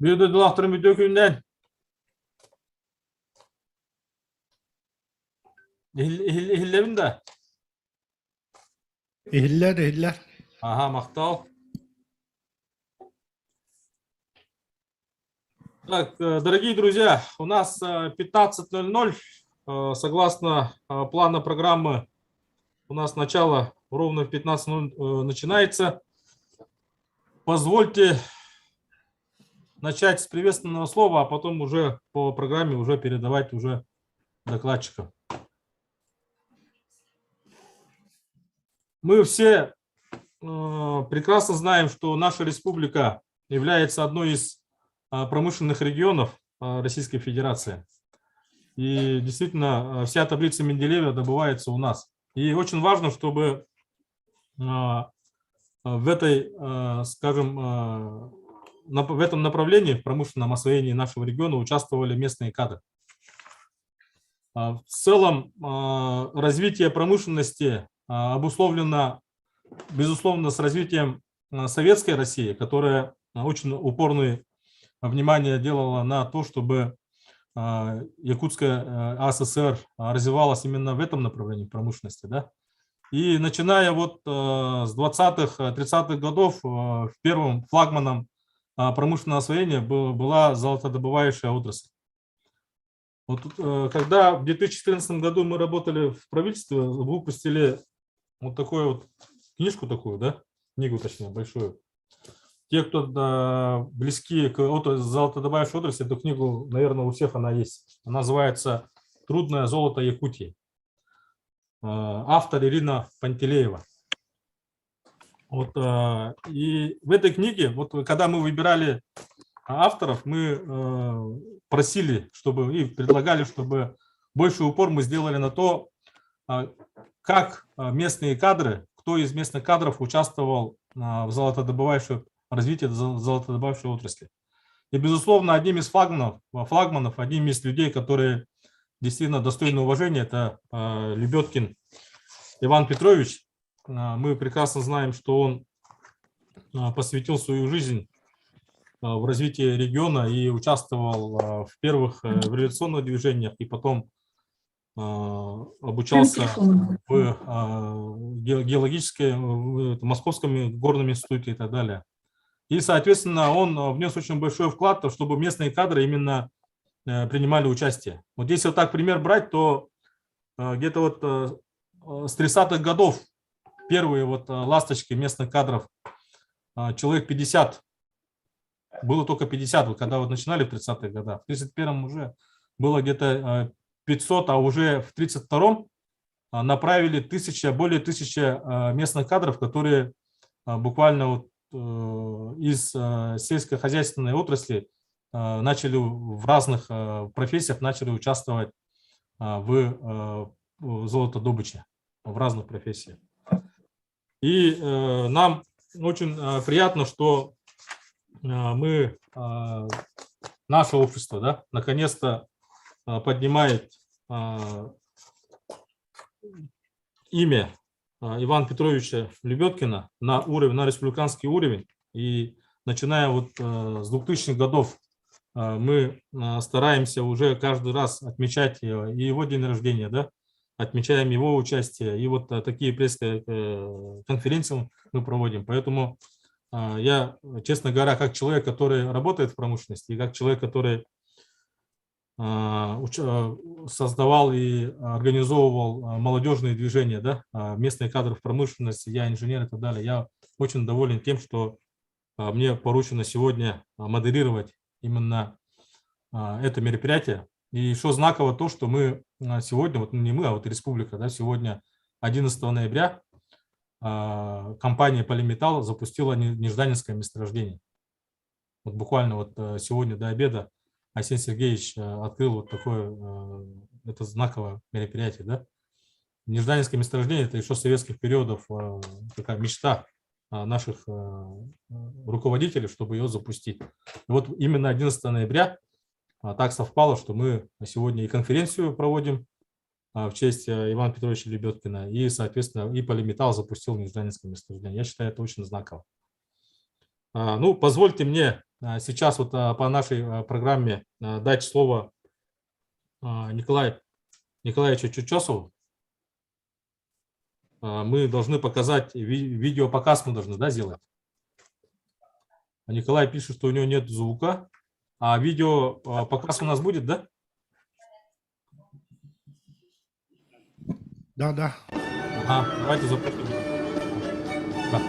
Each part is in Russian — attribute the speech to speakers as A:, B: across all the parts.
A: Büyüdü dolaktırın bir dökünden. İhillerin de.
B: İhiller, ihiller.
A: Ага, мақтау. Так, дорогие друзья, у нас 15:00. Согласно плана программы, у нас начало ровно в 15:00 начинается. Позвольте начать с приветственного слова, а потом уже по программе уже передавать уже докладчикам. Мы все прекрасно знаем, что наша республика является одной из промышленных регионов Российской Федерации. И действительно, вся таблица Менделеева добывается у нас. И очень важно, чтобы в этой, скажем, в этом направлении, в промышленном освоении нашего региона участвовали местные кадры. В целом, развитие промышленности обусловлено, безусловно, с развитием советской России, которая очень упорное внимание делала на то, чтобы Якутская АССР развивалась именно в этом направлении промышленности. Да? И начиная вот с 20-х, 30-х годов первым флагманом промышленного освоения была золотодобывающая отрасль. Вот, когда в 2014 году мы работали в правительстве, выпустили вот такую вот книжку такую, да, книгу точнее, большую. Те, кто близки к золотодобывающей отрасли, эту книгу, наверное, у всех она есть. Она называется «Трудное золото Якутии». Автор Ирина Пантелеева. Вот, и в этой книге, вот когда мы выбирали авторов, мы просили, чтобы и предлагали, чтобы больше упор мы сделали на то, как местные кадры, кто из местных кадров участвовал в развитии золотодобывающей отрасли. И, безусловно, одним из флагманов, одним из людей, которые действительно достойны уважения, это Лебедкин Иван Петрович. Мы прекрасно знаем, что он посвятил свою жизнь в развитии региона и участвовал в первых революционных движениях, и потом обучался в геологическом, в Московском горном институте и так далее. И, соответственно, он внес очень большой вклад, чтобы местные кадры именно принимали участие. Вот если вот так пример брать, то где-то вот с 30-х годов первые вот ласточки местных кадров, человек 50, было только 50, вот когда вот начинали в 30-х годах. В 31-м уже было где-то 500, а уже в 32-м направили более 1000 местных кадров, которые буквально вот из сельскохозяйственной отрасли начали в разных профессиях участвовать в золотодобыче, в разных профессиях. И нам очень приятно, что наше общество, да, наконец-то поднимает имя Ивана Петровича Лебедкина на республиканский уровень. И начиная вот с 2000-х годов мы стараемся уже каждый раз отмечать и его день рождения, да, отмечаем его участие. И вот такие пресс-конференции мы проводим. Поэтому я, честно говоря, как человек, который работает в промышленности, и как человек, который создавал и организовывал молодежные движения, да, местные кадры в промышленности, я инженер и так далее, я очень доволен тем, что мне поручено сегодня модерировать именно это мероприятие. И что знаково то, что мы сегодня, вот не мы, а вот республика, да, сегодня 11 ноября компания Полиметалл запустила Нежданинское месторождение. Вот буквально вот сегодня до обеда Арсений Сергеевич открыл вот такое, это знаковое мероприятие, да. Нежданинское месторождение – это еще с советских периодов такая мечта наших руководителей, чтобы ее запустить. И вот именно 11 ноября так совпало, что мы сегодня и конференцию проводим в честь Ивана Петровича Лебедкина, и, соответственно, и Полиметалл запустил Нежданинское месторождение. Я считаю, это очень знаково. Ну, позвольте мне сейчас вот по нашей программе дать слово Николаю Николаевичу Чучесову. Мы должны показать, видеопоказ мы должны, да, сделать. Николай пишет, что у него нет звука, а видеопоказ у нас будет, да?
B: Да, да.
A: Ага, давайте запустим. Да.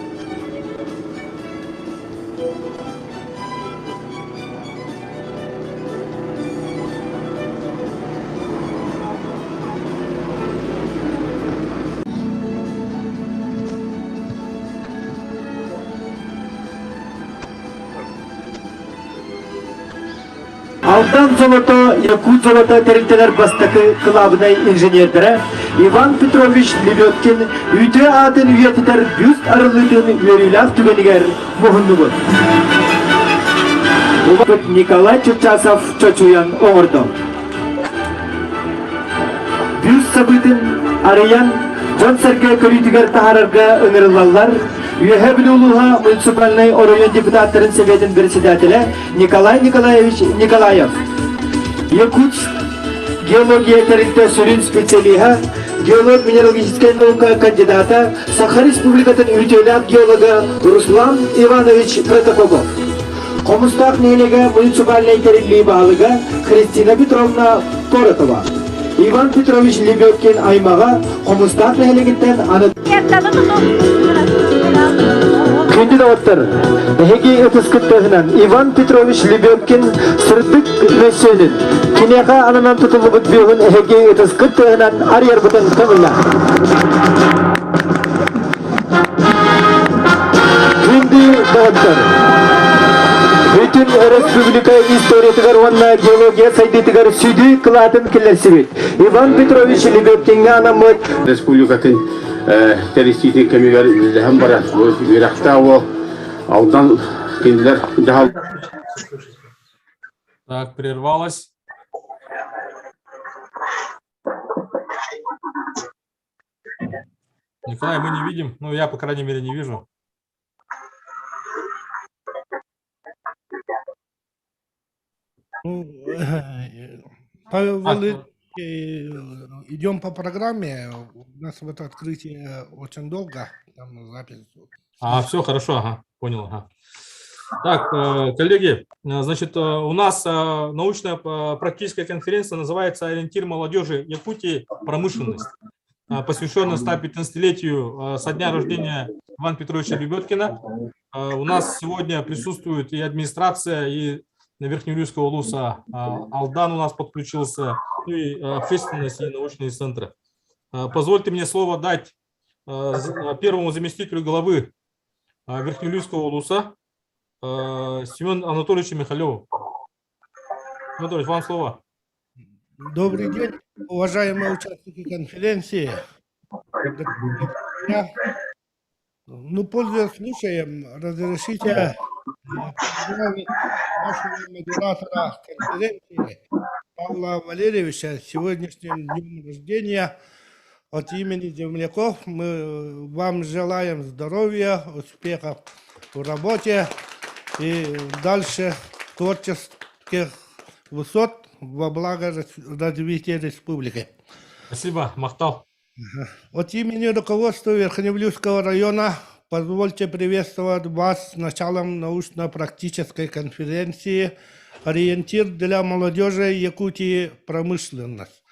C: Алдан золото, Якут золото территориаль бастакы клабной инженердері Иван Петрович Лебедкин үйті атын үйетітер бюст арылытын үйерілав түгенігер мұхынны бұд. Ұбат Николай Чучасов Чочуян оңырды. Бюст сабытын арыян Жон Серге көрүйтігер тахарарға ыңырылалар Юхебилулуха муниципальный район депутаттарын советін председателя Николай Николаевич Николаев. Якутск геология тарихта сурин специалиха, геолог минералогическая наука кандидата, Саха Республикатын үйтелап геолога Руслан Иванович Протопопов. Комустак нелега муниципальный тарихли бағылыга Христина Петровна Поротова. Иван Петрович Лебедкин аймаға Комустак нелегіттен анат. Күнді дауыттар, әхеге өтіскіттігінен Иван Петрович Лебедкин сұрдық мәсөлін, кенеға анынан тұтылы бұд беуін әхеге өтіскіттігінен арьер бұтын көмілі. Күнді дауыттар, bütün Республика историятығар онна геология сайдетігар сүді қылатын келерсі бет. Иван Петрович Лебедкинге анамыд
D: Республикатын террористический камерар hem bara Irak'ta o aldan kendiler daha.
A: Так, прервалось. Николай, мы не видим. Ну, я, по крайней мере, не вижу.
B: Павел Валерьевич, идем по программе. У нас вот открытие очень долго. Там запись.
A: Все, хорошо, ага, понял. Ага. Так, коллеги, значит, у нас научная практическая конференция называется «Ориентир молодежи Якутии. Промышленность», посвященная 115-летию со дня рождения Ивана Петровича Лебедкина. У нас сегодня присутствует и администрация, и Верхнеуральского улуса Алдан у нас подключился, ну и общественность, и научные центры. Позвольте мне слово дать первому заместителю главы Верхнеуральского улуса Семену Анатольевичу Михалеву. Анатольевич, вам слово.
B: Добрый день, уважаемые участники конференции. Ну, пользуясь случаем, разрешите поздравить нашего модератора конференции Павла Валерьевича с сегодняшним днем рождения. От имени земляков мы вам желаем здоровья, успехов в работе и дальше творческих высот во благо развития республики.
A: Спасибо, Махтал.
B: От имени руководства Верхнеуральского района позвольте приветствовать вас с началом научно-практической конференции «Ориентир для молодежи Якутии. Промышленность».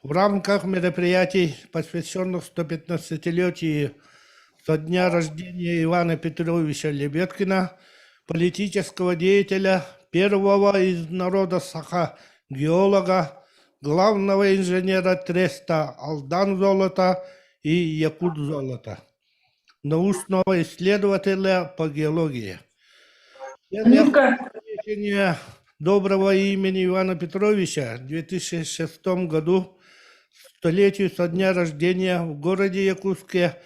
B: В рамках мероприятий, посвященных 115-летию со дня рождения Ивана Петровича Лебедкина, политического деятеля, первого из народа Саха геолога, главного инженера треста Алдан золота и Якут золота, научного исследователя по геологии. Доброго имени Ивана Петровича в 2006 году, столетию со дня рождения в городе Якутске,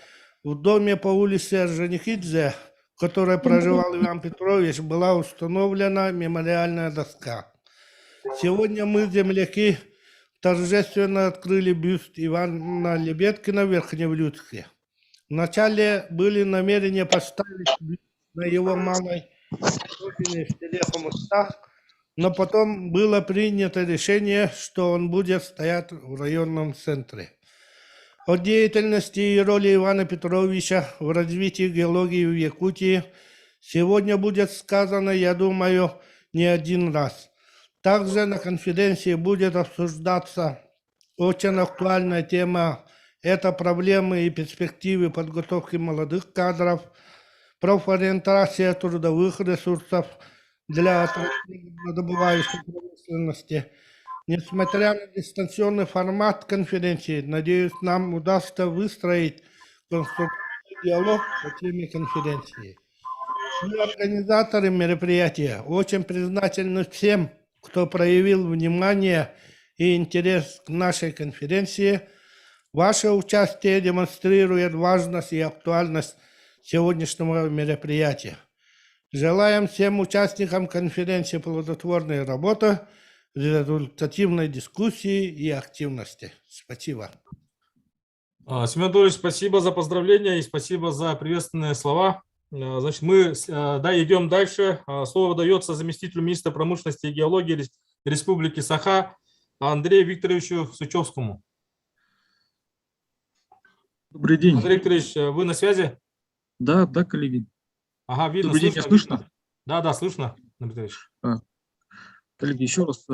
B: в доме по улице Орджоникидзе, в которой проживал Иван Петрович, была установлена мемориальная доска. Сегодня мы, земляки, торжественно открыли бюст Ивана Лебедкина в Верхнеуральске. Вначале были намерения поставить бюст на его малой профильный в Телехомостах, но потом было принято решение, что он будет стоять в районном центре. О деятельности и роли Ивана Петровича в развитии геологии в Якутии сегодня будет сказано, я думаю, не один раз. Также на конференции будет обсуждаться очень актуальная тема. Это проблемы и перспективы подготовки молодых кадров, профориентация трудовых ресурсов для добывающей промышленности. Несмотря на дистанционный формат конференции, надеюсь, нам удастся выстроить конструктивный диалог по теме конференции. Мы, организаторы мероприятия, очень признательны всем, кто проявил внимание и интерес к нашей конференции. Ваше участие демонстрирует важность и актуальность сегодняшнего мероприятия. Желаем всем участникам конференции плодотворной работы, результативной дискуссии и активности. Спасибо.
A: Семен Анатольевич, спасибо за поздравления и спасибо за приветственные слова. Значит, мы идем дальше. Слово дается заместителю министра промышленности и геологии Республики Саха Андрею Викторовичу Сычевскому.
E: Добрый день.
A: Андрей Викторович, вы на связи?
E: Да, коллеги.
A: Ага, видно,
E: Добрый день, меня слышно?
A: Да, слышно, Андрей Викторович.
E: Коллеги, еще раз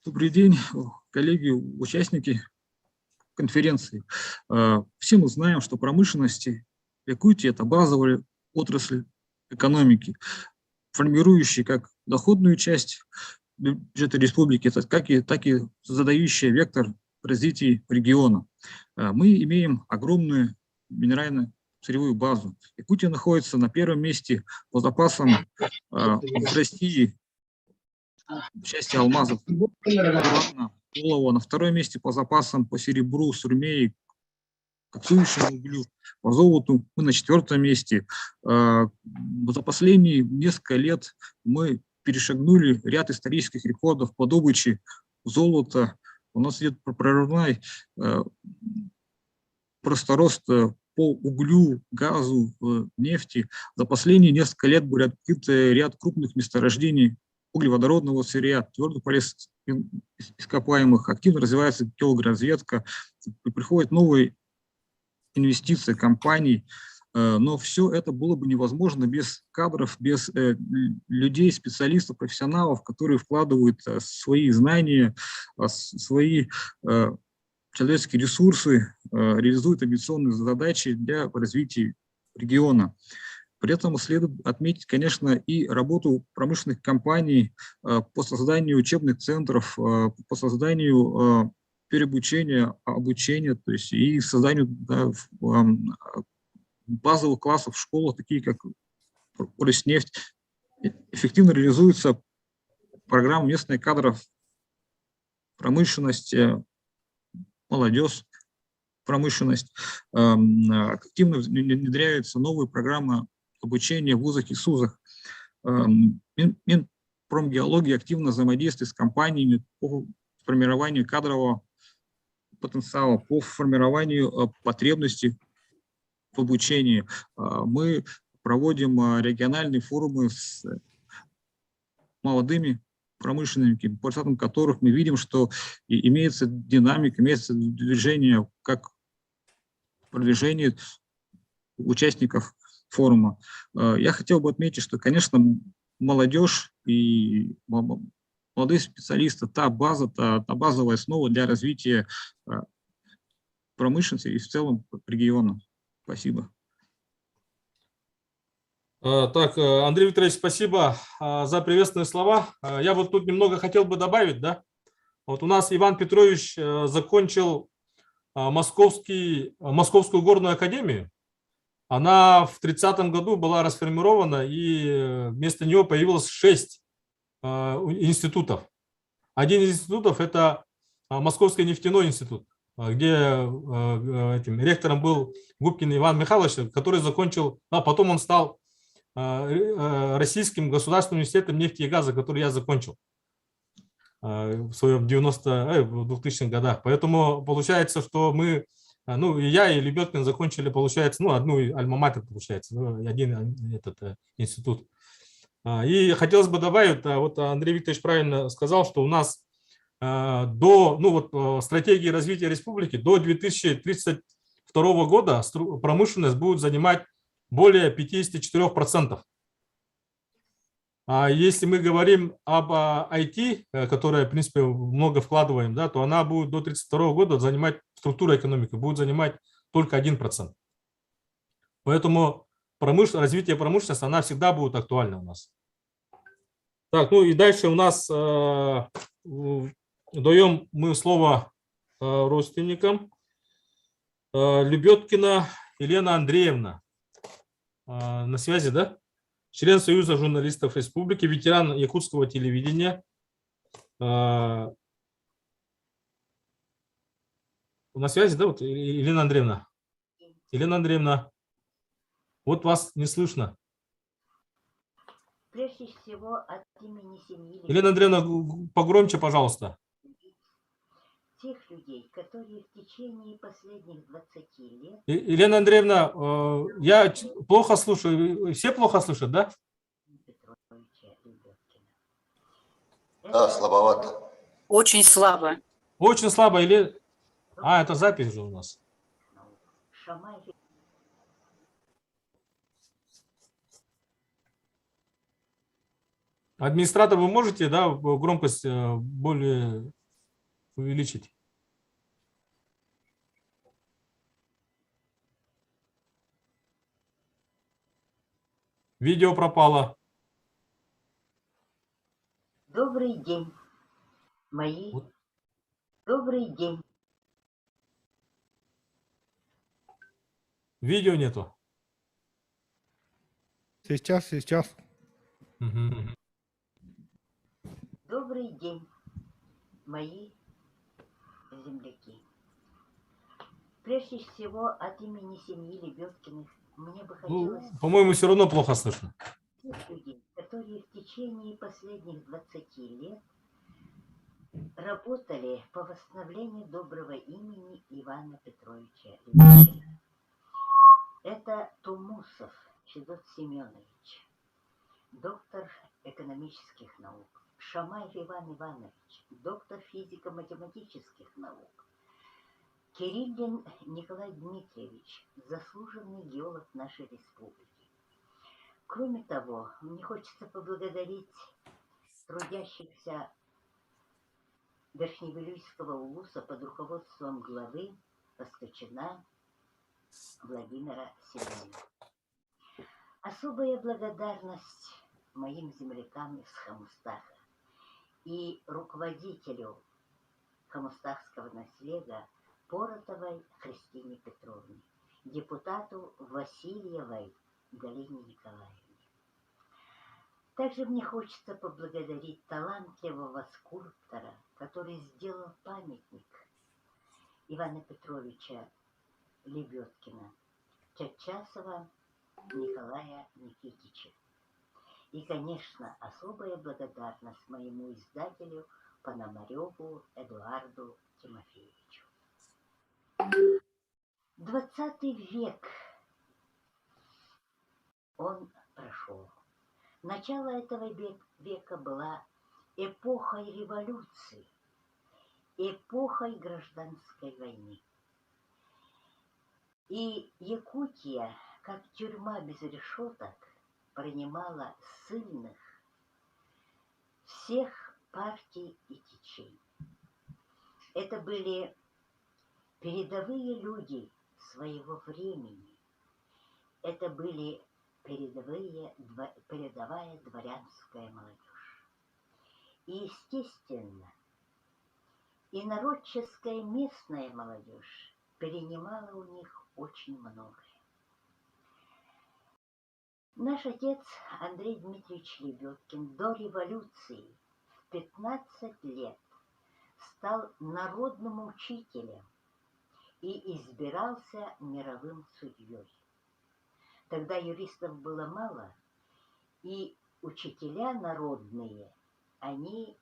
E: добрый день, коллеги, участники конференции. Все мы знаем, что промышленность в Якутии – это базовая отрасль экономики, формирующая как доходную часть бюджета республики, так и задающая вектор развития региона. Мы имеем огромную минерально-сырьевую базу. Якутия находится на первом месте по запасам в России в части алмазов, урана, олова, на втором месте по запасам по серебру, сурьме и коксующему углю, по золоту мы на 4-м месте. За последние несколько лет мы перешагнули ряд исторических рекордов по добыче золота. У нас идет прорывной просто рост по углю, газу, нефти. За последние несколько лет был открыт ряд крупных месторождений углеводородного сырья, твердых полезных ископаемых. Активно развивается геологоразведка, приходят новые инвестиции компаний. Но все это было бы невозможно без кадров, без людей, специалистов, профессионалов, которые вкладывают свои знания, свои человеческие ресурсы, реализуют амбициозные задачи для развития региона. При этом следует отметить, конечно, и работу промышленных компаний по созданию учебных центров, по созданию переобучения, обучения, то есть и созданию базовых классов в школах, такие как Роснефть. Эффективно реализуется программа местных кадров, промышленность, молодежь, промышленность. Активно внедряются новые программы обучения в вузах и СУЗах. Минпромгеология активно взаимодействует с компаниями по формированию кадрового потенциала, по формированию потребностей в обучении. Мы проводим региональные форумы с молодыми промышленниками, по результатам которых мы видим, что имеется динамика, имеется движение, как продвижение участников форума. Я хотел бы отметить, что, конечно, молодежь и молодые специалисты, та базовая основа для развития промышленности и в целом региона. Спасибо.
A: Так, Андрей Викторович, спасибо за приветственные слова. Я вот тут немного хотел бы добавить, да. Вот у нас Иван Петрович закончил Московскую горную академию. Она в 30-м году была расформирована, и вместо нее появилось 6 институтов. Один из институтов – это Московский нефтяной институт, где этим ректором был Губкин Иван Михайлович, который закончил, а потом он стал Российским государственным университетом нефти и газа, который я закончил в 2000-х годах. Поэтому получается, что мы, ну, и я, и Лебедкин закончили, получается, ну, одну альма-матер, получается, один этот институт. И хотелось бы добавить, вот Андрей Викторович правильно сказал, что у нас до стратегии развития республики до 2032 года промышленность будет занимать более 54%. А если мы говорим об IT, которое, в принципе, много вкладываем, да, то она будет до 1932 года занимать, структура экономики будет занимать только 1%. Поэтому развитие промышленности, она всегда будет актуальна у нас. Так, ну и дальше у нас даем мы слово родственникам. Лебедкина Елена Андреевна. На связи, да? Член Союза журналистов Республики, ветеран якутского телевидения. На связи, да, вот Елена Андреевна? Елена Андреевна, вот вас не слышно.
F: Прежде всего от имени семьи
A: Елена Андреевна, погромче, пожалуйста.
F: тех людей, которые в течение последних 20 лет...
A: Елена Андреевна, я плохо слушаю. Все плохо слышат, да?
G: Да, слабовато.
H: Очень слабо.
A: Очень слабо. Или... это запись же у нас. Администратор, вы можете, да, громкость более увеличить? Видео пропало.
F: Добрый день, мои. Добрый день.
A: Видео нету.
B: Сейчас.
F: Добрый день, мои земляки. Прежде всего от имени семьи Лебедкиных мне бы хотелось...
A: По-моему, все равно плохо слышно.
F: Тех людей, которые в течение последних 20 лет работали по восстановлению доброго имени Ивана Петровича Лебедкина. Это Тумусов Федот Семенович, доктор экономических наук, Шамаев Иван Иванович, доктор физико-математических наук, Кириллин Николай Дмитриевич, заслуженный геолог нашей республики. Кроме того, мне хочется поблагодарить трудящихся Верхневилюйского улуса под руководством главы Пастучина Владимира Семенова. Особая благодарность моим землякам из Хамустаха и руководителю хамустахского наследия Поротовой Христине Петровне, депутату Васильевой Галине Николаевне. Также мне хочется поблагодарить талантливого скульптора, который сделал памятник Ивана Петровича Лебедкина, Черчасова Николая Никитича. И, конечно, особая благодарность моему издателю Пономареву Эдуарду Тимофеевичу. 20 век он прошел. Начало этого века была эпохой революции, эпохой гражданской войны. И Якутия, как тюрьма без решеток, принимала ссыльных всех партий и течений. Это были передовые люди своего времени. Это были передовая дворянская молодежь. И, естественно, инородческая местная молодежь перенимала у них очень многое. Наш отец Андрей Дмитриевич Лебедкин до революции в 15 лет стал народным учителем и избирался мировым судьей. Тогда юристов было мало, и учителя народные, они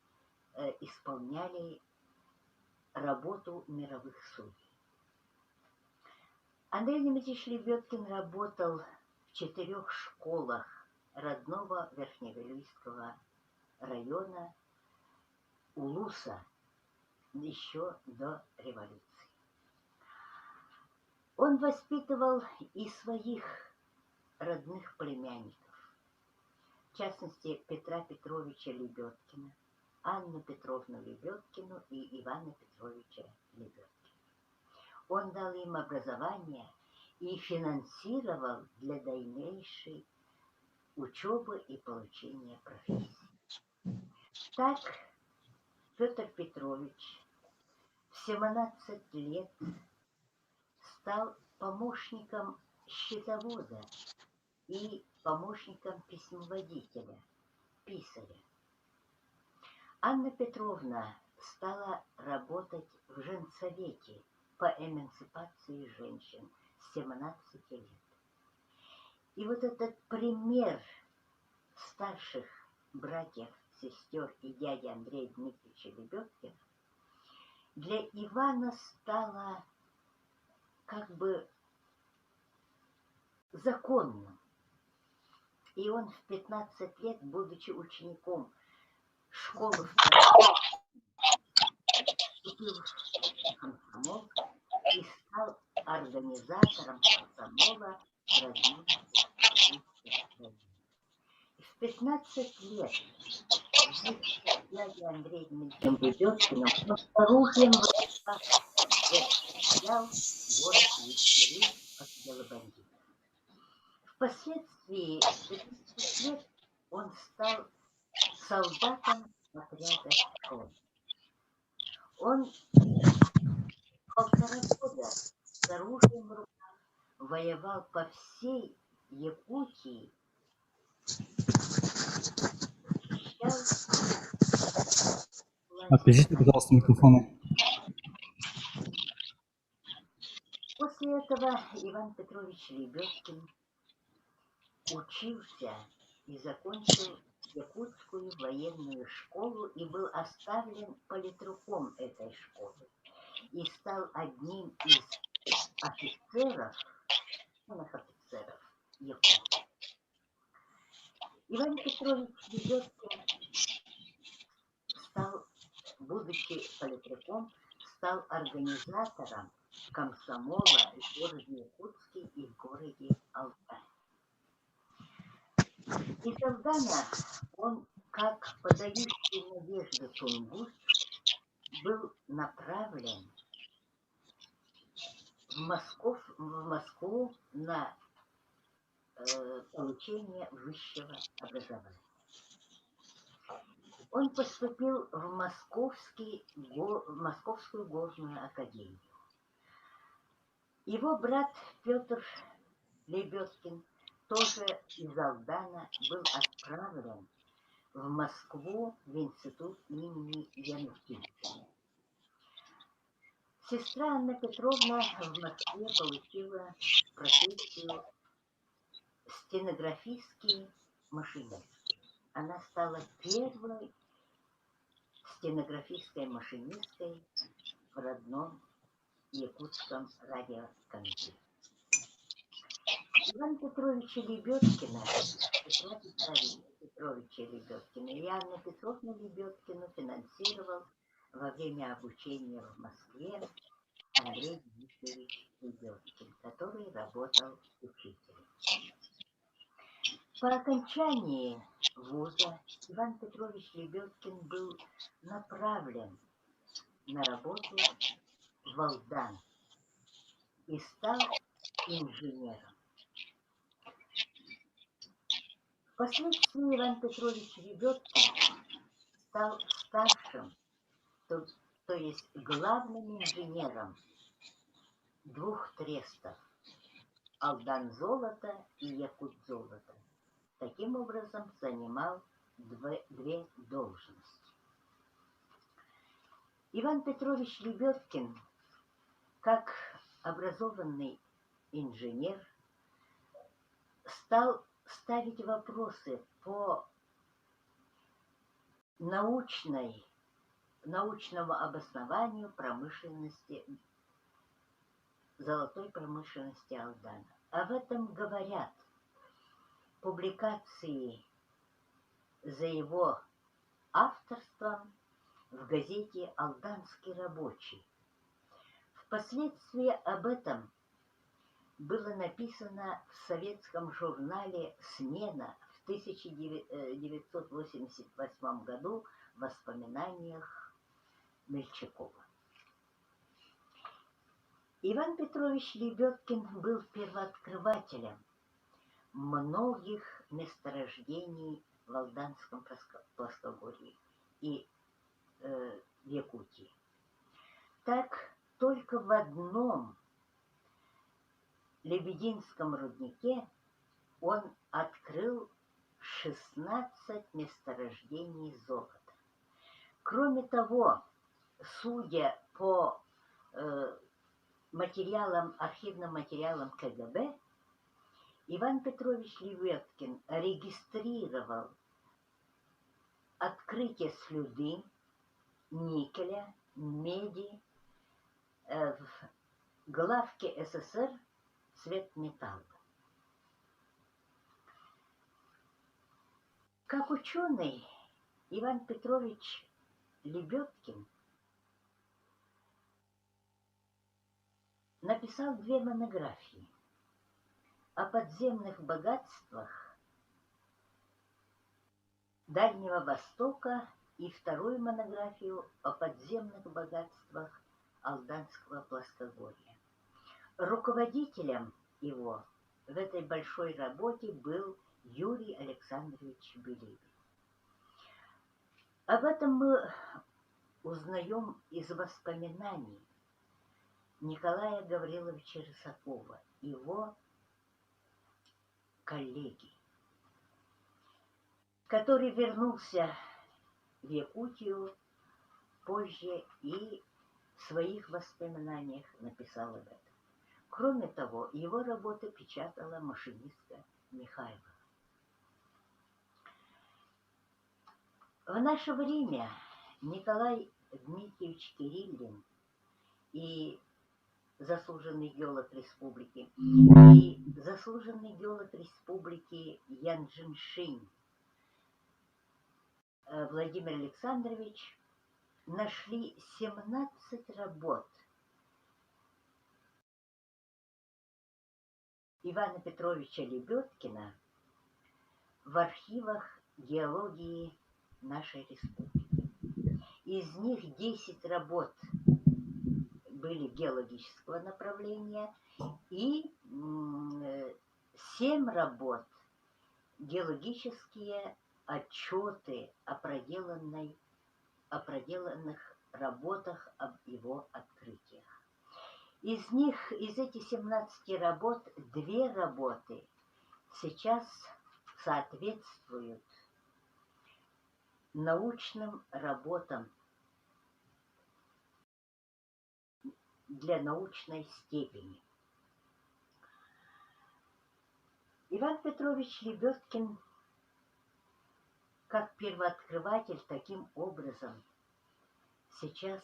F: исполняли работу мировых судей. Андрей Дмитриевич Лебедкин работал в 4 школах родного Верхневилюйского района Улуса еще до революции. Он воспитывал и своих родных племянников, в частности Петра Петровича Лебедкина, Анну Петровну Лебедкину и Ивана Петровича Лебедкина. Он дал им образование и финансировал для дальнейшей учебы и получения профессии. Так Петр Петрович в 17 лет стал помощником счетовода и помощником письмоводителя, писаря. Анна Петровна стала работать в женсовете по эмансипации женщин с 17 лет. И вот этот пример старших братьев, сестер и дяди Андрея Дмитриевича Лебедкина для Ивана стало как бы законным. И он в 15 лет, будучи учеником школы вступил в комсомол и стал организатором комсомола в родном районе. В 15 лет дядя Андрей Дмитриевич Лебедкин с оружием взял город Екатерин от белобандитов. Впоследствии в 15 лет он стал солдатом отряда «Школа». Он 1,5 года с оружием в руках воевал по всей Якутии,
H: Отключите, пожалуйста, микрофоны.
F: После этого Иван Петрович Лебедкин учился и закончил Якутскую военную школу и был оставлен политруком этой школы и стал одним из офицеров Якутии. Иван Петрович Лебедкин стал, будучи политруком, стал организатором комсомола в городе Якутске и в городе Алтай. Из Алдана он, как подающий надежды тунгус, был направлен в Москву на получение высшего образования. Он поступил в Московскую горную академию. Его брат Петр Лебедкин тоже из Алдана был отправлен в Москву в институт имени Янушкевича. Сестра Анна Петровна в Москве получила профессию стенографистки машинистки. Она стала первой стенографистской машинисткой в родном якутском радиокомитете. Ивана Петровича Лебедкина, Петра Петровича Лебедкина и Анну Петровну Лебедкину финансировал во время обучения в Москве Андрей Дмитриевич Лебедкин, который работал учителем. По окончании вуза Иван Петрович Лебедкин был направлен на работу в Алдан и стал инженером. Впоследствии Иван Петрович Лебедкин стал старшим, то есть главным инженером 2 трестов – Алдан-золото и Якут-золото. Таким образом, занимал 2 должности. Иван Петрович Лебедкин, как образованный инженер, стал ставить вопросы по научному обоснованию промышленности, золотой промышленности Алдана. Об этом говорят публикации за его авторством в газете «Алданский рабочий». Впоследствии об этом было написано в советском журнале «Смена» в 1988 году в воспоминаниях Мельчакова. Иван Петрович Лебедкин был первооткрывателем многих месторождений в Алданском плоскогорье и в Якутии. Так, только в одном Лебединском руднике он открыл 16 месторождений золота. Кроме того, судя по архивным материалам КГБ, Иван Петрович Лебедкин регистрировал открытие слюды, никеля, меди в главке СССР цветметалла. Как ученый, Иван Петрович Лебедкин написал 2 монографии о подземных богатствах Дальнего Востока и 2-ю монографию о подземных богатствах Алданского плоскогорья. Руководителем его в этой большой работе был Юрий Александрович Белибин. Об этом мы узнаем из воспоминаний Николая Гавриловича Рысакова, его коллеги, который вернулся в Якутию позже и в своих воспоминаниях написал об этом. Кроме того, его работы печатала машинистка Михайлова. В наше время Николай Дмитриевич Кириллин и заслуженный геолог республики, и заслуженный геолог республики Ян Джиншинь Владимир Александрович нашли 17 работ Ивана Петровича Лебедкина в архивах геологии нашей республики. Из них 10 работ были геологического направления и 7 работ геологические отчеты о проделанных работах, об его открытиях. Из этих 17 работ 2 работы сейчас соответствуют научным работам для научной степени. Иван Петрович Лебедкин, как первооткрыватель, таким образом сейчас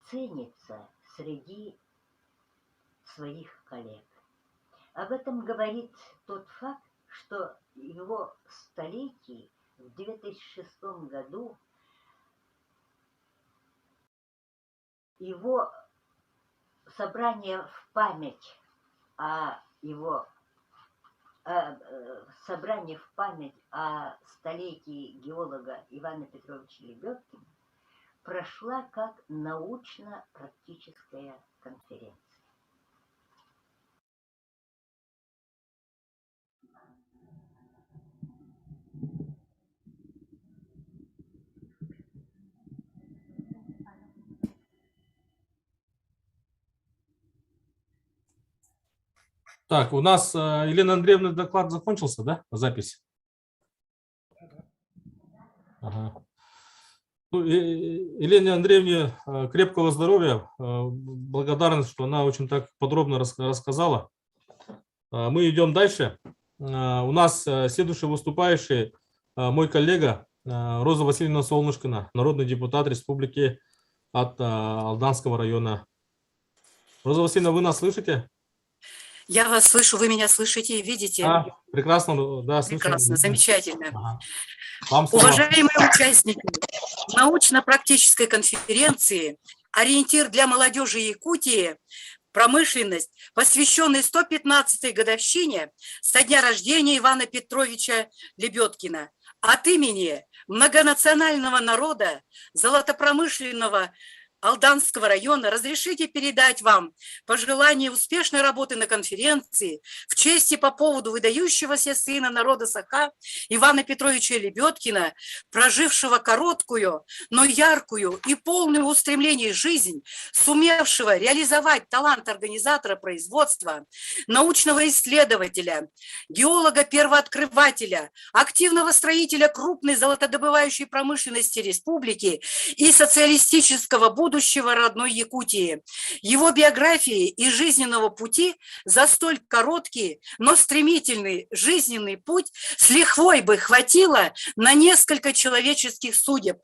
F: ценится среди своих коллег. Об этом говорит тот факт, что его столетии в 2006 году его собрание в память о столетии геолога Ивана Петровича Лебедкина прошла как научно-практическая конференция.
A: Так, у нас, Елена Андреевна, доклад закончился, да, запись? Ага. Ну, Елене Андреевне крепкого здоровья, благодарность, что она очень так подробно рассказала. Мы идем дальше. У нас следующий выступающий мой коллега Роза Васильевна Солнышкина, народный депутат республики от Алданского района. Роза Васильевна, вы нас слышите?
H: Я вас слышу, вы меня слышите и видите?
A: Прекрасно, да, слышим.
H: Прекрасно, замечательно.
A: Ага. Вам слово.
H: Уважаемые участники научно-практической конференции «Ориентир для молодежи Якутии. Промышленность», посвященной 115-й годовщине со дня рождения Ивана Петровича Лебедкина, от имени многонационального народа золотопромышленного Алданского района разрешите передать вам пожелания успешной работы на конференции в честь и по поводу выдающегося сына народа Саха Ивана Петровича Лебедкина, прожившего короткую, но яркую и полную устремлений жизнь, сумевшего реализовать талант организатора производства, научного исследователя, геолога-первооткрывателя, активного строителя крупной золотодобывающей промышленности республики и социалистического будущего родной Якутии. Его биографии и жизненного пути за столь короткий, но стремительный жизненный путь с лихвой бы хватило на несколько человеческих судеб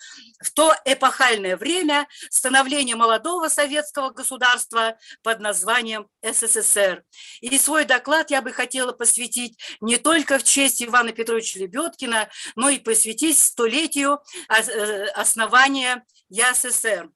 H: в то эпохальное время становления молодого советского государства под названием СССР. И свой доклад я бы хотела посвятить не только в честь Ивана Петровича Лебедкина, но и посвятить столетию основания ЯССР.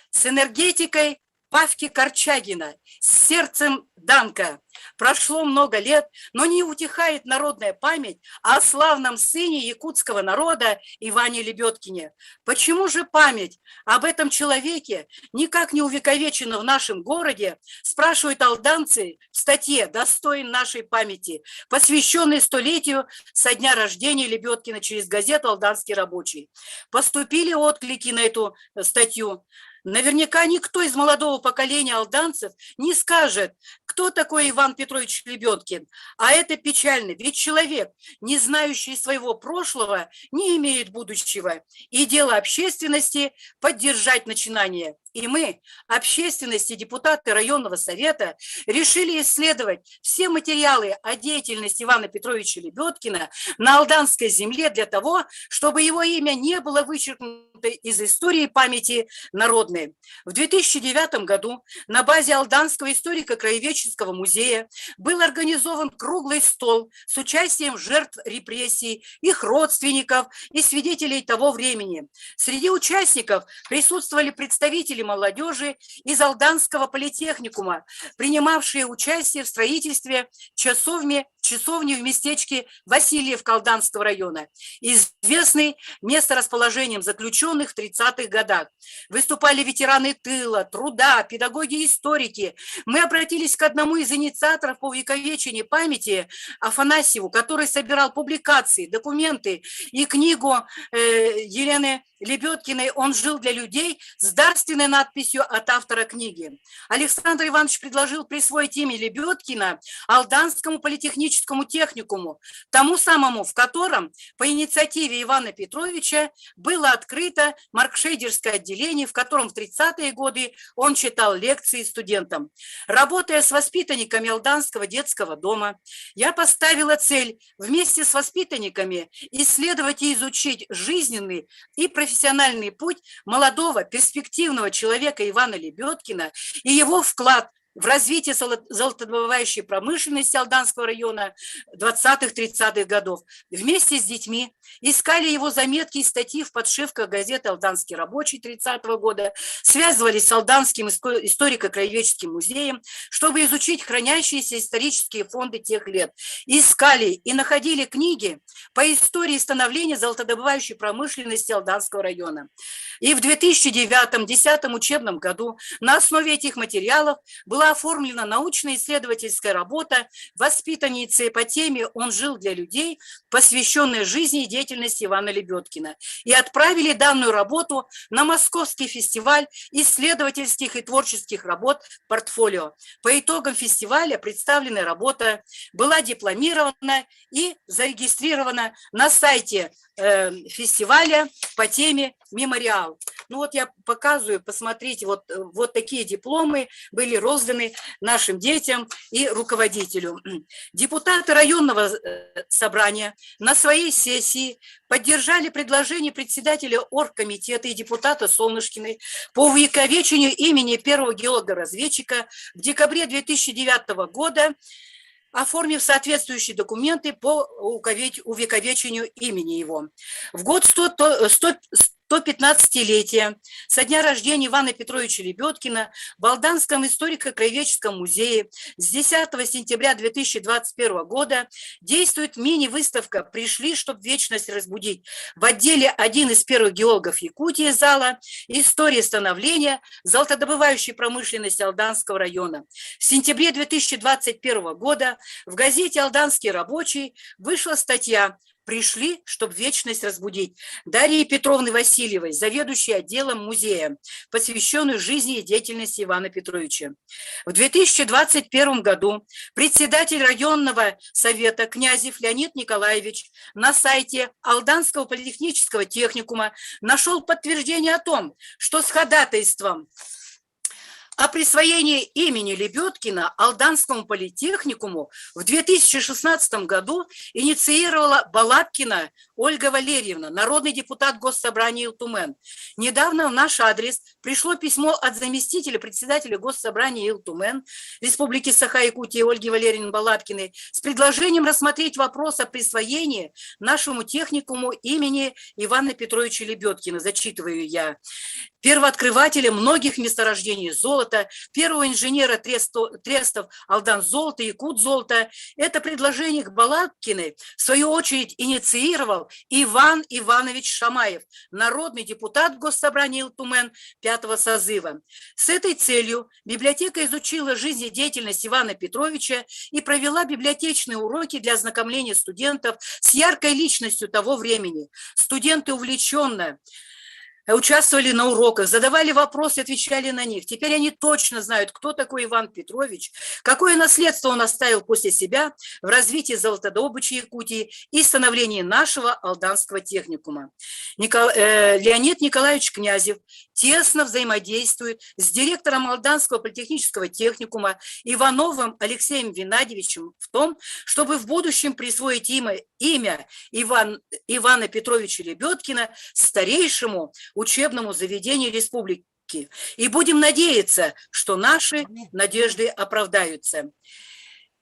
H: С энергетикой Павки Корчагина, с сердцем Данка. Прошло много лет, но не утихает народная память о славном сыне якутского народа Иване Лебедкине. Почему же память об этом человеке никак не увековечена в нашем городе, спрашивают алданцы в статье «Достоин нашей памяти», посвященной столетию со дня рождения Лебедкина через газету «Алданский рабочий». Поступили отклики на эту статью. Наверняка никто из молодого поколения алданцев не скажет, кто такой Иван Петрович Лебедкин. А это печально, ведь человек, не знающий своего прошлого, не имеет будущего. И дело общественности – поддержать начинание. И мы, общественность и депутаты районного совета, решили исследовать все материалы о деятельности Ивана Петровича Лебедкина на алданской земле для того, чтобы его имя не было вычеркнуто из истории памяти народной. В 2009 году на базе Алданского историко-краеведческого музея был организован круглый стол с участием жертв репрессий, их родственников и свидетелей того времени. Среди участников присутствовали представители молодежи из Алданского политехникума, принимавшие участие в строительстве часовни в местечке Васильевка Алданского района, известный месторасположением заключенных в 30-х годах. Выступали ветераны тыла, труда, педагоги-историки. Мы обратились к одному из инициаторов по увековечению памяти, Афанасьеву, который собирал публикации, документы и книгу Елены Лебедкиной «Он жил для людей» с дарственной надписью от автора книги. Александр Иванович предложил присвоить имя Лебедкина Алданскому политехническому техникуму, тому самому, в котором по инициативе Ивана Петровича было открыто маркшейдерское отделение, в котором в 30-е годы он читал лекции студентам. Работая с воспитанниками Алданского детского дома, я поставила цель вместе с воспитанниками исследовать и изучить жизненный и профессиональный путь молодого перспективного человека Ивана Лебедкина и его вклад в развитие золотодобывающей промышленности Алданского района 20-30-х годов. Вместе с детьми искали его заметки и статьи в подшивках газеты «Алданский рабочий» 30-го года, связывались с Алданским историко-краеведческим музеем, чтобы изучить хранящиеся исторические фонды тех лет. Искали и находили книги по истории становления золотодобывающей промышленности Алданского района. И в 2009-2010 учебном году на основе этих материалов была оформлена научно-исследовательская работа воспитанницы по теме «Он жил для людей», посвященная жизни и деятельности Ивана Лебедкина. И отправили данную работу на Московский фестиваль исследовательских и творческих работ «Портфолио». По итогам фестиваля представленная работа была дипломирована и зарегистрирована на сайте фестиваля по теме «Мемориал». Ну вот я показываю, посмотрите, вот такие дипломы были розданы переданы нашим детям и руководителю. Депутаты районного собрания на своей сессии поддержали предложение председателя оргкомитета и депутата Солнышкиной по увековечению имени первого геолога-разведчика в декабре 2009 года, оформив соответствующие документы по увековечению имени его. В год 115-летия со дня рождения Ивана Петровича Лебедкина в Алданском историко-краеведческом музее с 10 сентября 2021 года действует мини-выставка «Пришли, чтоб вечность разбудить» в отделе «Один из первых геологов Якутии» зала «История становления золотодобывающей промышленности Алданского района». В сентябре 2021 года в газете «Алданский рабочий» вышла статья «Пришли, чтобы вечность разбудить» Дарьи Петровны Васильевой, заведующей отделом музея, посвященную жизни и деятельности Ивана Петровича. В 2021 году председатель районного совета Князев Леонид Николаевич на сайте Алданского политехнического техникума нашел подтверждение о том, что с ходатайством о присвоении имени Лебедкина Алданскому политехникуму в 2016 году инициировала Балаткина Ольга Валерьевна, народный депутат Госсобрания Илтумен. Недавно в наш адрес пришло письмо от заместителя председателя Госсобрания Илтумен Республики Саха-Якутия Ольги Валерьевны Балаткиной с предложением рассмотреть вопрос о присвоении нашему техникуму имени Ивана Петровича Лебедкина. Зачитываю я. Первооткрывателя многих месторождений золота, первого инженера трестов Алдан-золото, Якут-золото. Это предложение к Балаткиной, в свою очередь, инициировал Иван Иванович Шамаев, народный депутат Госсобрания Илтумен 5-го созыва. С этой целью библиотека изучила жизнедеятельность Ивана Петровича и провела библиотечные уроки для ознакомления студентов с яркой личностью того времени. Студенты увлеченно участвовали на уроках, задавали вопросы, отвечали на них. Теперь они точно знают, кто такой Иван Петрович, какое наследство он оставил после себя в развитии золотодобычи Якутии и становлении нашего Алданского техникума. Леонид Николаевич Князев тесно взаимодействует с директором Алданского политехнического техникума Ивановым Алексеем Геннадьевичем в том, чтобы в будущем присвоить имя Ивана Петровича Лебедкина старейшему учебному заведению республики. И будем надеяться, что наши надежды оправдаются.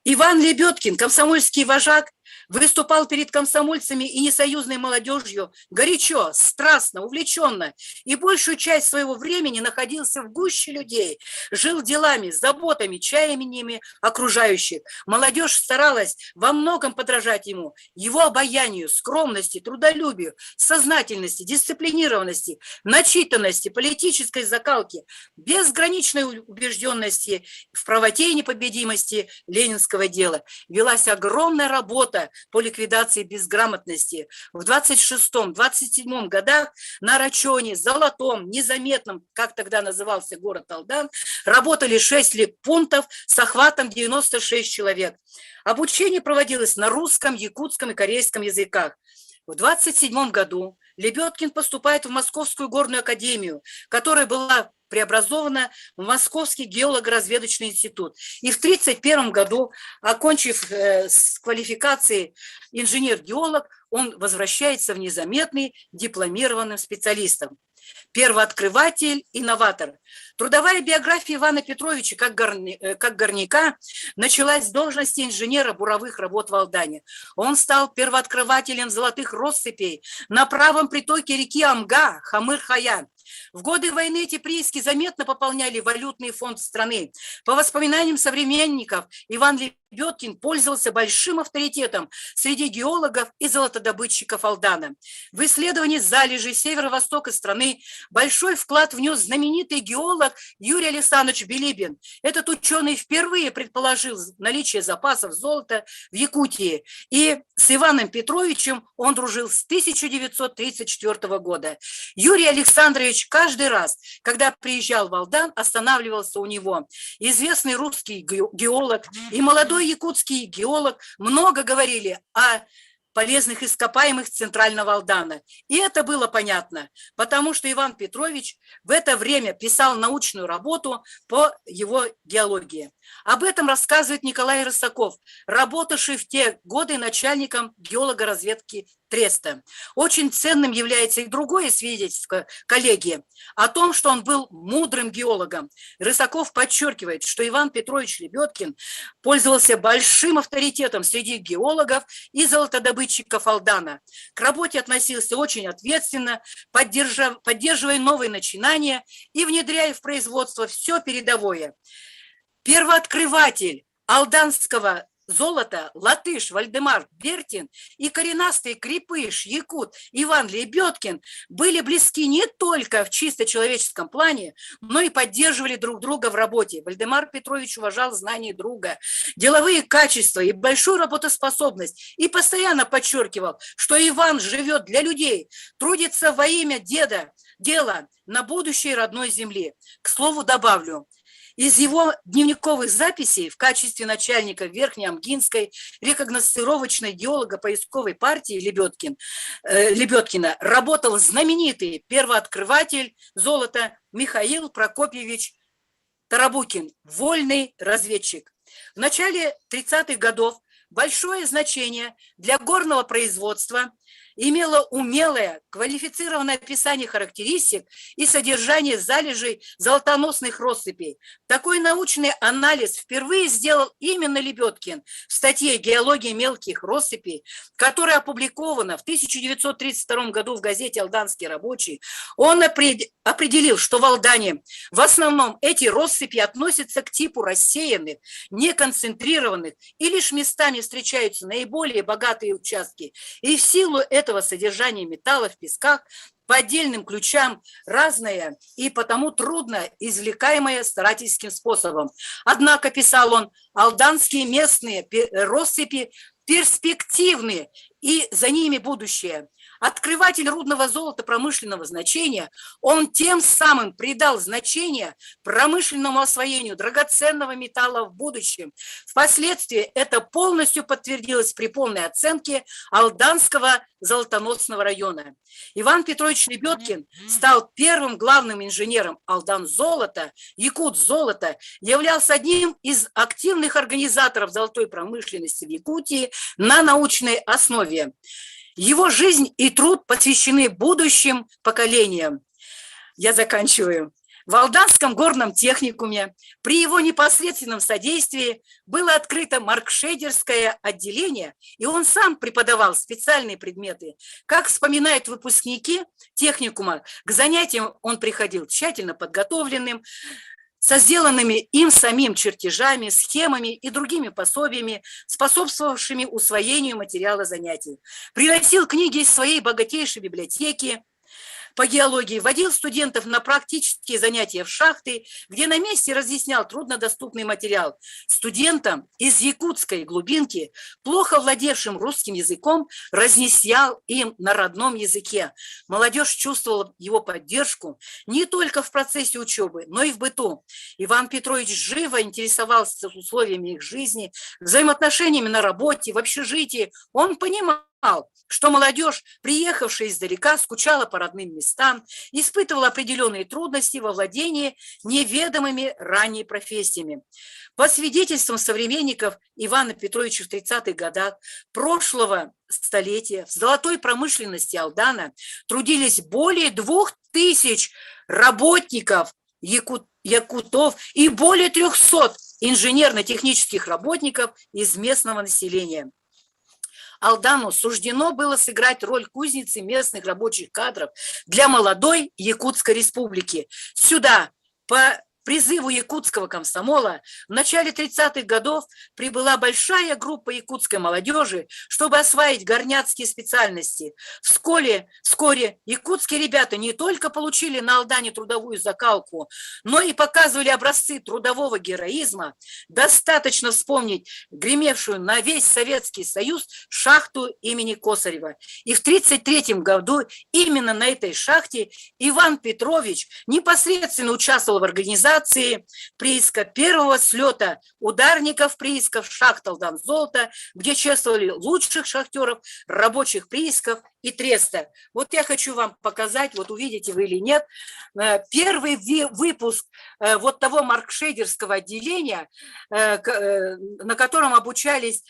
H: Иван Лебедкин, комсомольский вожак, выступал перед комсомольцами и несоюзной молодежью горячо, страстно, увлеченно и большую часть своего времени находился в гуще людей, жил делами, заботами, чаяниями окружающих. Молодежь старалась во многом подражать ему, его обаянию, скромности, трудолюбию, сознательности, дисциплинированности, начитанности, политической закалке, безграничной убежденности в правоте и непобедимости ленинского дела. Велась огромная работа по ликвидации безграмотности. В 26-27 годах на Рачоне, Золотом, Незаметном, как тогда назывался город Алдан, работали 6 лекпунктов с охватом 96 человек. Обучение проводилось на русском, якутском и корейском языках. В 27 году Лебедкин поступает в Московскую горную академию, которая была преобразована в Московский геолого-разведочный институт. И в 1931 году, окончив с квалификацией инженер-геолог, он возвращается в Незаметный дипломированным специалистом. Первооткрыватель, инноватор. Трудовая биография Ивана Петровича как горняка началась с должности инженера буровых работ в Алдане. Он стал первооткрывателем золотых россыпей на правом притоке реки Амга, Хамыр-Хаян. В годы войны эти прииски заметно пополняли валютный фонд страны. По воспоминаниям современников, Иван Лебедкин пользовался большим авторитетом среди геологов и золотодобытчиков Алдана. В исследовании залежей северо-востока страны большой вклад внес знаменитый геолог Юрий Александрович Билибин. Этот ученый впервые предположил наличие запасов золота в Якутии. И с Иваном Петровичем он дружил с 1934 года. Юрий Александрович каждый раз, когда приезжал в Алдан, останавливался у него. Известный русский геолог и молодой якутский геолог много говорили о полезных ископаемых Центрального Алдана. И это было понятно, потому что Иван Петрович в это время писал научную работу по его геологии. Об этом рассказывает Николай Рысаков, работавший в те годы начальником геологоразведки Треста. Очень ценным является и другое свидетельство коллеги о том, что он был мудрым геологом. Рысаков подчеркивает, что Иван Петрович Лебедкин пользовался большим авторитетом среди геологов и золотодобытчиков Алдана. К работе относился очень ответственно, поддерживая новые начинания и внедряя в производство все передовое. Первооткрыватель алданского золота латыш Вальдемар Бертин и коренастый крепыш якут Иван Лебедкин были близки не только в чисто человеческом плане, но и поддерживали друг друга в работе. Вальдемар Петрович уважал знания друга, деловые качества и большую работоспособность и постоянно подчеркивал, что Иван живет для людей, трудится во имя дела на будущей родной земли. К слову добавлю, из его дневниковых записей в качестве начальника Верхнеамгинской рекогносцировочной геолого-поисковой партии Лебедкина работал знаменитый первооткрыватель золота Михаил Прокопьевич Тарабукин, вольный разведчик. В начале 30-х годов большое значение для горного производства имело умелое, квалифицированное описание характеристик и содержание залежей золотоносных россыпей. Такой научный анализ впервые сделал именно Лебедкин в статье «Геология мелких россыпей», которая опубликована в 1932 году в газете «Алданский рабочий». Он определил, что в Алдане в основном эти россыпи относятся к типу рассеянных, неконцентрированных, и лишь местами встречаются наиболее богатые участки. И в силу этого содержания металла в песках по отдельным ключам разное и потому трудно извлекаемое старательским способом. Однако, писал он, алданские местные россыпи перспективны, и за ними будущее. Открыватель рудного золота промышленного значения, он тем самым придал значение промышленному освоению драгоценного металла в будущем. Впоследствии это полностью подтвердилось при полной оценке Алданского золотоносного района. Иван Петрович Лебедкин стал первым главным инженером Алдан-золота, Якут-золота, являлся одним из активных организаторов золотой промышленности в Якутии на научной основе. Его жизнь и труд посвящены будущим поколениям. Я заканчиваю. В Алданском горном техникуме при его непосредственном содействии было открыто маркшейдерское отделение, и он сам преподавал специальные предметы. Как вспоминают выпускники техникума, к занятиям он приходил тщательно подготовленным, со сделанными им самим чертежами, схемами и другими пособиями, способствовавшими усвоению материала занятий. Приносил книги из своей богатейшей библиотеки по геологии, водил студентов на практические занятия в шахты, где на месте разъяснял труднодоступный материал. Студентам из якутской глубинки, плохо владевшим русским языком, разъяснял им на родном языке. Молодежь чувствовала его поддержку не только в процессе учебы, но и в быту. Иван Петрович живо интересовался условиями их жизни, взаимоотношениями на работе, в общежитии. Он понимал, что молодежь, приехавшая издалека, скучала по родным местам, испытывала определенные трудности во владении неведомыми ранее профессиями. По свидетельствам современников Ивана Петровича в 30-х годах прошлого столетия в золотой промышленности Алдана трудились более 2000 работников, якутов и более 300 инженерно-технических работников из местного населения. Алдану суждено было сыграть роль кузницы местных рабочих кадров для молодой Якутской республики. Сюда по призыву якутского комсомола в начале 30-х годов прибыла большая группа якутской молодежи, чтобы осваить горняцкие специальности. Вскоре якутские ребята не только получили на Алдане трудовую закалку, но и показывали образцы трудового героизма. Достаточно вспомнить гремевшую на весь Советский Союз шахту имени Косарева. И в 1933 году именно на этой шахте Иван Петрович непосредственно участвовал в организации организации прииска, первого слета ударников приисков шахт Алдан-Золото, где чествовали лучших шахтеров, рабочих приисков и треста. Вот я хочу вам показать, вот увидите вы или нет, первый выпуск вот того маркшейдерского отделения, на котором обучались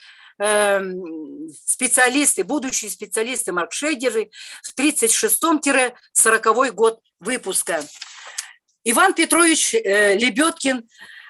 H: специалисты, будущие специалисты маркшейдеры в 36-40 год выпуска. Иван Петрович Лебедкин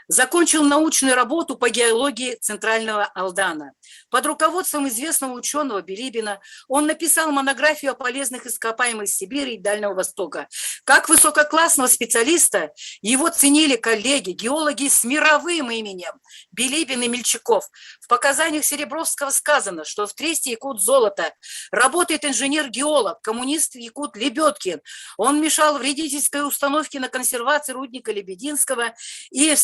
H: закончил научную работу по геологии Центрального Алдана. Под руководством известного ученого Билибина он написал монографию о полезных ископаемых Сибири и Дальнего Востока. Как высококлассного специалиста его ценили коллеги, геологи с мировым именем Билибин и Мельчаков. В показаниях Серебровского сказано, что в тресте «Якут-Золото» работает инженер-геолог, коммунист Якут Лебедкин. Он мешал вредительской установке на консервации рудника Лебединского и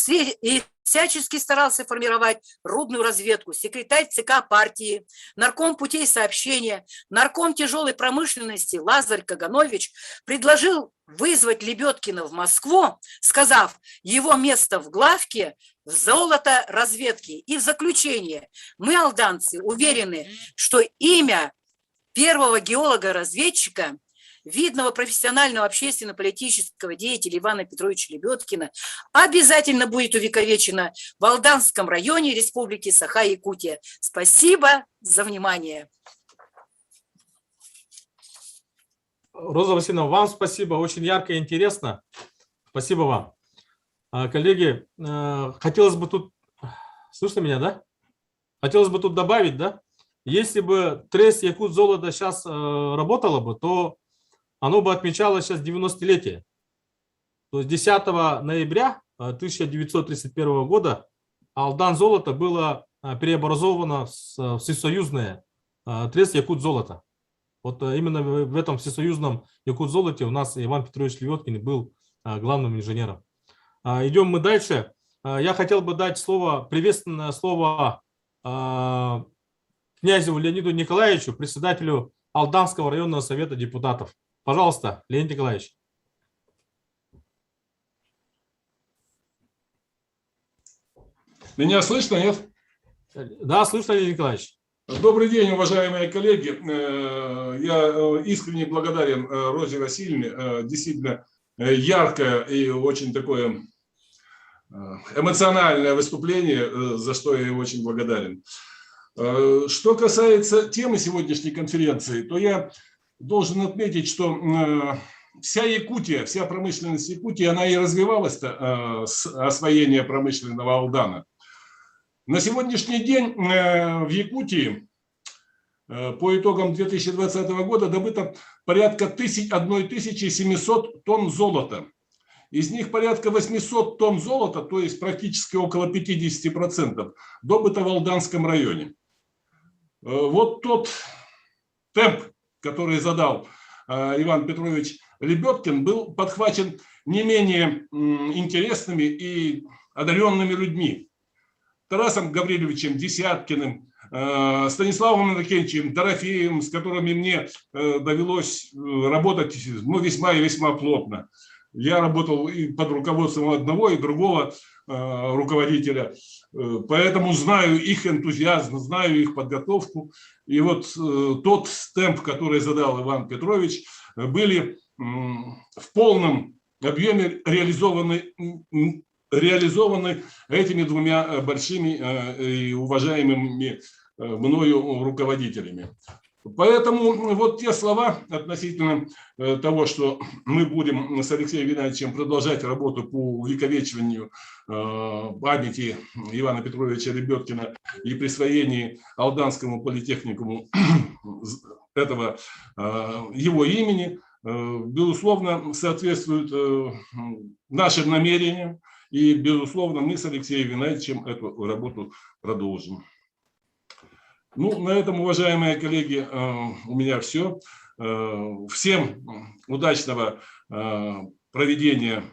H: всячески старался формировать рудную разведку. Секретарь ЦК партии, нарком путей сообщения, нарком тяжелой промышленности Лазарь Каганович предложил вызвать Лебедкина в Москву, сказав, его место в главке в золото разведки. И в заключение, мы, алданцы, уверены, что имя первого геолога-разведчика, видного профессионального общественно-политического деятеля Ивана Петровича Лебедкина обязательно будет увековечено в Алданском районе Республики Саха-Якутия. Спасибо за внимание.
A: Роза Васильевна, вам спасибо, очень ярко и интересно. Спасибо вам. Коллеги, хотелось бы тут, слышно меня, да? Хотелось бы тут добавить, да? Если бы трест Якут-Золото сейчас работало бы, то оно бы отмечало сейчас 90-летие. То есть 10 ноября 1931 года Алдан-Золото было преобразовано в всесоюзное трест Якут-Золото. Вот именно в этом всесоюзном Якут-Золоте у нас Иван Петрович Лебедкин был главным инженером. Идем мы дальше. Я хотел бы дать слово, приветственное слово князю Леониду Николаевичу, председателю Алданского районного совета депутатов. Пожалуйста, Леонид Николаевич.
I: Меня слышно, нет?
A: Да, слышно, Леонид Николаевич.
I: Добрый день, уважаемые коллеги. Я искренне благодарен Розе Васильевне. Действительно яркое и очень такое эмоциональное выступление, за что я ей очень благодарен. Что касается темы сегодняшней конференции, то я должен отметить, что вся Якутия, вся промышленность Якутии, она и развивалась с освоения промышленного Алдана. На сегодняшний день в Якутии по итогам 2020 года добыто порядка 1700 тонн золота. Из них порядка 800 тонн золота, то есть практически около 50%, добыто в Алданском районе. Вот тот темп, который задал Иван Петрович Лебедкин, был подхвачен не менее интересными и одаренными людьми. Тарасом Гавриловичем Десяткиным, Станиславом Иннокентьевичем Дорофеевым, с которыми мне довелось работать весьма и весьма плотно. Я работал и под руководством одного и другого руководителя, поэтому знаю их энтузиазм, знаю их подготовку. И вот тот темп, который задал Иван Петрович, были в полном объеме реализованы этими двумя большими и уважаемыми мною руководителями. Поэтому вот те слова относительно того, что мы будем с Алексеем Геннадьевичем продолжать работу по увековечиванию памяти Ивана Петровича Лебедкина и присвоении Алданскому политехникуму этого его имени, безусловно, соответствуют нашим намерениям. И, безусловно, мы с Алексеем Геннадьевичем эту работу продолжим. Ну, на этом, уважаемые коллеги, у меня все. Всем удачного проведения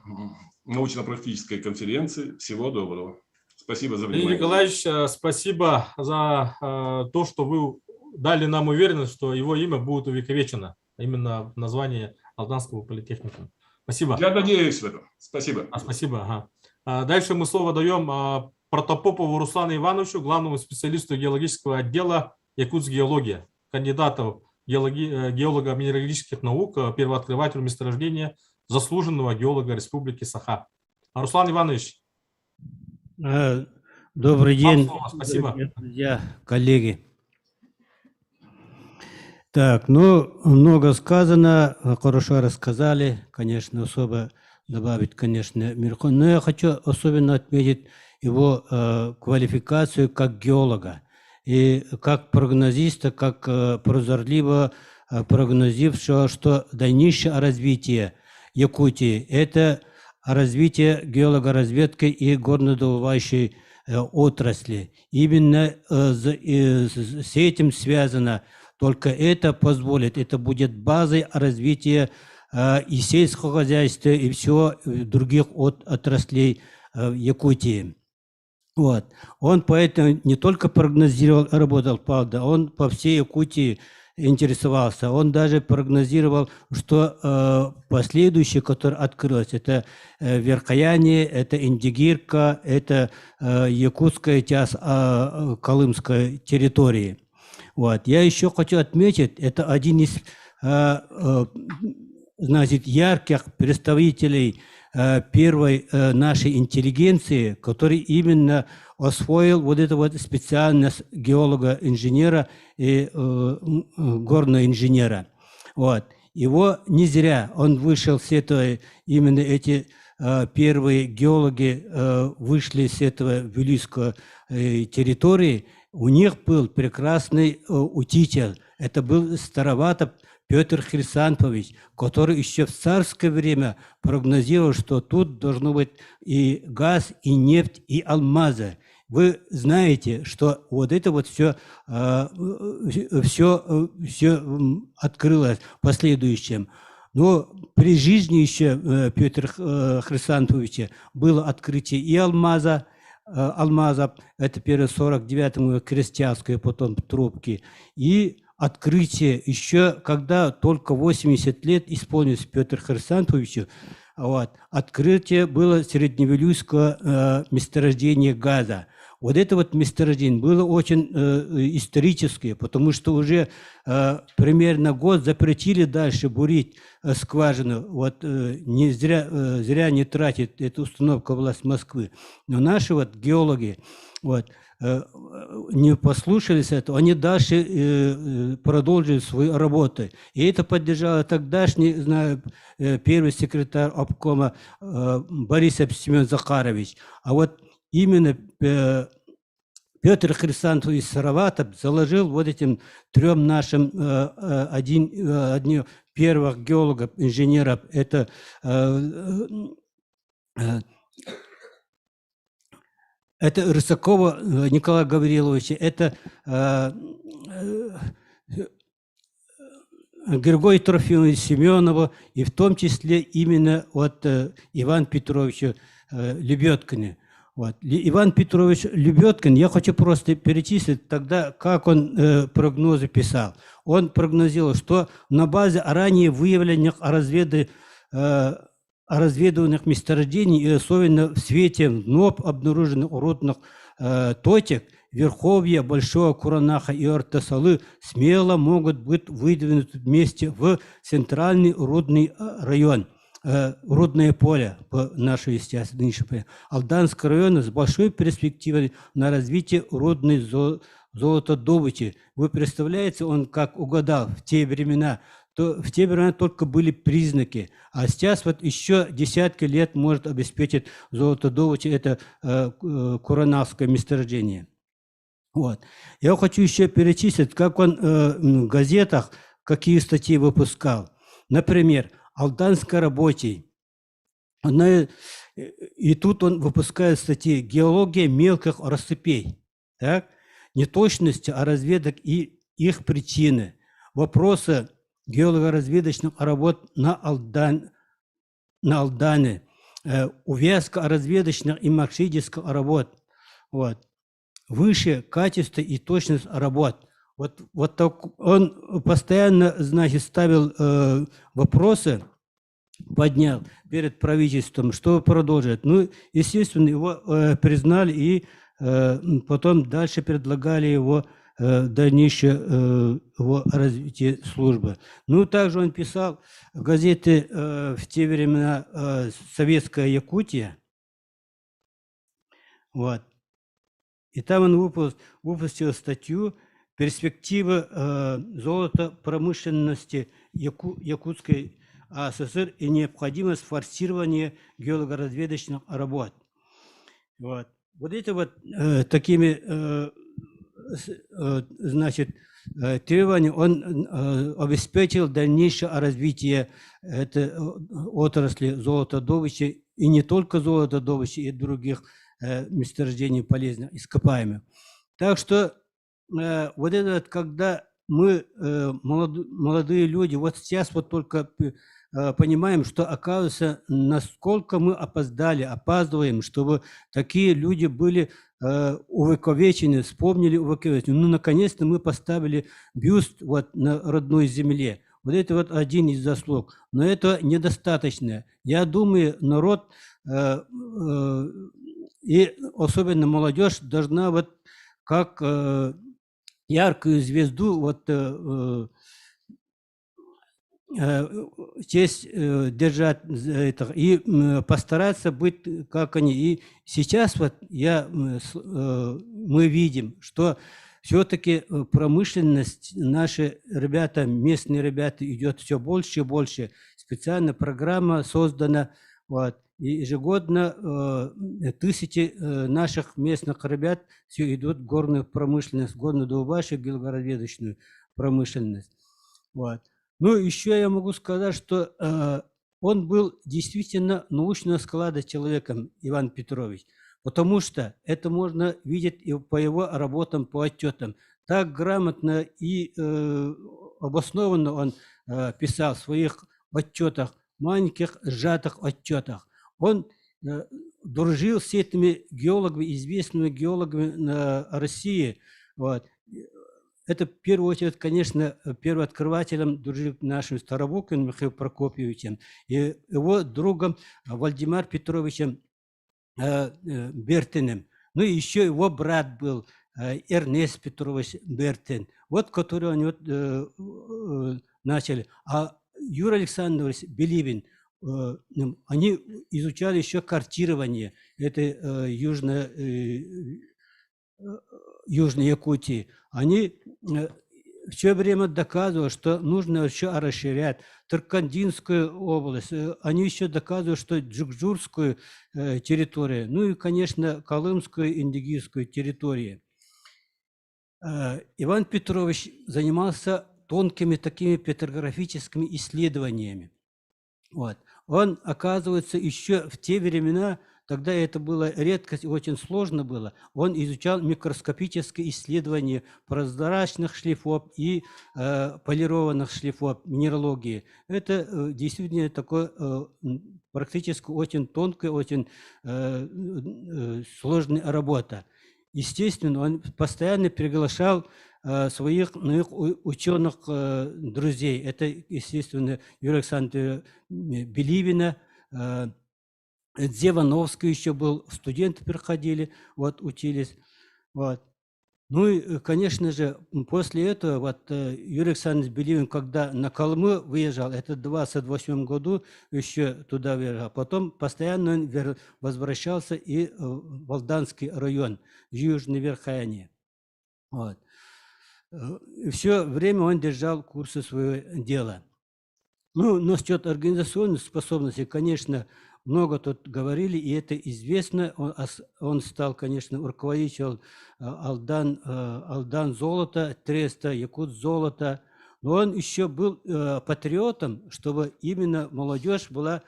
I: научно-практической конференции. Всего доброго. Спасибо за внимание.
A: Леонид Николаевич, спасибо за то, что вы дали нам уверенность, что его имя будет увековечено. Именно название Алданского политехникума. Спасибо.
I: Я надеюсь в этом. Спасибо.
A: Спасибо. Ага. Дальше мы слово даем Протопопову Руслану Ивановичу, главному специалисту геологического отдела Якутск геология, кандидату геолога минералогических наук, первооткрывателю месторождения, заслуженного геолога Республики Саха. Руслан Иванович.
J: Добрый день,
A: спасибо.
J: Друзья, коллеги. Так, ну, много сказано, хорошо рассказали, конечно, особо добавить, конечно, Мирхон, но я хочу особенно отметить его квалификацию как геолога и как прогнозиста, как прозорливо прогнозившего, что дальнейшее развитие Якутии – это развитие геологоразведки и горнодобывающей отрасли. Именно с этим связано. Только это позволит, это будет базой развития и сельского хозяйства, и всего других отраслей Якутии. Вот. Он поэтому не только прогнозировал, работал, правда, он по всей Якутии интересовался. Он даже прогнозировал, что последующее, которое открылось, это Верхояние, это Индигирка, это якутская часть Колымской территории. Вот. Я еще хочу отметить, это один из значит, ярких представителей первой нашей интеллигенции, который именно освоил вот эту вот специальность геолога-инженера и горного инженера. Вот. Его не зря, он вышел с этого, именно эти первые геологи вышли с этого Вилюйской территории. У них был прекрасный учитель, это был Староватов Петр Хрисантович, который еще в царское время прогнозировал, что тут должно быть и газ, и нефть, и алмазы. Вы знаете, что вот это вот все открылось в последующем. Но при жизни еще Петра Хрисантовича было открытие и алмаза, это первое 49-му крестьянское, потом трубки, и открытие еще, когда только 80 лет исполнилось Петру Хрисантовичу, вот, открытие было средневилюйского месторождения газа. Вот это вот месторождение было очень историческое, потому что уже примерно год запретили дальше бурить скважину. Вот не зря не тратит эта установка власть Москвы. Но наши вот геологи вот, не послушались этого, они дальше продолжили свою работу. И это поддержал тогдашний, знаю, первый секретарь обкома Борис Семен Захарович. А вот именно Петр Хрисантович Сараватов заложил вот этим трем нашим одним первых геологов, инженеров, это Рысакова Николая Гавриловича, это Григория Трофимовича Семенова, и в том числе именно от Ивана Петровича Лебедкина. Вот. Иван Петрович Лебедкин, я хочу просто перечислить тогда, как он прогнозы писал. Он прогнозировал, что на базе ранее выявленных разведыванных месторождений, и особенно в свете вновь обнаруженных уродных точек, Верховья, Большого Куранаха и Ортасалы смело могут быть выдвинуты вместе в центральный рудный район. Рудное поле по нашей естественно, Алданского района с большой перспективой на развитие рудной золотодобычи. Вы представляете, он как угадал в те времена, то в те времена только были признаки, а сейчас вот еще десятки лет может обеспечить золотодобычу это Куранавское месторождение. Вот. Я хочу еще перечислить, как он в газетах какие статьи выпускал. Например, Алданской рабочий. И тут он выпускает статьи «Геология мелких рассыпей». Так? Неточности разведок и их причины. Вопросы геолого-разведочных работ на Алдане. Увязка разведочных и марксистских работ. Вот. Выше качество и точность работ. Вот так он постоянно, значит, ставил вопросы поднял перед правительством, чтобы продолжить. Ну, естественно, его признали и потом дальше предлагали его дальнейшее его развитие службы. Ну, также он писал в газеты в те времена «Советская Якутия». Вот. И там он выпустил статью «Перспективы золотопромышленности Якутской АССР и необходимость форсирования геологоразведочных работ». Вот. Вот это вот такими значит, требования он обеспечил дальнейшее развитие этой отрасли золотодобычи, и не только золотодобычи, и других месторождений полезных ископаемых. Так что вот это вот, когда мы, молодые люди, вот сейчас вот только понимаем, что, оказывается, насколько мы опаздываем, чтобы такие люди были увековечены, вспомнили увековечены. Ну, наконец-то мы поставили бюст вот на родной земле. Вот это вот один из заслуг. Но это недостаточно. Я думаю, народ и особенно молодежь должна вот как яркую звезду вот честь держать это, и постараться быть как они. И сейчас вот мы видим, что все-таки промышленность, наши ребята, местные ребята, идет все больше и больше. Специально программа создана, вот, и ежегодно тысячи наших местных ребят все идут в горную промышленность, горно-добывающую, геологоразведочную промышленность. Вот. Ну, еще я могу сказать, что он был действительно научного склада человеком, Иван Петрович, потому что это можно видеть и по его работам, по отчетам. Так грамотно и обоснованно он писал в своих отчетах, маленьких сжатых отчетах. Он дружил с этими геологами, известными геологами России. Вот. Это, в первую очередь, конечно, первооткрывателем дружил нашим Старобокиным Михаилом Прокопьевичем и его другом Владимиром Петровичем Бертиным. Ну и еще его брат был Эрнест Петрович Бертин, вот который они вот, начали. А Юрий Александрович Беливин, они изучали еще картирование этой Южной Якутии. Они все время доказывают, что нужно еще расширять Таркандинскую область. Они еще доказывают, что Джукжурскую территорию, ну и, конечно, Колымскую, Индигирскую территорию. Иван Петрович занимался тонкими такими петрографическими исследованиями. Вот. Он, оказывается, еще в те времена, тогда это была редкость, очень сложно было, он изучал микроскопические исследования прозрачных шлифов и полированных шлифов минералогии. Это действительно такое практически очень тонкая, очень сложная работа. Естественно, он постоянно приглашал своих ученых друзей. Это, естественно, Юрия Александровича Беливина, Дзевановский еще был, студенты приходили, вот, учились. Вот. Ну и, конечно же, после этого вот, Юрий Александрович Беливин, когда на Колыму выезжал, это в 28 году еще туда выезжал, потом постоянно он возвращался и в Алданский район, в Южной Верхоянии. Вот. Все время он держал курсы своего дела. Ну, насчет организационной способности, конечно, много тут говорили, и это известно. Он стал, конечно, руководителем Алдан золота, Треста, Якут золота. Но он еще был патриотом, чтобы именно молодежь была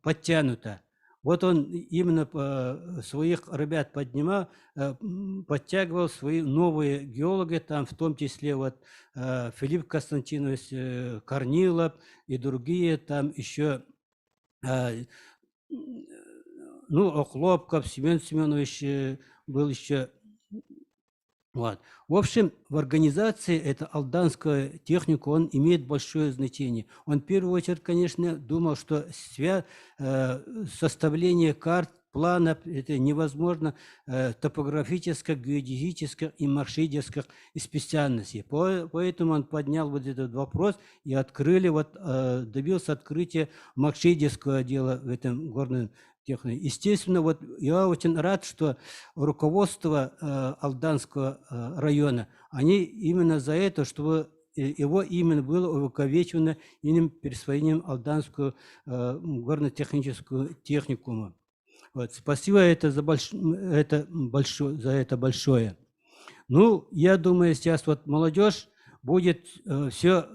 J: подтянута. Вот он именно своих ребят поднимал, подтягивал свои новые геологи, там в том числе вот Филипп Константинович Корнилов и другие, там еще, ну, Охлопков, Семен Семенович был еще, Вот. В общем, в организации это алданская техника, он имеет большое значение. Он в первую очередь, конечно, думал, что составление карт, планов это невозможно топографических, геодезических и маршрутических специальностей. Поэтому он поднял вот этот вопрос и открыли, добился открытия маршрутического отдела в этом горном технике. Естественно, вот я очень рад, что руководство Алданского района, они именно за это, чтобы его именно было увековечено именно присвоением Алданского горно-технического техникума. Вот. Спасибо за это большое. Ну, я думаю, сейчас вот молодежь будет все,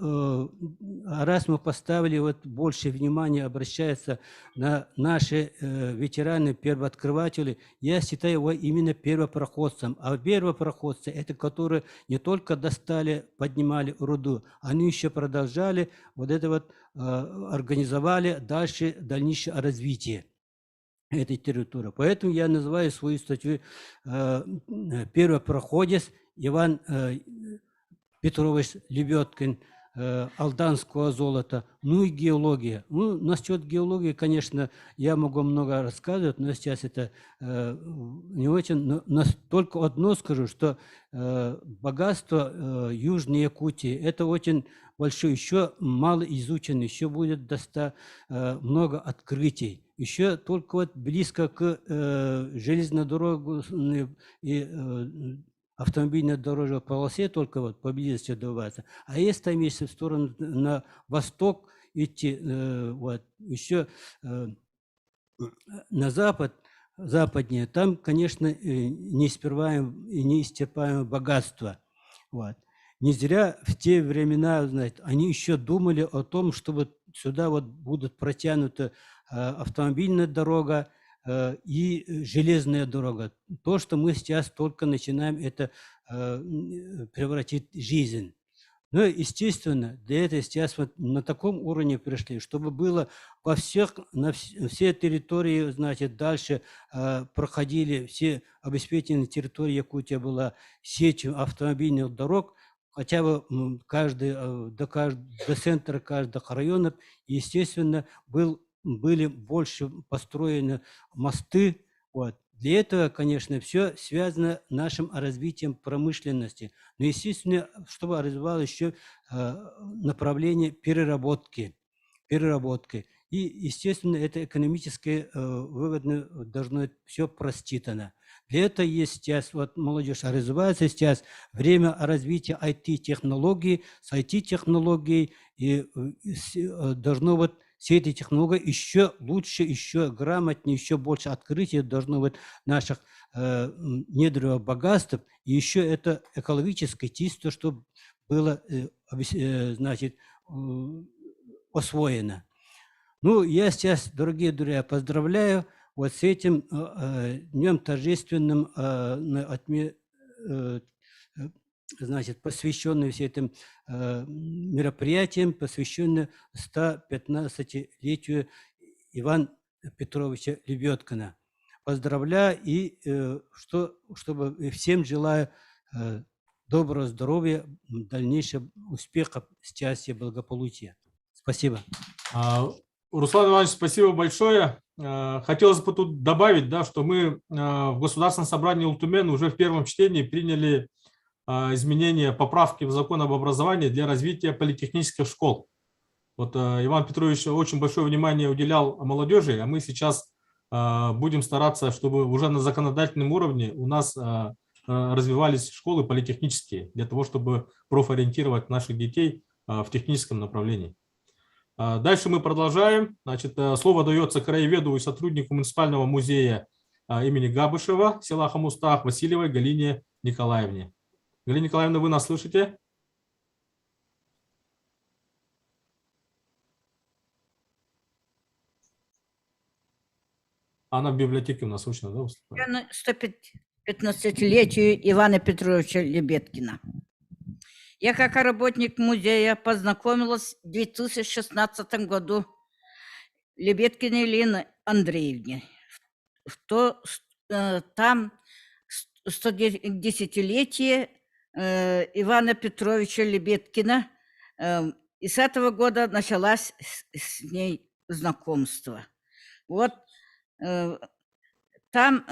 J: раз мы поставили больше внимания, обращается на наши ветераны, первооткрыватели, я считаю его именно первопроходцем. А первопроходцы, это которые не только достали, поднимали руду, они еще продолжали организовали дальнейшее развитие этой территории. Поэтому я называю свою статью «Первопроходец Иван Петрович Лебедкин, алданского золота, ну и геология. Ну, насчет геологии, конечно, я могу много рассказывать, но сейчас это не очень. Но только одно скажу, что богатство Южной Якутии – это очень большое, еще мало изучено, еще будет много открытий. Еще только близко к железнодорожной и автомобильной дорожной полосе только поблизости добывается. А если там есть в сторону на восток идти, еще на западнее, там, конечно, неисчерпаемое богатство. Вот. Не зря в те времена, знаете, они еще думали о том, чтобы сюда будут протянуты автомобильная дорога и железная дорога. То, что мы сейчас только начинаем это превратить в жизнь. Ну, естественно, для этого сейчас на таком уровне пришли, чтобы было на все территории, значит, дальше проходили все обеспеченные территории Якутии была сетью автомобильных дорог, хотя бы до центра каждого района, естественно, были больше построены мосты. Вот. Для этого, конечно, все связано с нашим развитием промышленности. Но, естественно, чтобы развивалось еще направление переработки. И, естественно, это экономическое выгодно должно быть все просчитано. Для этого есть сейчас, молодежь развивается сейчас, время развития IT-технологий, с IT-технологией, и должно все эти технологии еще лучше, еще грамотнее, еще больше открытия должно быть наших недр богатств, и еще это экологическое чисто, чтобы было, значит, освоено. Ну, я сейчас, дорогие друзья, поздравляю с этим днем торжественным, значит, посвященный всем этим мероприятиям, посвященным 115-летию Ивана Петровича Лебедкина. Поздравляю и чтобы всем желаю доброго здоровья, дальнейшего успеха, счастья, благополучия. Спасибо.
A: Руслан Иванович, спасибо большое. Хотелось бы тут добавить, что мы в Государственном собрании Ултумен уже в первом чтении приняли изменения, поправки в закон об образовании для развития политехнических школ. Иван Петрович очень большое внимание уделял молодежи, а мы сейчас будем стараться, чтобы уже на законодательном уровне у нас развивались школы политехнические, для того, чтобы профориентировать наших детей в техническом направлении. Дальше мы продолжаем. Значит, слово дается краеведу и сотруднику муниципального музея имени Габышева, села Хамустах, Васильевой Галине Николаевне. Галина Николаевна, вы нас слышите? Она в библиотеке у нас слышно, да?
K: На 115-летию Ивана Петровича Лебедкина. Я как работник музея познакомилась в 2016 году Лебедкиной Еленой Андреевне. Там 110-летие Ивана Петровича Лебедкина. И с этого года началось с ней знакомство. Вот там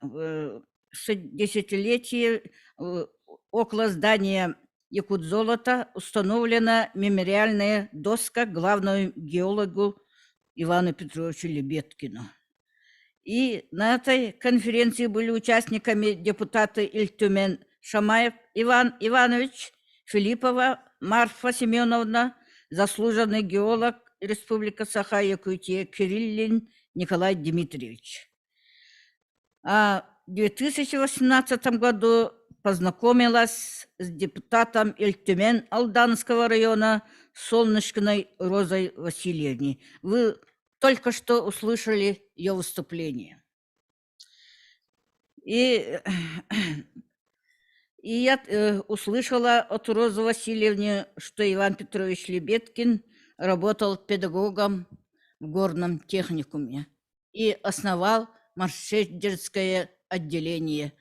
K: в 110-летие около здания Якутзолота установлена мемориальная доска главному геологу Ивану Петровичу Лебедкину. И на этой конференции были участниками депутаты Ильтюмен Шамаев Иван Иванович, Филиппова Марфа Семеновна, заслуженный геолог Республика Саха-Якутия Кириллин Николай Дмитриевич. А в 2018 году познакомилась с депутатом Ильтюмен Алданского района Солнышкиной Розой Васильевной. Вы только что услышали ее выступление. И я услышала от Розы Васильевны, что Иван Петрович Лебедкин работал педагогом в горном техникуме и основал маршрутное отделение.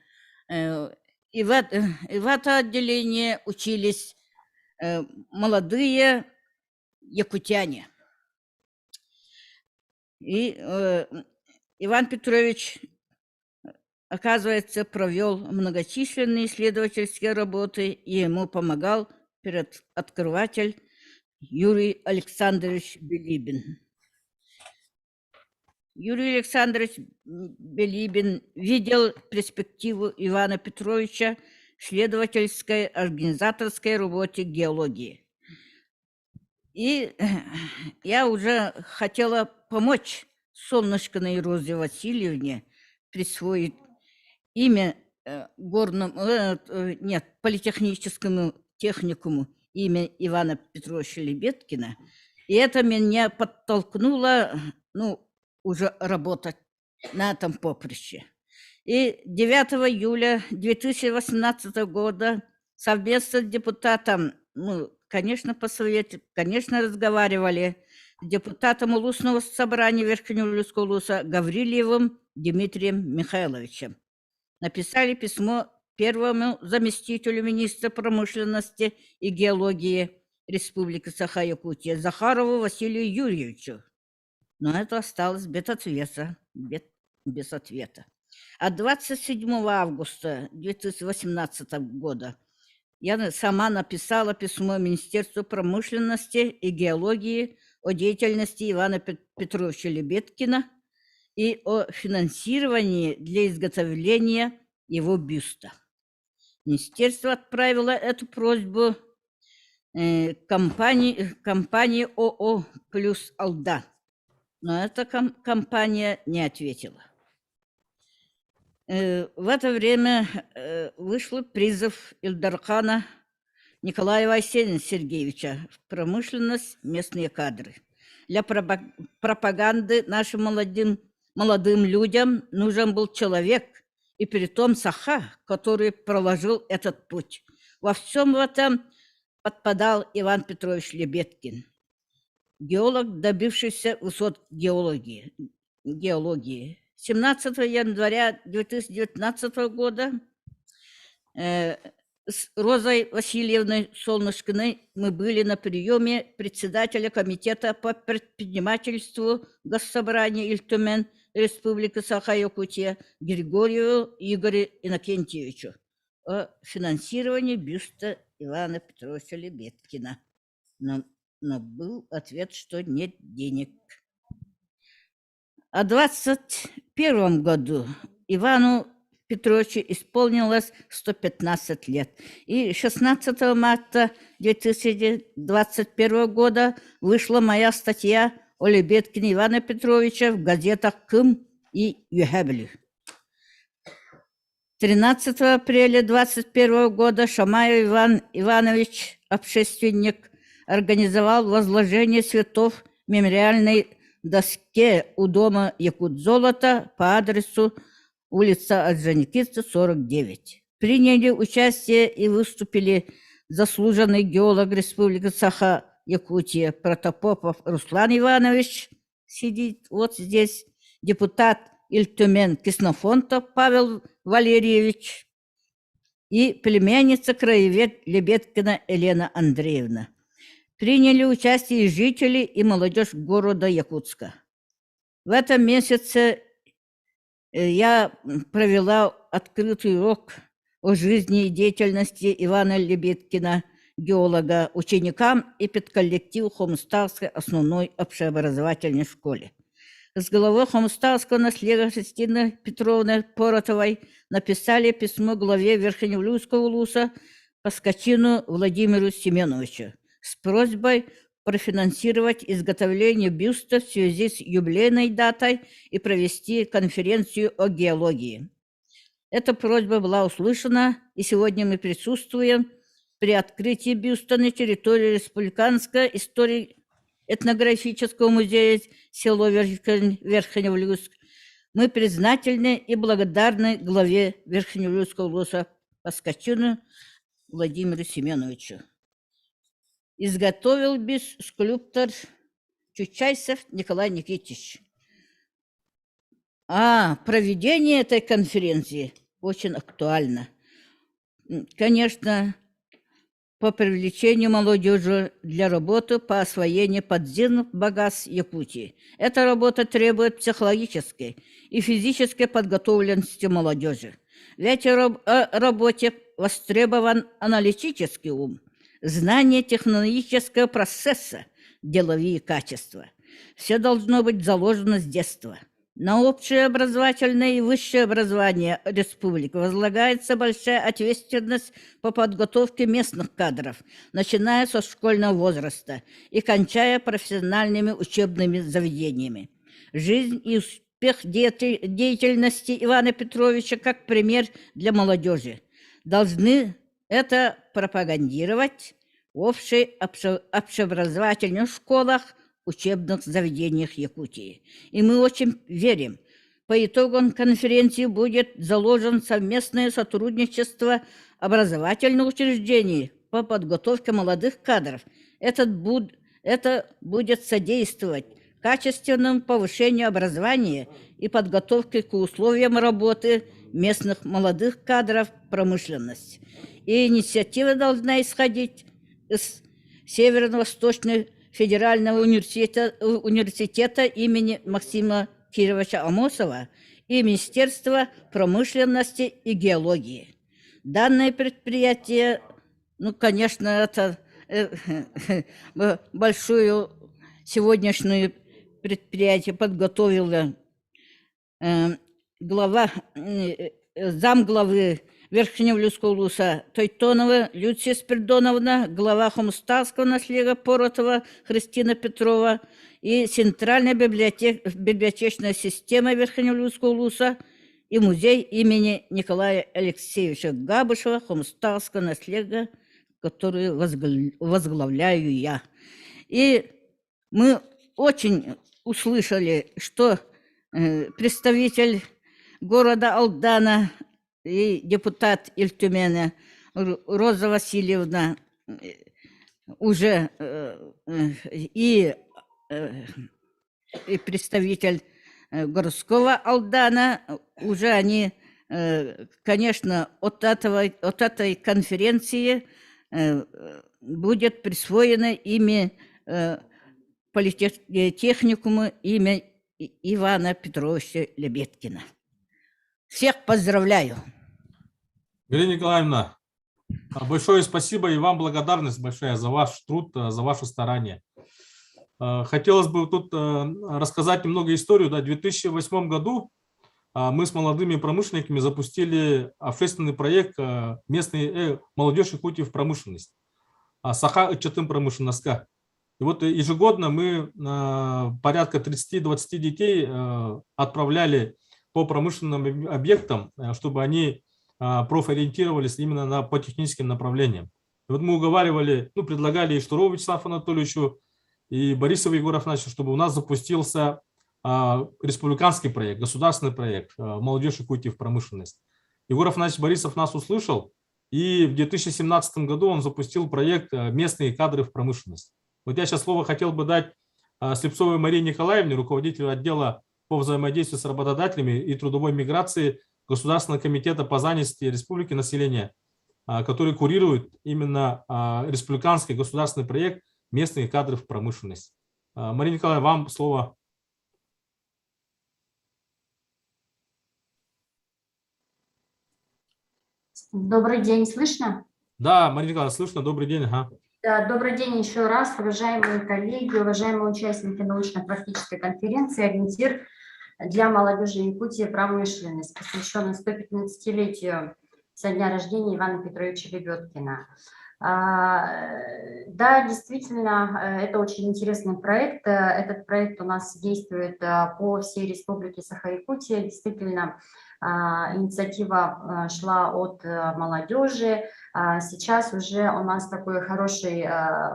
K: И в это отделение учились молодые якутяне. И Иван Петрович, оказывается, провел многочисленные исследовательские работы, и ему помогал открыватель Юрий Александрович Белибин. Юрий Александрович Белибин видел перспективу Ивана Петровича в исследовательской организаторской работе геологии. И я уже хотела помочь Солнышкиной Розе Васильевне присвоить имя политехническому техникуму имя Ивана Петровича Лебедкина. И это меня подтолкнуло, уже работать на этом поприще. И 9 июля 2018 года совместно с депутатом, конечно, по совете, конечно, разговаривали с депутатом Улусного собрания Верхнеуральского улуса Гаврилиевым Дмитрием Михайловичем. Написали письмо первому заместителю министра промышленности и геологии Республики Саха-Якутия Захарову Василию Юрьевичу. Но это осталось без ответа. А 27 августа 2018 года я сама написала письмо Министерству промышленности и геологии о деятельности Ивана Петровича Лебедкина и о финансировании для изготовления его бюста. Министерство отправило эту просьбу компании ООО «Плюс Алда», но эта компания не ответила. В это время вышел призыв Ильдархана Николая Сергеевича в промышленность местные кадры. Для пропаганды нашим молодым людям нужен был человек, и притом Саха, который проложил этот путь. Во всем этом подпадал Иван Петрович Лебедкин, геолог, добившийся высот геологии. 17 января 2019 года с Розой Васильевной Солнышкиной мы были на приеме председателя комитета по предпринимательству Госсобрания Ильтюмен Республики Саха-Якутия Григорьеву Игорю Иннокентьевичу о финансировании бюста Ивана Петровича Лебедкина. Но был ответ, что нет денег. А в 2021 году Ивану Петровичу исполнилось 115 лет. И 16 марта 2021 года вышла моя статья о Лебедкине Ивана Петровича в газетах «Кым» и «Юхебли». 13 апреля 2021 года Шамаев Иван Иванович, общественник, организовал возложение цветов мемориальной доске у дома Якутзолота по адресу улица Орджоникидзе, 49. Приняли участие и выступили заслуженный геолог Республики Саха-Якутия Протопопов Руслан Иванович, сидит вот здесь, депутат Ильтюмен Киснофонтов Павел Валерьевич, и племянница-краевед Лебедкина Елена Андреевна. Приняли участие и жители, и молодежь города Якутска. В этом месяце я провела открытый урок о жизни и деятельности Ивана Лебедкина, геолога, ученикам и педколлективу Хомставской основной общеобразовательной школе. С главой Хомставского наследия Христины Петровны Поротовой написали письмо главе Верхневлюйского улуса Паскачину Владимиру Семеновичу с просьбой профинансировать изготовление бюста в связи с юбилейной датой и провести конференцию о геологии. Эта просьба была услышана, и сегодня мы присутствуем при открытии бюста на территории Республиканского историко-этнографического музея село Верхневлюйск. Мы признательны и благодарны главе Верхневлюйского улуса Паскачину Владимиру Семеновичу. Изготовил бюст скульптор Чучайсов Николай Никитич. Проведение этой конференции очень актуально. Конечно, по привлечению молодежи для работы по освоению подземных богатств Якутии. Эта работа требует психологической и физической подготовленности молодежи. В этой работе востребован аналитический ум, знание технологического процесса, деловые качества. Все должно быть заложено с детства. На общеобразовательное и высшее образование республики возлагается большая ответственность по подготовке местных кадров, начиная со школьного возраста и кончая профессиональными учебными заведениями. Жизнь и успех деятельности Ивана Петровича как пример для молодежи должны это пропагандировать в общеобразовательных школах, учебных заведениях Якутии. И мы очень верим, по итогам конференции будет заложено совместное сотрудничество образовательных учреждений по подготовке молодых кадров. Это будет содействовать качественному повышению образования и подготовке к условиям работы местных молодых кадров промышленности. И инициатива должна исходить из Северо-Восточной Федерального университета имени Максима Кировича Амосова и Министерства промышленности и геологии. Данное предприятие, конечно, это большое сегодняшнее предприятие подготовило замглавы Верхневлюйского улуса Тойтонова Люция Спиридоновна, глава Хомставского наследия Поротова Христина Петрова и Центральная библиотечная система Верхневлюйского улуса и музей имени Николая Алексеевича Габышева Хомставского наследия, который возглавляю я. И мы очень услышали, что представитель города Алдана и депутат Ильтюмена Роза Васильевна уже и представитель городского Алдана, уже они, конечно, от этой конференции будет присвоено ими политехникуму имя Ивана Петровича Лебедкина. Всех поздравляю.
A: Галина Николаевна, большое спасибо и вам благодарность большая за ваш труд, за ваши старания. Хотелось бы тут рассказать немного историю. В 2008 году мы с молодыми промышленниками запустили общественный проект «Местный молодежь Якутии в промышленность». Саха Чатым промышленностка. И вот ежегодно мы порядка 30-20 детей отправляли по промышленным объектам, чтобы они профориентировались именно по техническим направлениям. И вот мы уговаривали, предлагали и Штурову Вячеславу Анатольевичу, и Борисову Егору Афанасьевичу, чтобы у нас запустился республиканский проект, государственный проект «Молодежь Якутии в промышленность». Егор Афанасьевич Борисов нас услышал, и в 2017 году он запустил проект «Местные кадры в промышленность». Вот я сейчас слово хотел бы дать Слепцовой Марии Николаевне, руководителю отдела по взаимодействию с работодателями и трудовой миграции Государственного комитета по занятости Республики населения. который курирует именно республиканский государственный проект местных кадров в промышленность. Мария Николаевна, вам слово.
L: Добрый день, слышно?
A: Да, Мария Николаевна, слышно. Добрый день. Ага.
L: Да, добрый день еще раз, уважаемые коллеги, уважаемые участники научно-практической конференции «Ориентир для молодежи Якутии. Промышленность», посвященной 115-летию со дня рождения Ивана Петровича Лебедкина. Да, действительно, это очень интересный проект. Этот проект у нас действует по всей республике Саха-Якутия. Действительно, инициатива шла от молодежи. Сейчас уже у нас такой хороший,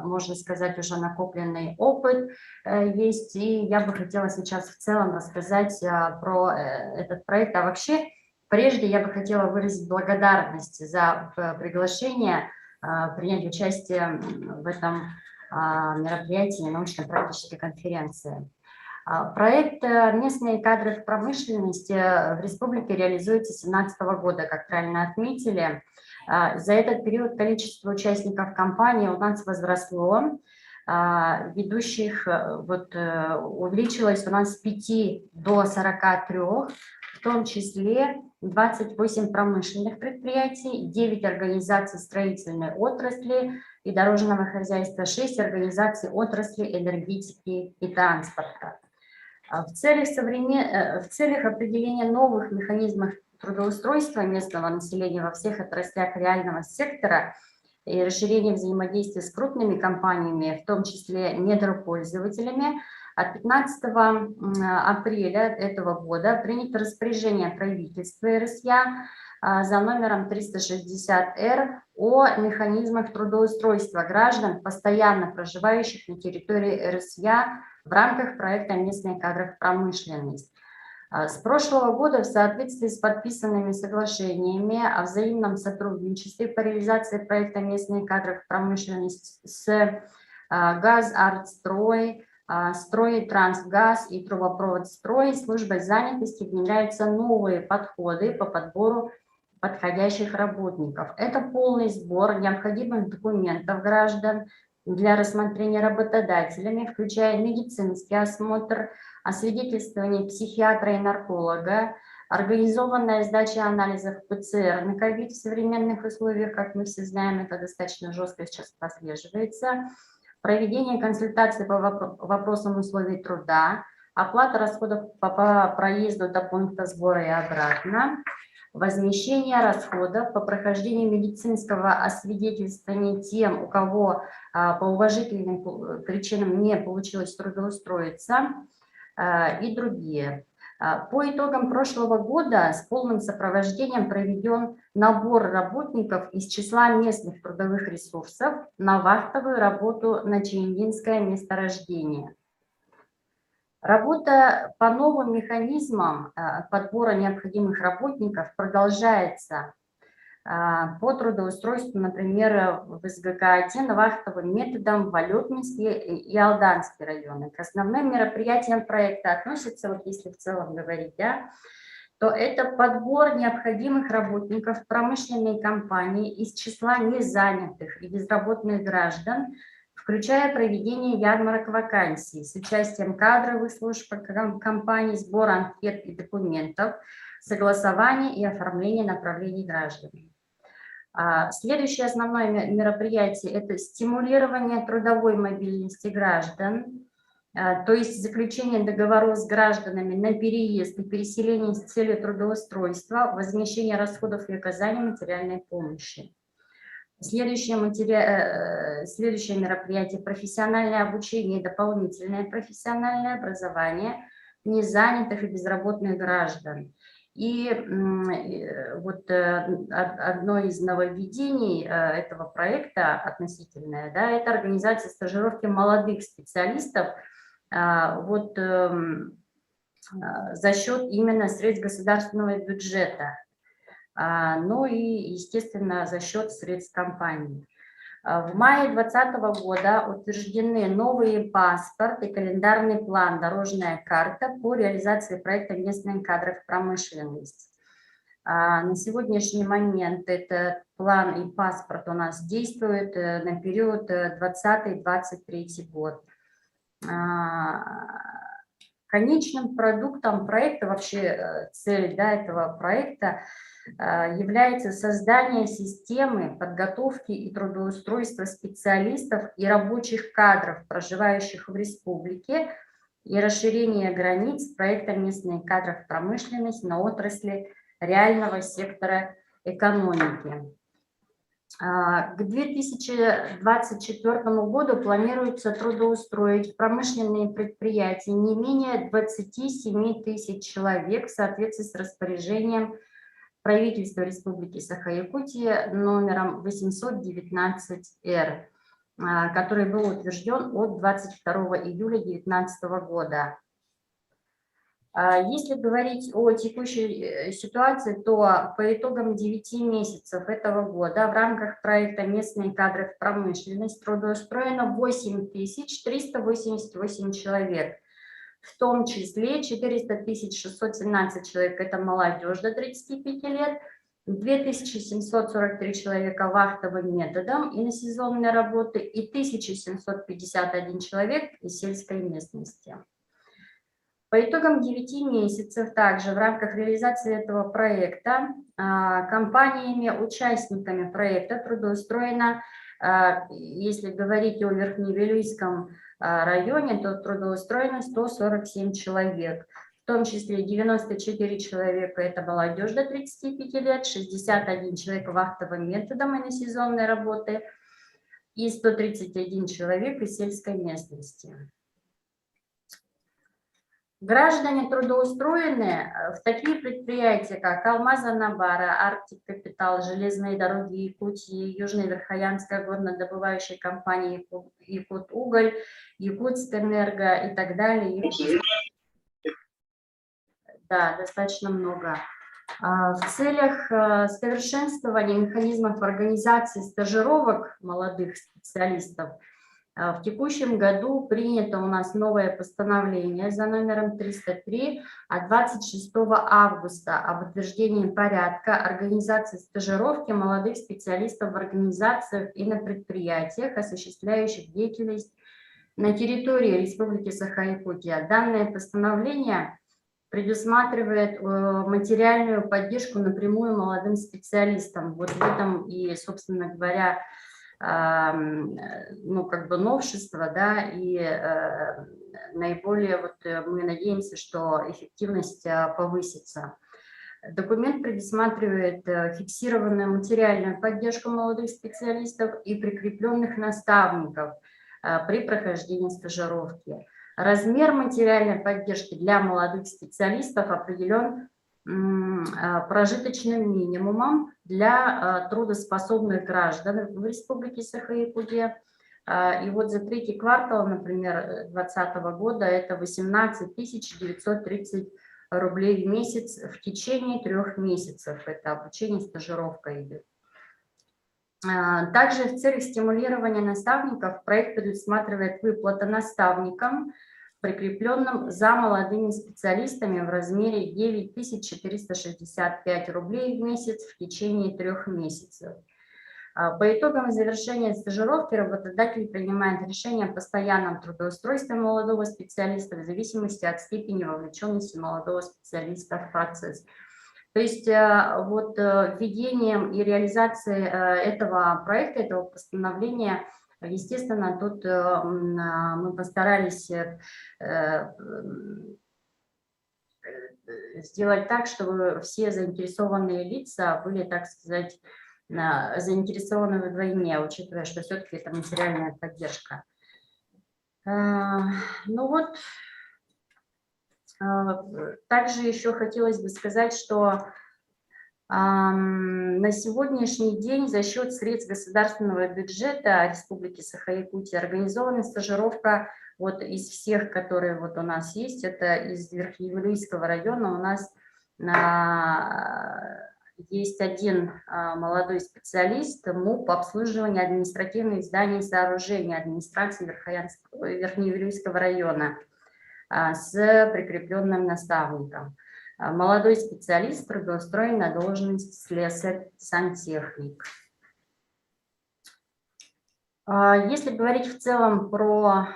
L: можно сказать, уже накопленный опыт есть. И я бы хотела сейчас в целом рассказать про этот проект. А вообще, прежде я бы хотела выразить благодарность за приглашение принять участие в этом мероприятии научно-практической конференции. Проект «Местные кадры в промышленности» в республике реализуется с 2017 года, как правильно отметили. За этот период количество участников кампании у нас возросло. Ведущих увеличилось у нас с 5 до 43, в том числе 28 промышленных предприятий, 9 организаций строительной отрасли и дорожного хозяйства, 6 организаций отрасли энергетики и транспорта. В целях определения новых механизмов трудоустройства местного населения во всех отраслях реального сектора и расширения взаимодействия с крупными компаниями, в том числе недропользователями, от 15 апреля этого года принято распоряжение правительства РСЯ за номером 360-Р о механизмах трудоустройства граждан, постоянно проживающих на территории РСЯ в рамках проекта «Местные кадры в промышленность». С прошлого года в соответствии с подписанными соглашениями о взаимном сотрудничестве по реализации проекта «Местные кадры в промышленность» с «Газартстрой», «Стройтрансгаз» и «Трубопроводстрой» службой занятости внедряются новые подходы по подбору подходящих работников. Это полный сбор необходимых документов граждан для рассмотрения работодателями, включая медицинский осмотр, освидетельствование психиатра и нарколога, организованная сдача анализов ПЦР на ковид в современных условиях, как мы все знаем, это достаточно жестко сейчас прослеживается, проведение консультаций по вопросам условий труда, оплата расходов по проезду до пункта сбора и обратно, возмещение расходов по прохождению медицинского освидетельствования тем, у кого по уважительным причинам не получилось трудоустроиться, и другие. По итогам прошлого года с полным сопровождением проведен набор работников из числа местных трудовых ресурсов на вахтовую работу на Чаиндинское месторождение. Работа по новым механизмам подбора необходимых работников продолжается по трудоустройству, например, в СГК-1 вахтовым методом в Алепинский и Алданский районы. К основным мероприятиям проекта относятся, вот если в целом говорить, да, то это подбор необходимых работников в промышленные компании из числа незанятых и безработных граждан, включая проведение ярмарок вакансий с участием кадровых служб компаний, сбор анкет и документов, согласование и оформление направлений граждан. Следующее основное мероприятие – это стимулирование трудовой мобильности граждан, то есть заключение договоров с гражданами на переезд и переселение с целью трудоустройства, возмещение расходов и оказания материальной помощи. Следующее мероприятие – профессиональное обучение и дополнительное профессиональное образование незанятых и безработных граждан. И вот одно из нововведений этого проекта относительное, да, это организация стажировки молодых специалистов вот за счет именно средств государственного бюджета, ну и, естественно, за счет средств компаний. В мае 2020 года утверждены новые паспорт и календарный план, дорожная карта по реализации проекта «Местные кадры в промышленность». На сегодняшний момент этот план и паспорт у нас действует на период 2020-2023 год. Конечным продуктом проекта, вообще цель, да, этого проекта является создание системы подготовки и трудоустройства специалистов и рабочих кадров, проживающих в республике, и расширение границ проекта «Местные кадры в промышленность» на отрасли реального сектора экономики. К 2024 году планируется трудоустроить в промышленные предприятия не менее 27 тысяч человек в соответствии с распоряжением правительства Республики Саха-Якутия номером 819-Р, который был утвержден от 22 июля 2019 года. Если говорить о текущей ситуации, то по итогам 9 месяцев этого года в рамках проекта «Местные кадры в промышленность» трудоустроено 8388 человек, в том числе 400 617 человек – это молодежь до 35 лет, 2743 человека вахтовым методом и на сезонные работы и 1751 человек из сельской местности. По итогам 9 месяцев также в рамках реализации этого проекта компаниями-участниками проекта трудоустроено, если говорить о Верхневилюйском районе, то трудоустроено 147 человек, в том числе 94 человека – это молодежь до 35 лет, 61 человек вахтовым методом и на сезонные работы и 131 человек из сельской местности. Граждане трудоустроены в такие предприятия, как Алмаз-Анабара, Арктик Капитал, Железные дороги Якутии, Южно-Верхоянская горнодобывающая компания Якут-Уголь, Якутск-Энерго и так далее. Да, достаточно много. В целях совершенствования механизмов организации стажировок молодых специалистов в текущем году принято у нас новое постановление за номером 303 от 26 августа об утверждении порядка организации стажировки молодых специалистов в организациях и на предприятиях, осуществляющих деятельность на территории Республики Саха-Якутия. Данное постановление предусматривает материальную поддержку напрямую молодым специалистам. Вот в этом и, собственно говоря, ну, как бы новшество, да, и наиболее вот мы надеемся, что эффективность повысится. Документ предусматривает фиксированную материальную поддержку молодых специалистов и прикрепленных наставников при прохождении стажировки. Размер материальной поддержки для молодых специалистов определен прожиточным минимумом для трудоспособных граждан в Республике Саха-Якутия. И вот за третий квартал, например, 2020 года это 18 930 рублей в месяц в течение 3 месяцев. Это обучение, стажировка идет. Также в целях стимулирования наставников проект предусматривает выплату наставникам, прикрепленным за молодыми специалистами в размере 9465 рублей в месяц в течение 3 месяцев. По итогам завершения стажировки работодатель принимает решение о постоянном трудоустройстве молодого специалиста в зависимости от степени вовлеченности молодого специалиста в процесс. То есть вот введением и реализацией этого проекта, этого постановления, естественно, тут мы постарались сделать так, чтобы все заинтересованные лица были, так сказать, заинтересованы вдвойне, учитывая, что все-таки это материальная поддержка. Ну вот, также еще хотелось бы сказать, что на сегодняшний день за счет средств государственного бюджета Республики Саха-Якутия организована стажировка вот из всех, которые вот у нас есть, это из Верхневилюйского района у нас есть один молодой специалист МУП обслуживания административных зданий и сооружений администрации Верхневилюйского района с прикрепленным наставником. молодой специалист трудоустроен на должность слесарь-сантехник. Если говорить в целом про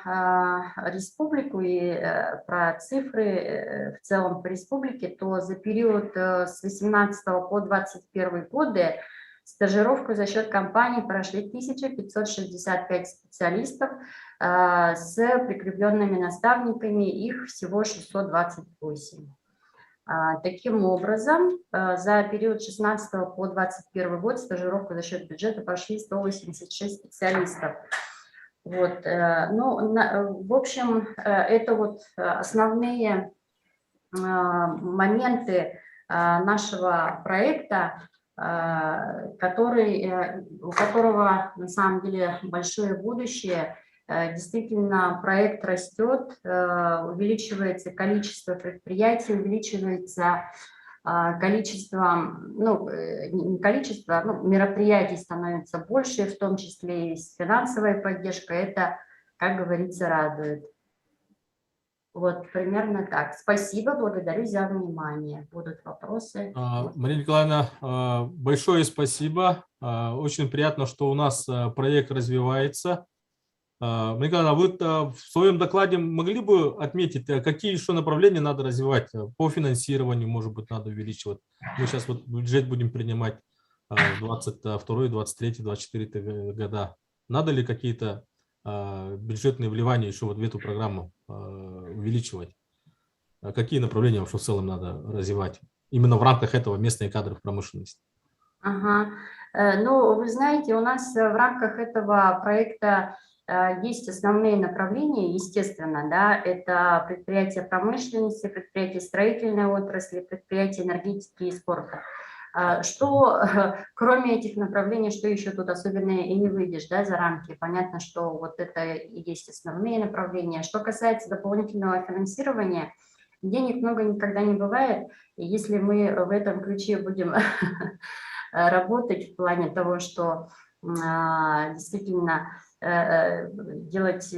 L: республику и про цифры в целом по республике, то за период с 18 по 21 годы стажировку за счет компании прошли 1565 специалистов с прикрепленными наставниками, их всего 628. Таким образом, за период с 16 по 21 год стажировку за счет бюджета прошли 186 специалистов. Вот. Ну, в общем, это вот основные моменты нашего проекта, у которого на самом деле большое будущее. Действительно, проект растет, увеличивается количество предприятий, увеличивается количество, ну, не количество, ну, мероприятий становится больше, в том числе и с финансовой поддержкой. Это, как говорится, радует. Вот, примерно так. Спасибо, благодарю за внимание. Будут вопросы?
A: Мария Николаевна, большое спасибо. Очень приятно, что у нас проект развивается. Мария Николаевна, вы в своем докладе могли бы отметить, какие еще направления надо развивать? По финансированию, может быть, надо увеличивать. Мы сейчас вот бюджет будем принимать 22, 23, 24 года. Надо ли какие-то бюджетные вливания еще вот в эту программу увеличивать? Какие направления вообще в целом надо развивать? Именно в рамках этого местные кадры в промышленности.
L: Ага. Ну, вы знаете, у нас в рамках этого проекта есть основные направления, естественно, да, это предприятия промышленности, предприятия строительной отрасли, предприятия энергетики и спорта. Что, кроме этих направлений, что еще тут особенно и не выйдешь, да, за рамки. Понятно, что вот это и есть основные направления. Что касается дополнительного финансирования, денег много никогда не бывает. И если мы в этом ключе будем работать в плане того, что действительно делать,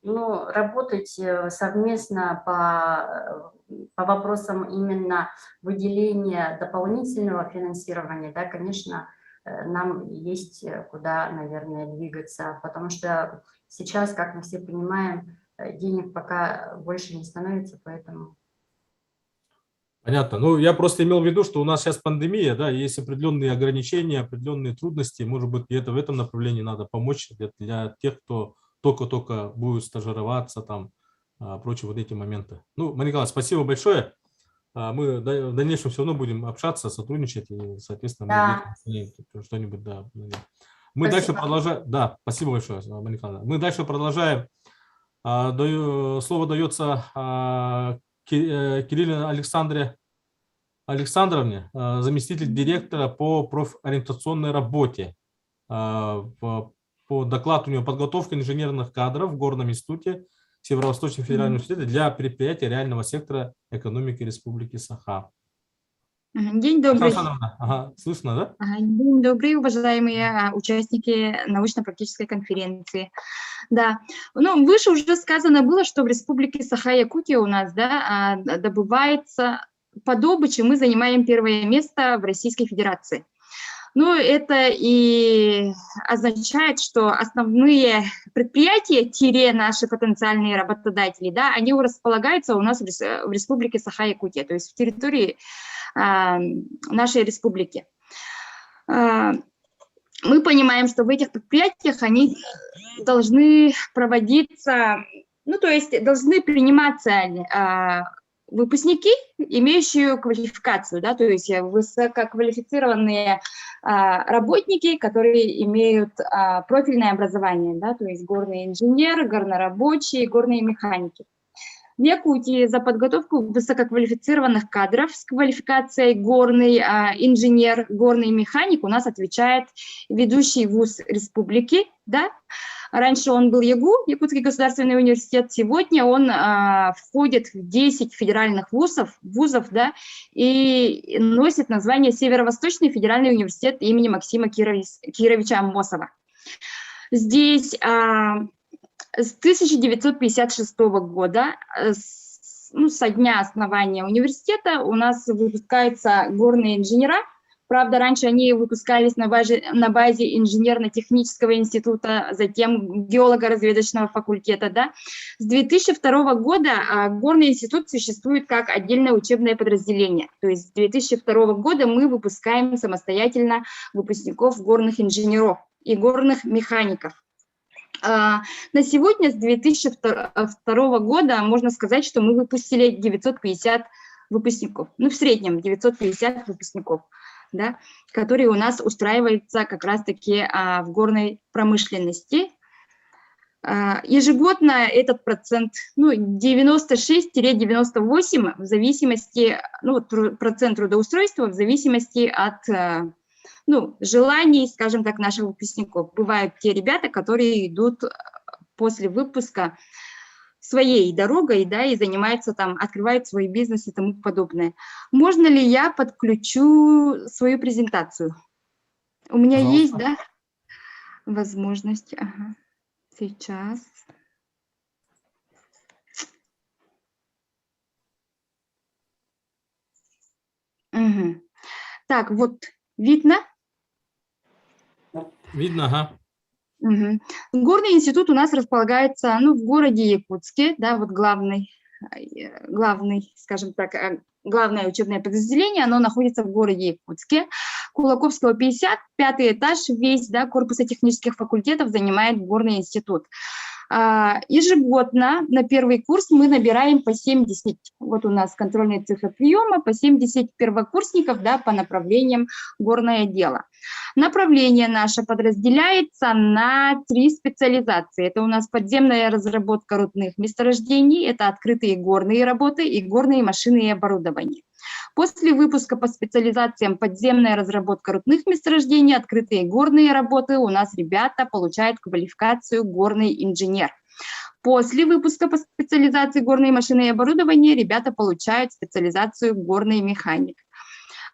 L: ну, работать совместно по вопросам именно выделения дополнительного финансирования, да, конечно, нам есть куда, наверное, двигаться, потому что сейчас, как мы все понимаем, денег пока больше не становится, поэтому...
A: Понятно. Ну, я просто имел в виду, что у нас сейчас пандемия, да, есть определенные ограничения, определенные трудности. Может быть, где-то в этом направлении надо помочь для тех, кто только-только будет стажироваться, там, прочие вот эти моменты. Ну, Мария Николаевна, спасибо большое. Мы в дальнейшем все равно будем общаться, сотрудничать, и, соответственно,
L: Да.
A: мы что-нибудь, да. Мы дальше продолжаем. Да, спасибо большое, Мария Николаевна. Мы дальше продолжаем. Слово дается Кирилле Александре Александровне, заместитель директора по профориентационной работе. По докладу у нее подготовка инженерных кадров в Горном институте Северо-Восточного федерального университета для предприятий реального сектора экономики Республики Саха.
M: День добрый.
A: Ага, слышно, да?
M: День добрый, уважаемые участники научно-практической конференции. Да, ну, выше уже сказано было, что в Республике Саха-Якутия у нас, да, добывается по добыче, мы занимаем первое место в Российской Федерации. Ну, это и означает, что основные предприятия, наши потенциальные работодатели, да, они располагаются у нас в Республике Саха-Якутия, то есть в территории нашей республики. Мы понимаем, что в этих предприятиях они должны проводиться, ну, то есть должны приниматься выпускники, имеющие квалификацию, да, то есть высококвалифицированные работники, которые имеют профильное образование, да, то есть горный инженер, горнорабочие, горные механики. В Якутии за подготовку высококвалифицированных кадров с квалификацией горный инженер, горный механик у нас отвечает ведущий вуз республики, да. Раньше он был ЯГУ, Якутский государственный университет, сегодня он входит в 10 федеральных вузов, да, и носит название Северо-Восточный федеральный университет имени Максима Кировича Аммосова. Здесь с 1956 года со дня основания университета у нас выпускаются горные инженера. Правда, раньше они выпускались на базе инженерно-технического института, затем геолого-разведочного факультета. Да? С 2002 года горный институт существует как отдельное учебное подразделение. То есть с 2002 года мы выпускаем самостоятельно выпускников горных инженеров и горных механиков. На сегодня, с 2002 года, можно сказать, что мы выпустили 950 выпускников. Ну, в среднем 950 выпускников. Да, которые у нас устраиваются как раз-таки в горной промышленности. Ежегодно этот процент 96-98 в зависимости, процент трудоустройства в зависимости от желаний, скажем так, наших выпускников. Бывают те ребята, которые идут после выпуска своей дорогой, да, и занимаются там, открывают свой бизнес и тому подобное. Можно ли я подключу свою презентацию? У меня есть, да, возможность. Ага. Сейчас. Угу. Так, вот видно?
A: Видно, ага.
M: Угу. Горный институт у нас располагается в городе Якутске, да, вот главный, скажем так, главное учебное подразделение, оно находится в городе Якутске. Кулаковского 50, 5-й этаж, весь, да, корпуса технических факультетов занимает горный институт. Ежегодно на первый курс мы набираем по 70, вот у нас контрольные цифры приема, по 70 первокурсников, да, по направлениям горное дело. Направление наше подразделяется на 3 специализации. Это у нас подземная разработка рудных месторождений, это открытые горные работы и горные машины и оборудование. После выпуска по специализациям подземная разработка рудных месторождений, открытые горные работы, у нас ребята получают квалификацию горный инженер. После выпуска по специализации горные машины и оборудование ребята получают специализацию горный механик.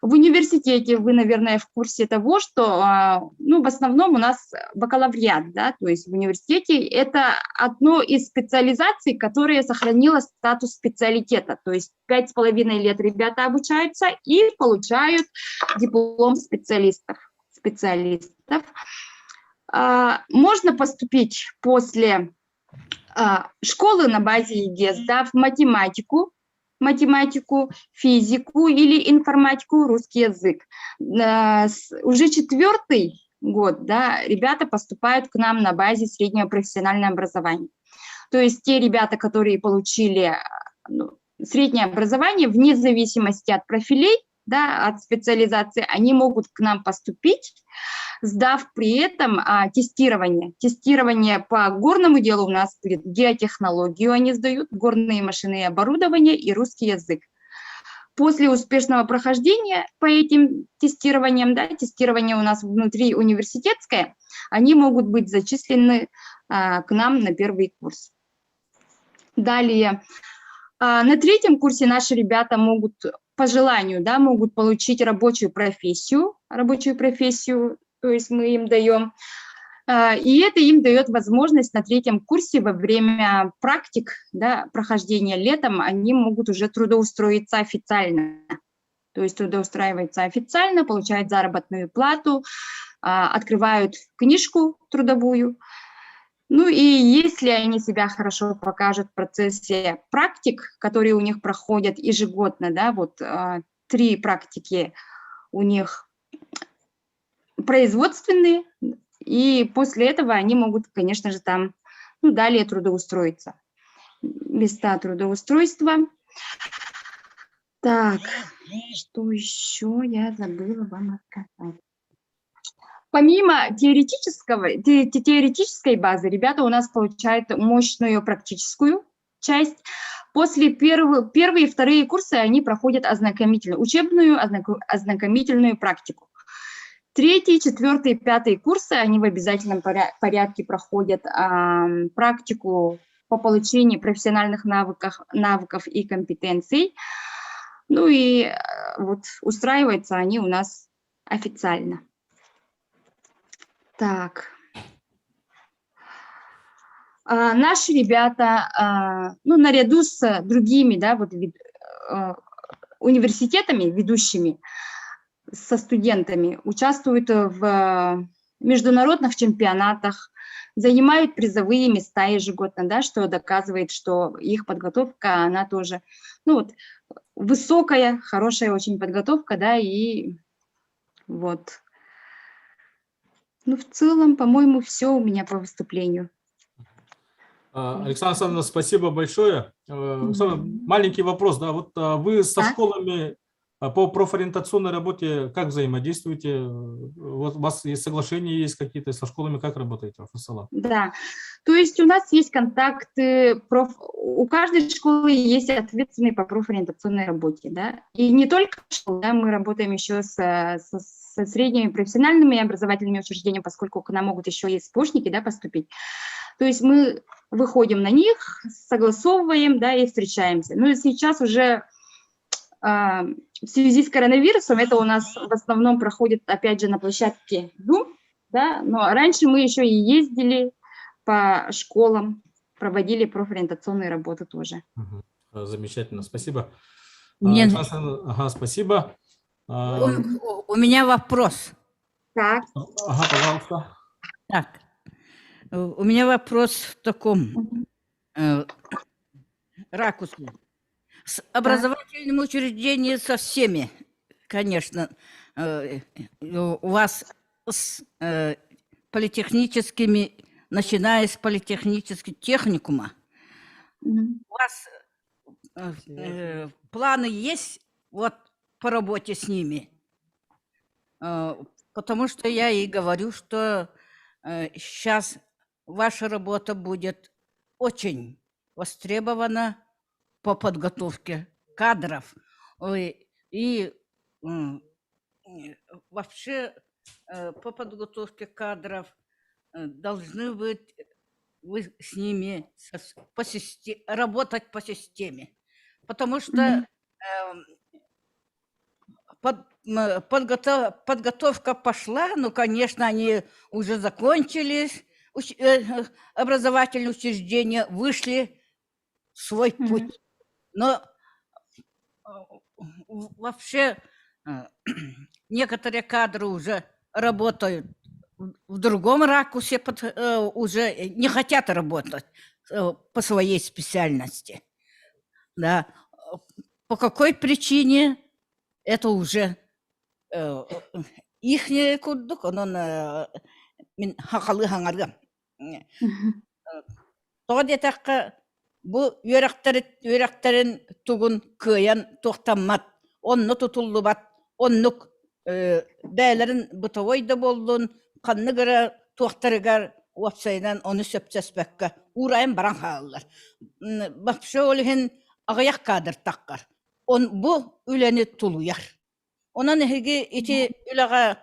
M: В университете вы, наверное, в курсе того, что в основном у нас бакалавриат, да, то есть в университете это одно из специализаций, которое сохранило статус специалитета, то есть 5,5 лет ребята обучаются и получают диплом специалистов. Можно поступить после школы на базе ЕГЭС, да, в математику, физику или информатику, русский язык. Уже 4-й год, да, ребята поступают к нам на базе среднего профессионального образования. То есть те ребята, которые получили среднее образование, вне зависимости от профилей, да, от специализации, они могут к нам поступить, сдав при этом тестирование. Тестирование по горному делу у нас будет геотехнологию, они сдают, горные машины и оборудование и русский язык. После успешного прохождения по этим тестированиям, да, тестирование у нас внутри университетское, они могут быть зачислены к нам на первый курс. Далее, на 3-м курсе наши ребята могут по желанию, да, могут получить рабочую профессию, то есть мы им даем, и это им дает возможность на 3-м курсе во время практик, да, прохождения летом, они могут уже трудоустроиться официально, то есть трудоустраиваются официально, получают заработную плату, открывают книжку трудовую. Ну и если они себя хорошо покажут в процессе практик, которые у них проходят ежегодно, да, вот 3 практики у них производственные, и после этого они могут, конечно же, там, далее трудоустроиться. Места трудоустройства. Так, что еще я забыла вам рассказать. Помимо теоретической базы, ребята у нас получают мощную практическую часть. После первые и вторые курсы они проходят учебную ознакомительную практику. 3-й, 4-й, 5-й курсы они в обязательном порядке проходят практику по получению профессиональных навыков и компетенций. Ну и вот устраиваются они у нас официально. Так. Наши ребята, ну, наряду с другими, да, вот, университетами ведущими, со студентами, участвуют в международных чемпионатах, занимают призовые места ежегодно, да, что доказывает, что их подготовка, она тоже, ну, вот, высокая, хорошая очень подготовка, да, и вот. Ну, в целом, по-моему, все у меня по выступлению.
A: Александра Александровна, спасибо большое. Маленький вопрос, да, вот вы со школами по профориентационной работе как взаимодействуете? Вот у вас есть соглашения, есть какие-то со школами, как работаете в ФСЛА?
M: Да, то есть у нас есть контакты, у каждой школы есть ответственный по профориентационной работе, да, и не только школы, да, мы работаем еще со средними профессиональными образовательными учреждениями, поскольку к нам могут еще и СПОшники, да, поступить. То есть мы выходим на них, согласовываем, да, и встречаемся. Ну и сейчас уже в связи с коронавирусом это у нас в основном проходит, опять же, на площадке Zoom, да, но раньше мы еще и ездили по школам, проводили профориентационные работы тоже.
A: Замечательно, спасибо.
K: Ага,
A: спасибо.
K: У меня вопрос.
M: Так.
A: Ага, пожалуйста.
K: Так, у меня вопрос в таком ракурсе. С образовательным учреждением со всеми, конечно, у вас с политехническими, начиная с политехнического техникума, у вас планы есть вот по работе с ними? Потому что я и говорю, что сейчас ваша работа будет очень востребована по подготовке кадров. И вообще по подготовке кадров должны быть вы с ними работать по системе. Потому что подготовка пошла, ну, конечно, они уже закончились, образовательные учреждения вышли в свой путь. Но вообще некоторые кадры уже работают в другом ракурсе, уже не хотят работать по своей специальности. Да. По какой причине? Это уже ихне курдук, онон мен хакалы хаңаргам. Тоғад етаққа бұ үйрәқтерін туғын көян тоқтамат, онны тұтылды бат, оннық дәйлерін бұтавойды болдың, қанны ғыра тоқтарығар уапсайдан оны сөпсәспәкка, урайын баран қалылар. Бақшы олығын ағаяқ қадыр таққар. Бұ үләні тұлуяр. Онан әйге ете үліға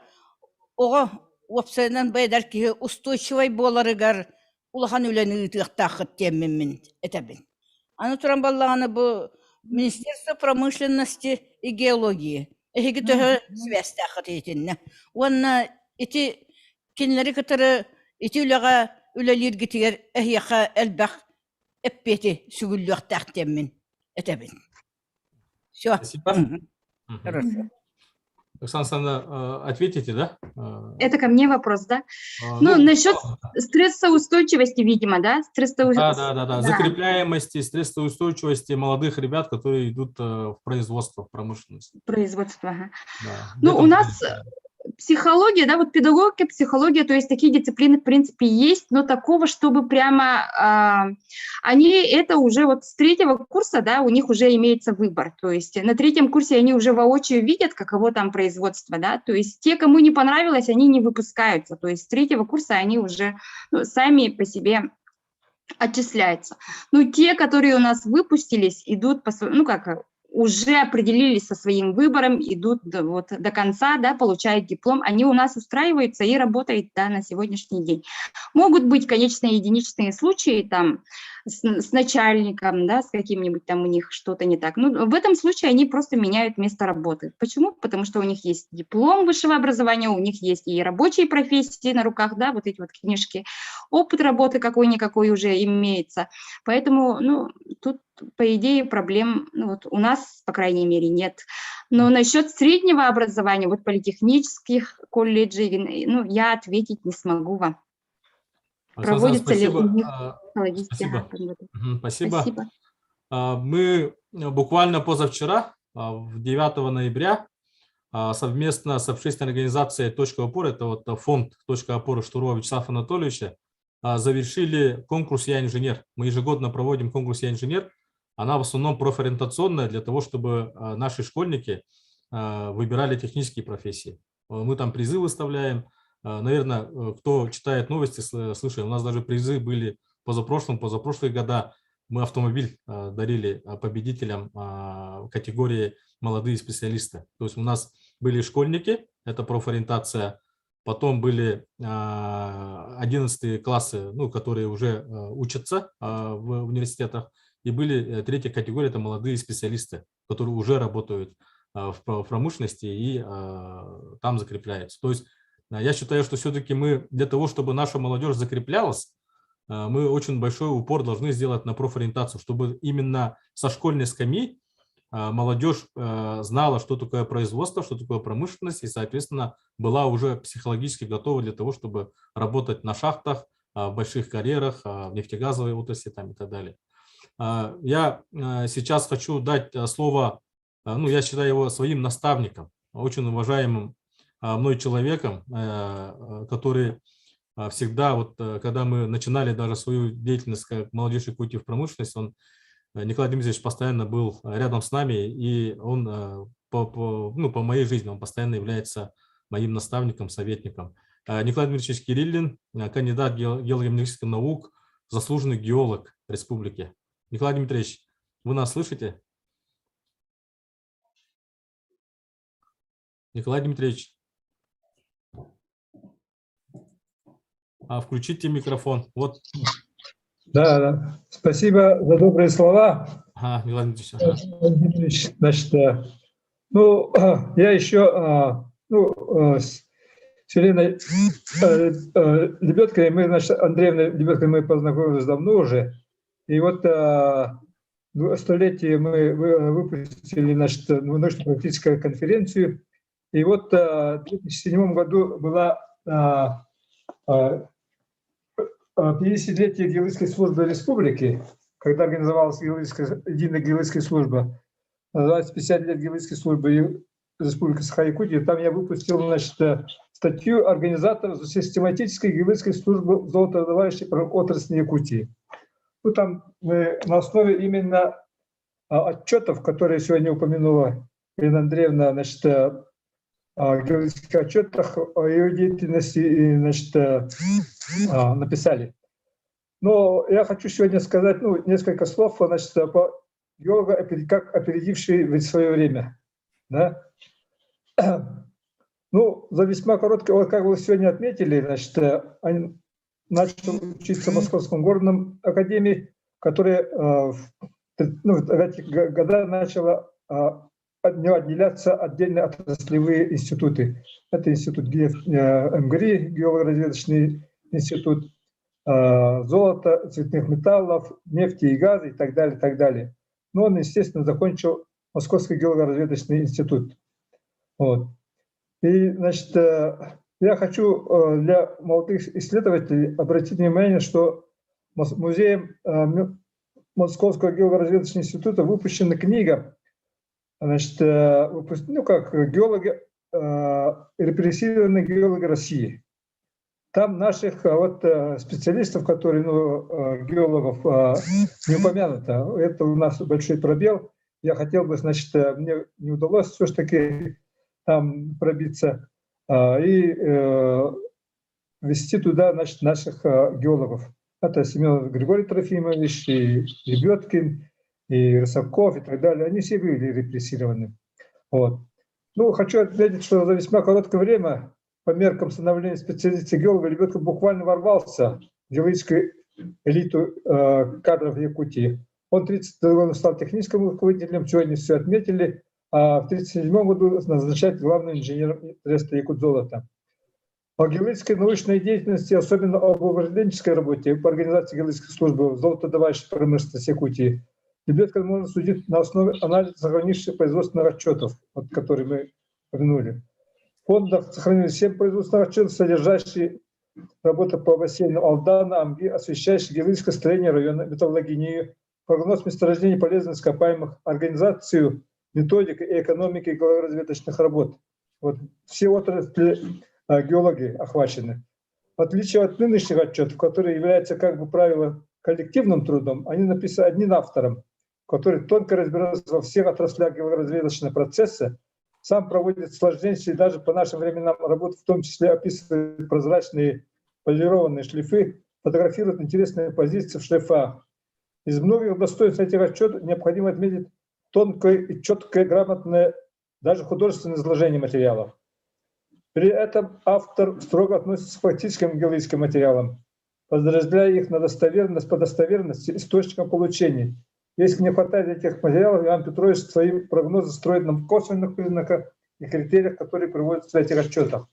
K: оға уапсайынан байдар ки устойчивай боларығар улахан үләні ұтықтақыт теммен әтәбін. Аны тұран балағаны бұ Министерство промышленности и геологии. Әйге түхі связтақыт етінне. Онна ете кенлері кітірі ете үліға үләлер кетігер әйеқа әлбәқ әппеті сүгілліқтақ теммен әтәбін. Все.
A: Спасибо.
K: Хорошо.
A: Александра, ответите, да?
M: Это ко мне вопрос, да? Ну, насчет стрессоустойчивости, видимо, да?
A: Да. Закрепляемости, стрессоустойчивости молодых ребят, которые идут в производство, в промышленность.
M: Производство, ага.
A: Да.
M: Ну, у нас психология, да, вот педагогика, психология, то есть такие дисциплины, в принципе, есть, но такого, чтобы прямо они это уже вот с 3-го курса, да, у них уже имеется выбор, то есть на 3-м курсе они уже воочию видят, каково там производство, да, то есть те, кому не понравилось, они не выпускаются, то есть с 3-го курса они уже сами по себе отчисляются. Ну, те, которые у нас выпустились, идут по, уже определились со своим выбором, идут до конца, да, получают диплом, они у нас устраиваются и работают, да, на сегодняшний день. Могут быть, конечно, единичные случаи там с начальником, да, с каким-нибудь там у них что-то не так. Ну, в этом случае они просто меняют место работы. Почему? Потому что у них есть диплом высшего образования, у них есть и рабочие профессии на руках, да, вот эти вот книжки. опыт работы какой-никакой уже имеется. Поэтому, ну, тут, по идее, проблем ну, вот у нас, по крайней мере, нет. Но насчет среднего образования, вот политехнических колледжей, ну, я ответить не смогу вам. Проводится ли у них
A: Спасибо. Спасибо. Мы буквально позавчера, 9 ноября, совместно с общественной организацией «Точка опоры», это вот фонд «Точка опоры» Штурова Вячеслава Анатольевича, завершили конкурс «Я инженер». Мы ежегодно проводим конкурс «Я инженер». Она в основном профориентационная для того, чтобы наши школьники выбирали технические профессии. Мы там призы выставляем. Наверное, кто читает новости, слышали, у нас даже призы были позапрошлые года. Мы автомобиль дарили победителям категории «Молодые специалисты». То есть у нас были школьники, это профориентация, потом были 11 классы, ну, которые уже учатся в университетах, и были третья категория, это молодые специалисты, которые уже работают в промышленности и там закрепляются. То есть я считаю, что все-таки мы для того, чтобы наша молодежь закреплялась, мы очень большой упор должны сделать на профориентацию, чтобы именно со школьной скамьи молодежь знала, что такое производство, что такое промышленность, и, соответственно, была уже психологически готова для того, чтобы работать на шахтах, в больших карьерах, в нефтегазовой отрасли там, и так далее. Я сейчас хочу дать слово, ну, я считаю его своим наставником, очень уважаемым мной человеком, который всегда, вот, когда мы начинали даже свою деятельность как молодежь Якутии в промышленность, Николай Дмитриевич постоянно был рядом с нами, и он по моей жизни он постоянно является моим наставником, советником. Николай Дмитриевич Кириллин, кандидат геологических наук, заслуженный геолог республики. Николай Дмитриевич, вы нас слышите? Николай Дмитриевич, включите микрофон. Вот.
N: Да. Спасибо за добрые слова.
A: Николай Дмитриевич.
N: Значит, ну, я еще, с Еленой Лебедкой, Андреевной Лебедкой мы познакомились давно уже. И вот столетие мы выпустили, значит, научно-практическую конференцию. И вот в 2007 году была 50-летие геологической службы республики, когда организовалась единая геологическая служба. Называется 50 лет геологической службы Республики Саха-Якутия. Там я выпустил, значит, статью организаторов систематической геологической службы в золотодобывающей отрасли Якутии. Ну, там мы на основе именно отчетов, которые сегодня упомянула Елена Андреевна, значит, о геологических отчетах, о ее деятельности, значит, написали. Но я хочу сегодня сказать несколько слов, значит, по геолога, как опередивший в свое время. Да? Ну, за весьма короткое, вот как вы сегодня отметили, значит, он начал учиться в Московском горном академии, которая в эти годы начала отделяться отдельные отраслевые институты. Это институт МГРИ, геолого-разведочный институт, золота, цветных металлов, нефти и газа и так далее, и так далее. Но он, естественно, закончил Московский геолого-разведочный институт. Вот. И, значит, я хочу для молодых исследователей обратить внимание, что музеем Московского геолого-разведочного института выпущена книга, значит, как геологи, репрессированные геологи России. Там наших специалистов, которые, геологов, не упомянуто. Это у нас большой пробел. Я хотел бы, значит, мне не удалось все-таки там пробиться и ввести туда, значит, наших геологов. Это Семенов Григорий Трофимович, и Лебедкин, и Рысаков, и так далее. Они все были репрессированы. Вот. Ну, хочу отметить, что за весьма короткое время, по меркам становления специалиста геолога, Лебедкин буквально ворвался в геологическую элиту кадров Якутии. Он в 1932 году стал техническим руководителем, сегодня все отметили, а в 1937 году назначает главным инженером треста Якутзолота. О геологической научной деятельности, особенно об управленческой работе по организации геологической службы в золотодобывающей промышленности Якутии, Лебедкин можно судить на основе анализа сохранившихся производственных отчетов, вот, которые мы упомянули. В фондах сохранились 7 производственных отчетов, содержащие работы по бассейну Алдана, Амги, освещающие геологическое строение района, металлогению, прогноз месторождений полезных ископаемых, организацию, методика и экономики геологоразведочных работ. Вот, все отрасли геологии охвачены. В отличие от нынешних отчетов, которые являются, как бы правило, коллективным трудом, они написаны одним автором, который тонко разбирается во всех отраслях геологоразведочного процесса, сам проводит сложнейшие даже по нашим временам работы, в том числе описывает прозрачные полированные шлифы, фотографирует интересные позиции в шлифах. Из многих достоинств этих отчетов необходимо отметить тонкое и четкое, грамотное, даже художественное изложение материалов. При этом автор строго относится к фактическим геологическим материалам, подразделяя их на достоверность, по достоверности источникам получения. Если не хватает этих материалов, Иван Петрович свои прогнозы строит на косвенных признаках и критериях, которые приводятся в этих отчетах.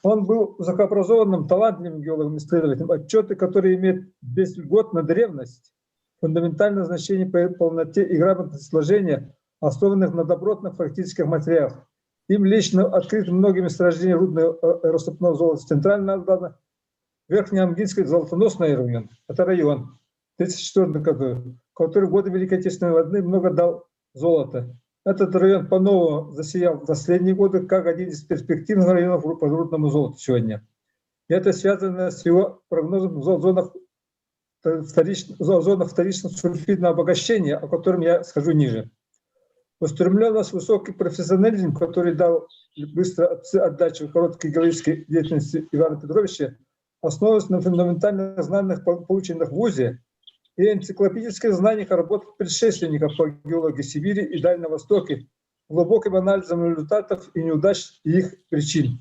N: Он был высокообразованным, талантливым геологом-исследователем. Отчеты, которые имеют безльготную древность, фундаментальное значение по полноте и грамотности сложения, основанных на добротных фактических материалах. Им лично открыты многие месторождения рудного рассыпного золота Центрального Алдана, Верхнеамгинский золотоносный район. Это район, 1934 году, который в годы Великой Отечественной войны много дал золота. Этот район по-новому засиял в последние годы как один из перспективных районов по рудному золоту сегодня. И это связано с его прогнозом в зонах вторичного сульфидного обогащения, о котором я скажу ниже. Устремленность, высокий профессионализм, который дал быстро отдачу короткой геологической деятельности Ивана Петровича, основываясь на фундаментальных знаниях, полученных в ВУЗе, и энциклопедических знаниях работ предшественников по геологии Сибири и Дальнего Востока, глубоким анализом результатов и неудач и их причин.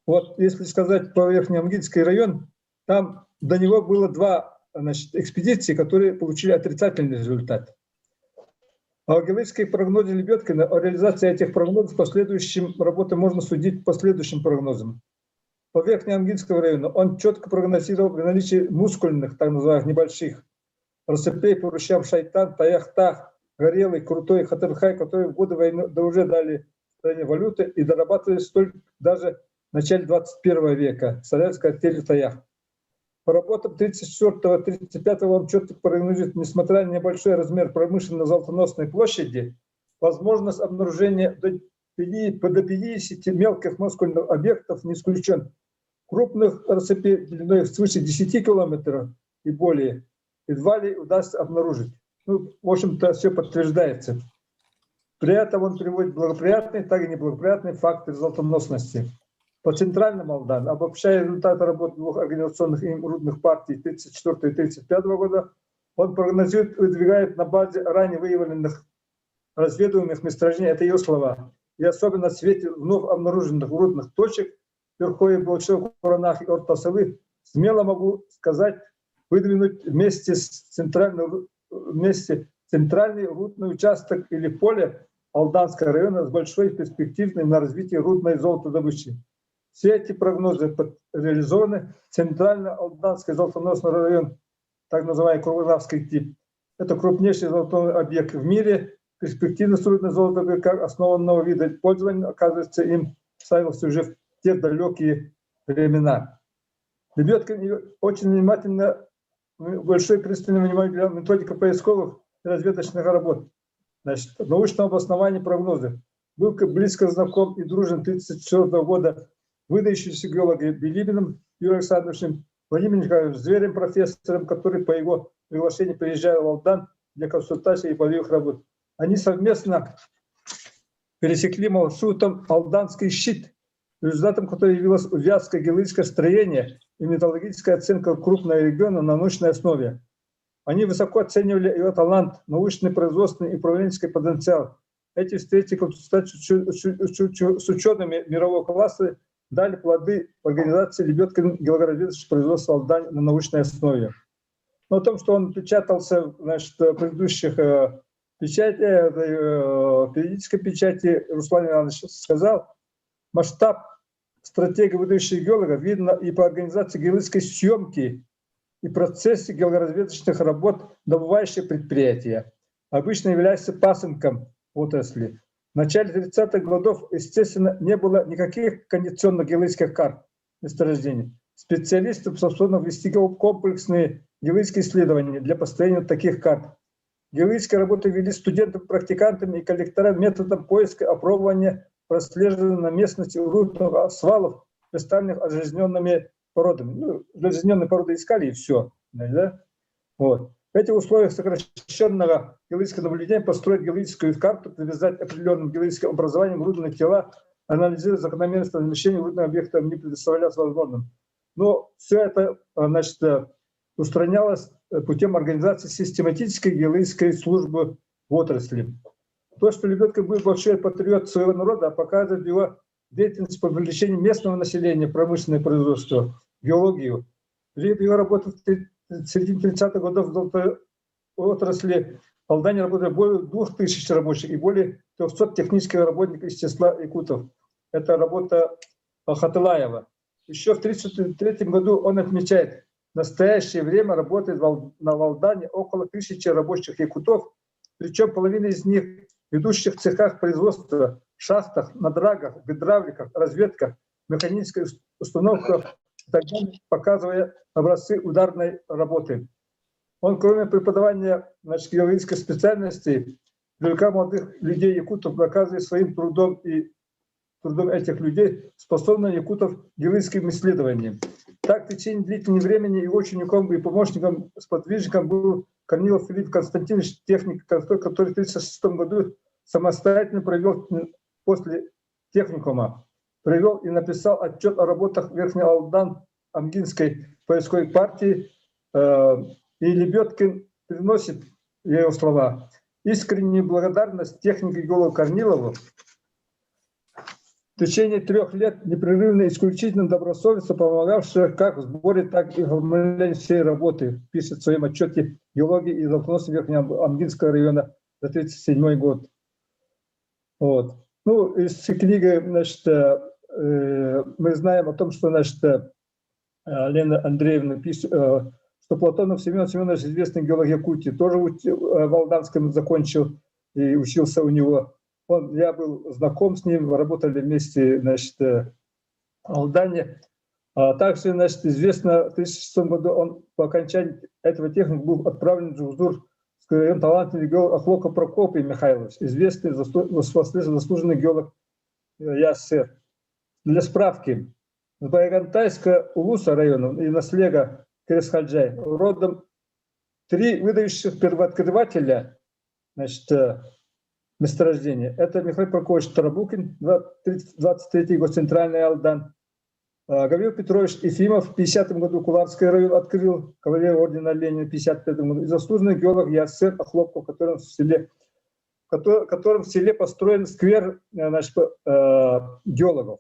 N: Вот если сказать по Верхнеамгинский район, там до него было 2 экспедиции, которые получили отрицательный результат. О геологической прогнозе Лебедкина, о реализации этих прогнозов, последующим работам можно судить по следующим прогнозам. По Верхнеамгинскому району он четко прогнозировал при наличии мускульных, так называемых небольших, рассыпей по ручьям Шайтан, Таяхтах, Горелый, Крутой, Хатырхай, которые в годы войны да уже дали стране валюты и дорабатывались только даже в начале 21 века, советская артель Таях. По работам 34-35 он четко прогнозирует, несмотря на небольшой размер промышленно-золотоносной площади, возможность обнаружения до 50 мелких мускульных объектов не исключен. Крупных рассыпей длиной свыше 10 километров и более едва ли удастся обнаружить. Ну, в общем-то, все подтверждается. При этом он приводит благоприятные, так и неблагоприятные факторы золотоносности. По центральному Алдану, обобщая результаты работы 2 организационных и рудных партий 1934 и 1935 года, он прогнозирует, выдвигает на базе ранее выявленных разведываемых месторождений, это его слова, и особенно в свете вновь обнаруженных рудных точек в Верховье, Большой Куранах и Ортасовых, смело могу сказать, выдвинуть вместе центральный рудный участок или поле Алданского района с большой перспективой на развитие рудной золотодобычи. Все эти прогнозы реализованы. Центрально-Алданский золотоносный район, так называемый Курганавский тип, это крупнейший золотой объект в мире. Перспективность рудной золотодобычи как основного вида пользования, оказывается, им ставился уже в те далекие времена. Лебедкин очень внимательно, большое пристальное внимание для методики поисковых и разведочных работ. Значит, научного обоснования прогнозов. Был близко знаком и дружен 1934 года выдающимся геологом Билибиным Юрием Александровичем, Владимиром Николаевичем Зверем, профессором, который по его приглашению приезжал в Алдан для консультаций и полевых работ. Они совместно пересекли маршрутом Алданский щит, результатом которого явилось вязкое геологическое строение и металлургическая оценка крупного региона на научной основе. Они высоко оценивали его талант, научный, производственный и управленческий потенциал. Эти встречи с учеными мирового класса дали плоды в организации Лебедкин геологоразведочного производства Алдань на научной основе. Но о том, что он печатался, значит, в предыдущих периодической печати, Руслан Иванович сказал, Масштаб стратегии выдающих геологов видно и по организации геологической съемки и процессе геологоразведочных работ добывающие предприятия, обычно являются пасынком отрасли. В начале 30-х годов, естественно, не было никаких кондиционных геологических карт месторождений. Специалисты способны ввести комплексные геологические исследования для построения таких карт. Геологические работы вели студентами, практикантами и коллекторами методом поиска, опробования, прослеживания на местности рудных свалов, представленных оживленными породами. Ну, оживленные породы искали и все. Да? Вот. В этих условиях сокращенного геологического наблюдения построить геологическую карту, привязать определенным геологическим образованием рудные тела, анализировать закономерность размещения рудных объектов не представлялось возможным. Но все это, значит, устранялось путем организации систематической геологической службы в отрасли. То, что Лебедкин был большой патриот своего народа, показывает его деятельность по привлечению местного населения, промышленное производство, геологию. Его работа в середине 30-х годов в отрасли в Алдане работает более 2000 рабочих и более 300 технических работников из числа якутов. Это работа Хатылаева. Еще в 1933 году он отмечает, в настоящее время работает на Алдане около 1000 рабочих якутов, причем половина из них в ведущих цехах производства, шахтах, на драгах, гидравликах, разведках, механической установках, показывая образцы ударной работы. Он, кроме преподавания геологической специальности, привлекая молодых людей якутов, доказывает своим трудом и трудом этих людей способность якутов к геологическим исследованиям. Так, в течение длительного времени и учеником, и помощником, сподвижником был Корнилов Филипп Константинович, техник, который в 1936 году самостоятельно провел после техникума, провел и написал отчет о работах Верхней Алдан Амгинской поисковой партии. И Лебедкин приносит, его слова, искреннюю благодарность технику-геологу Корнилову. В течение 3 лет непрерывно и исключительно добросовестно помогавшего как в сборе, так и в оформлении всей работы, пишет в своем отчете геологии и завхоз Верхнего Амгинского района за 1937 год. Вот. Ну, из книги, значит, мы знаем о том, что, значит, Лена Андреевна пишет, что Платонов Семен Семенович, известный геолог Якутии, тоже в Алданском закончил и учился у него. Я был знаком с ним, работали вместе, значит, в Алдане. Также, значит, известно, в 2006 году он по окончании этого техника был отправлен в Джузур, талантливый геолог Ахлока Прокопий Михайлович, известный заслуженный геолог ЯССР. Для справки, с Байгантайска Улуса района и наслега Кересхаджай родом 3 выдающих первооткрывателя, значит, месторождения. Это Михаил Прокофьевич Тарабукин, 23-й год, Центральный Алдан. Гаврил Петрович Ефимов в 50-м году Куларский район открыл, кавалер ордена Ленина в 55-м году. И заслуженный геолог ЯССР Охлопков, в котором в селе построен сквер, значит, геологов.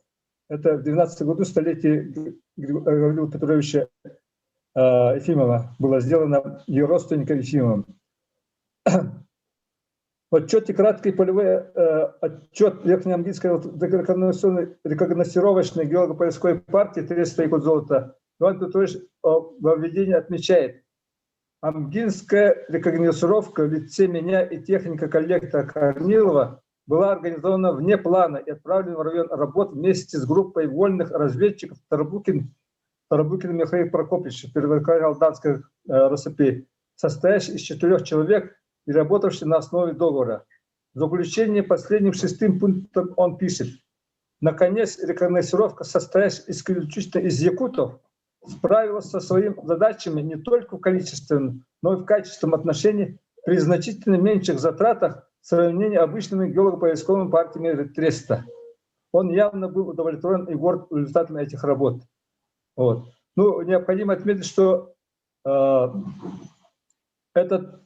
N: Это в 12-м году столетие Гаврила Петровича Ефимова было сделано ее родственником Ефимовым. В отчете краткий полевой отчет Верхнеамгинской рекогносцировочной геолого-поисковой партии 300 якут золота Иван Петрович во введении отмечает: Амгинская рекогносцировка в лице меня и техника коллектора Корнилова была организована вне плана и отправлена в район работ вместе с группой вольных разведчиков Тарабукин Михаил Прокопьевич, первооткрыватель Алданской РСП, состоящий из 4 человек и работавший на основе договора. В заключение последним 6-м пунктом он пишет: наконец, рекогносцировка, состоящая исключительно из якутов, справилась со своими задачами не только в количественном, но и в качественном отношении при значительно меньших затратах в сравнении с обычными геолого-поисковыми партиями Треста. Он явно был удовлетворен и горд результатами этих работ. Вот. Ну, необходимо отметить, что этот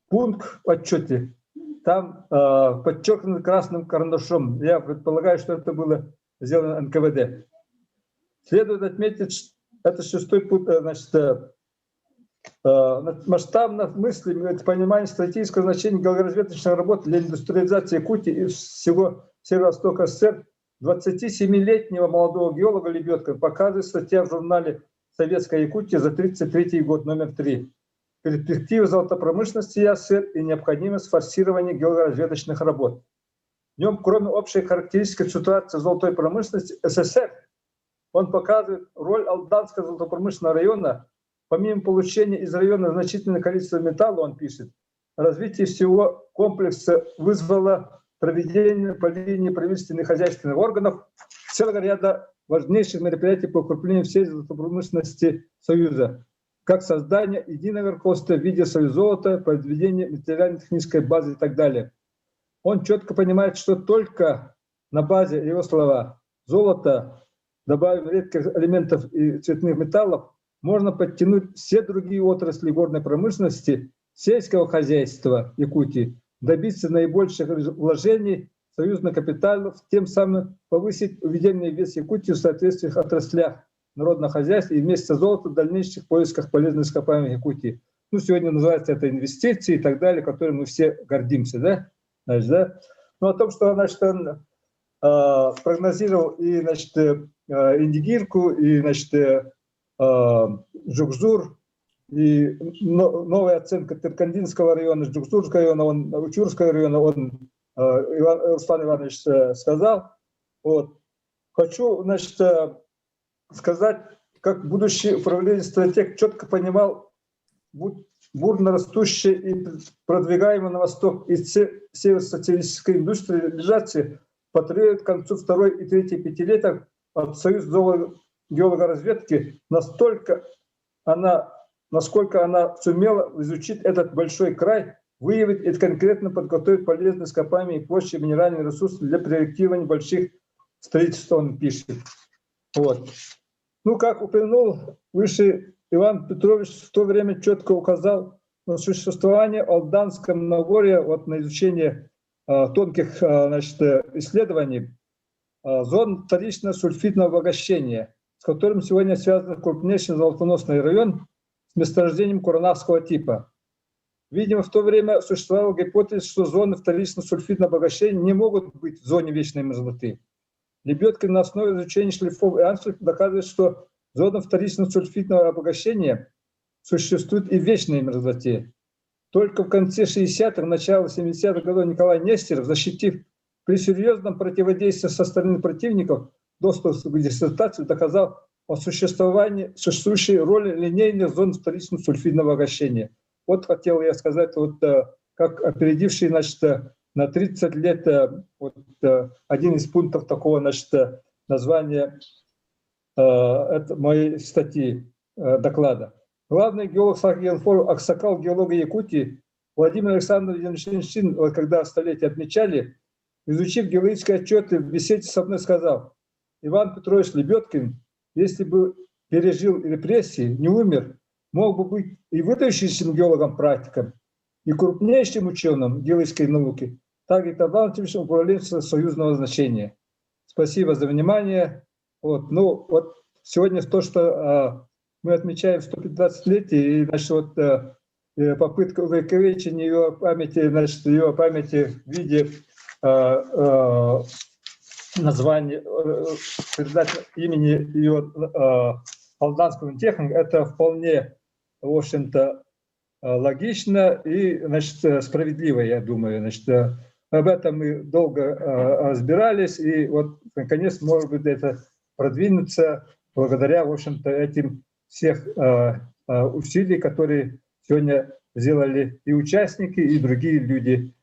N: пункт в отчете там подчеркнут красным карандашом. Я предполагаю, что это было сделано НКВД. Следует отметить, что это 6-й пункт, значит, масштабно мыслим это понимание стратегического значения геологоразведочной работы для индустриализации Якутии и всего Северо-Востока СССР 27-летнего молодого геолога Лебедкина показывает статья в журнале «Советская Якутия» за 1933 год, номер 3. Перспективы золотопромышленности СССР и необходимость форсирования геологоразведочных работ. В нем, кроме общей характеристики ситуации золотой промышленности СССР, он показывает роль Алданского золотопромышленного района. Помимо получения из района значительного количества металла, он пишет, развитие всего комплекса вызвало проведение по линии правительственных и хозяйственных органов целого ряда важнейших мероприятий по укреплению всей золотопромышленности Союза, как создание единого руководства в виде союза золота, подведение материально-технической базы и так далее. Он четко понимает, что только на базе, его слова, золота, добавив редких элементов и цветных металлов, можно подтянуть все другие отрасли горной промышленности, сельского хозяйства Якутии, добиться наибольших вложений союзных капиталов, тем самым повысить уведенный вес Якутии в соответствующих отраслях народного хозяйства и вместе с золотом в дальнейших поисках полезных ископаемых Якутии. Ну, сегодня называется это инвестиции и так далее, которыми мы все гордимся, да? Значит, да? Но о том, что, значит, он прогнозировал и, значит, Индигирку, и, значит, Джукзур, и новая оценка Теркандинского района, Джукзурского района, Учурского района, Руслан Иванович сказал. Вот. Хочу, значит, сказать, как будущий управленец стратег четко понимал бурно растущей и продвигаемой на восток и северо-социалистической индустриализации потребует к концу второй и третьей пятилеток от Союза геологоразведки насколько она сумела изучить этот большой край, выявить и конкретно подготовить полезные ископаемые и прочие минеральные ресурсы для проектирования больших строительств, он пишет. Вот. Ну, как упомянул выше Иван Петрович, в то время четко указал на существование Алданского Нагорья, вот, на изучение тонких, значит, исследований зон вторичного сульфидного обогащения, с которым сегодня связан крупнейший золотоносный район с месторождением куранавского типа. Видимо, в то время существовала гипотеза, что зоны вторичного сульфидного обогащения не могут быть в зоне вечной мерзлоты. Лебедкин на основе изучения шлифов и аншлифов доказывает, что зона вторичного сульфидного обогащения существует и в вечной мерзлоте. Только в конце 60-х, начало 70-х годов Николай Нестеров, защитив при серьезном противодействии со стороны противников доступ к диссертации, доказал о существовании существующей роли линейных зон вторичного сульфидного обогащения. Вот хотел я сказать, вот как опередивший, значит, на 30 лет вот, один из пунктов такого, значит, названия моей статьи, доклада. Главный геолог Сахагенфор, аксакал геолога Якутии Владимир Александрович Ильчин, когда столетие отмечали, изучив геологические отчеты, в беседе со мной сказал: Иван Петрович Лебедкин, если бы пережил репрессии, не умер, мог бы быть и выдающимся геологом-практиком, и крупнейшим ученым геологической науки, так и талантливейшим управленцем союзного значения. Спасибо за внимание. Вот. Ну, вот сегодня то, что мы отмечаем 115-летие, и, значит, вот, попытка увековечения ее памяти, значит, ее памяти в виде названия, передать имени ее алданскому технику, это вполне, в общем-то, логично и, значит, справедливо, я думаю. Значит, об этом мы долго разбирались, и вот, наконец, может быть, это продвинется благодаря, в общем-то, этим всех усилий, которые сегодня сделали и участники, и другие люди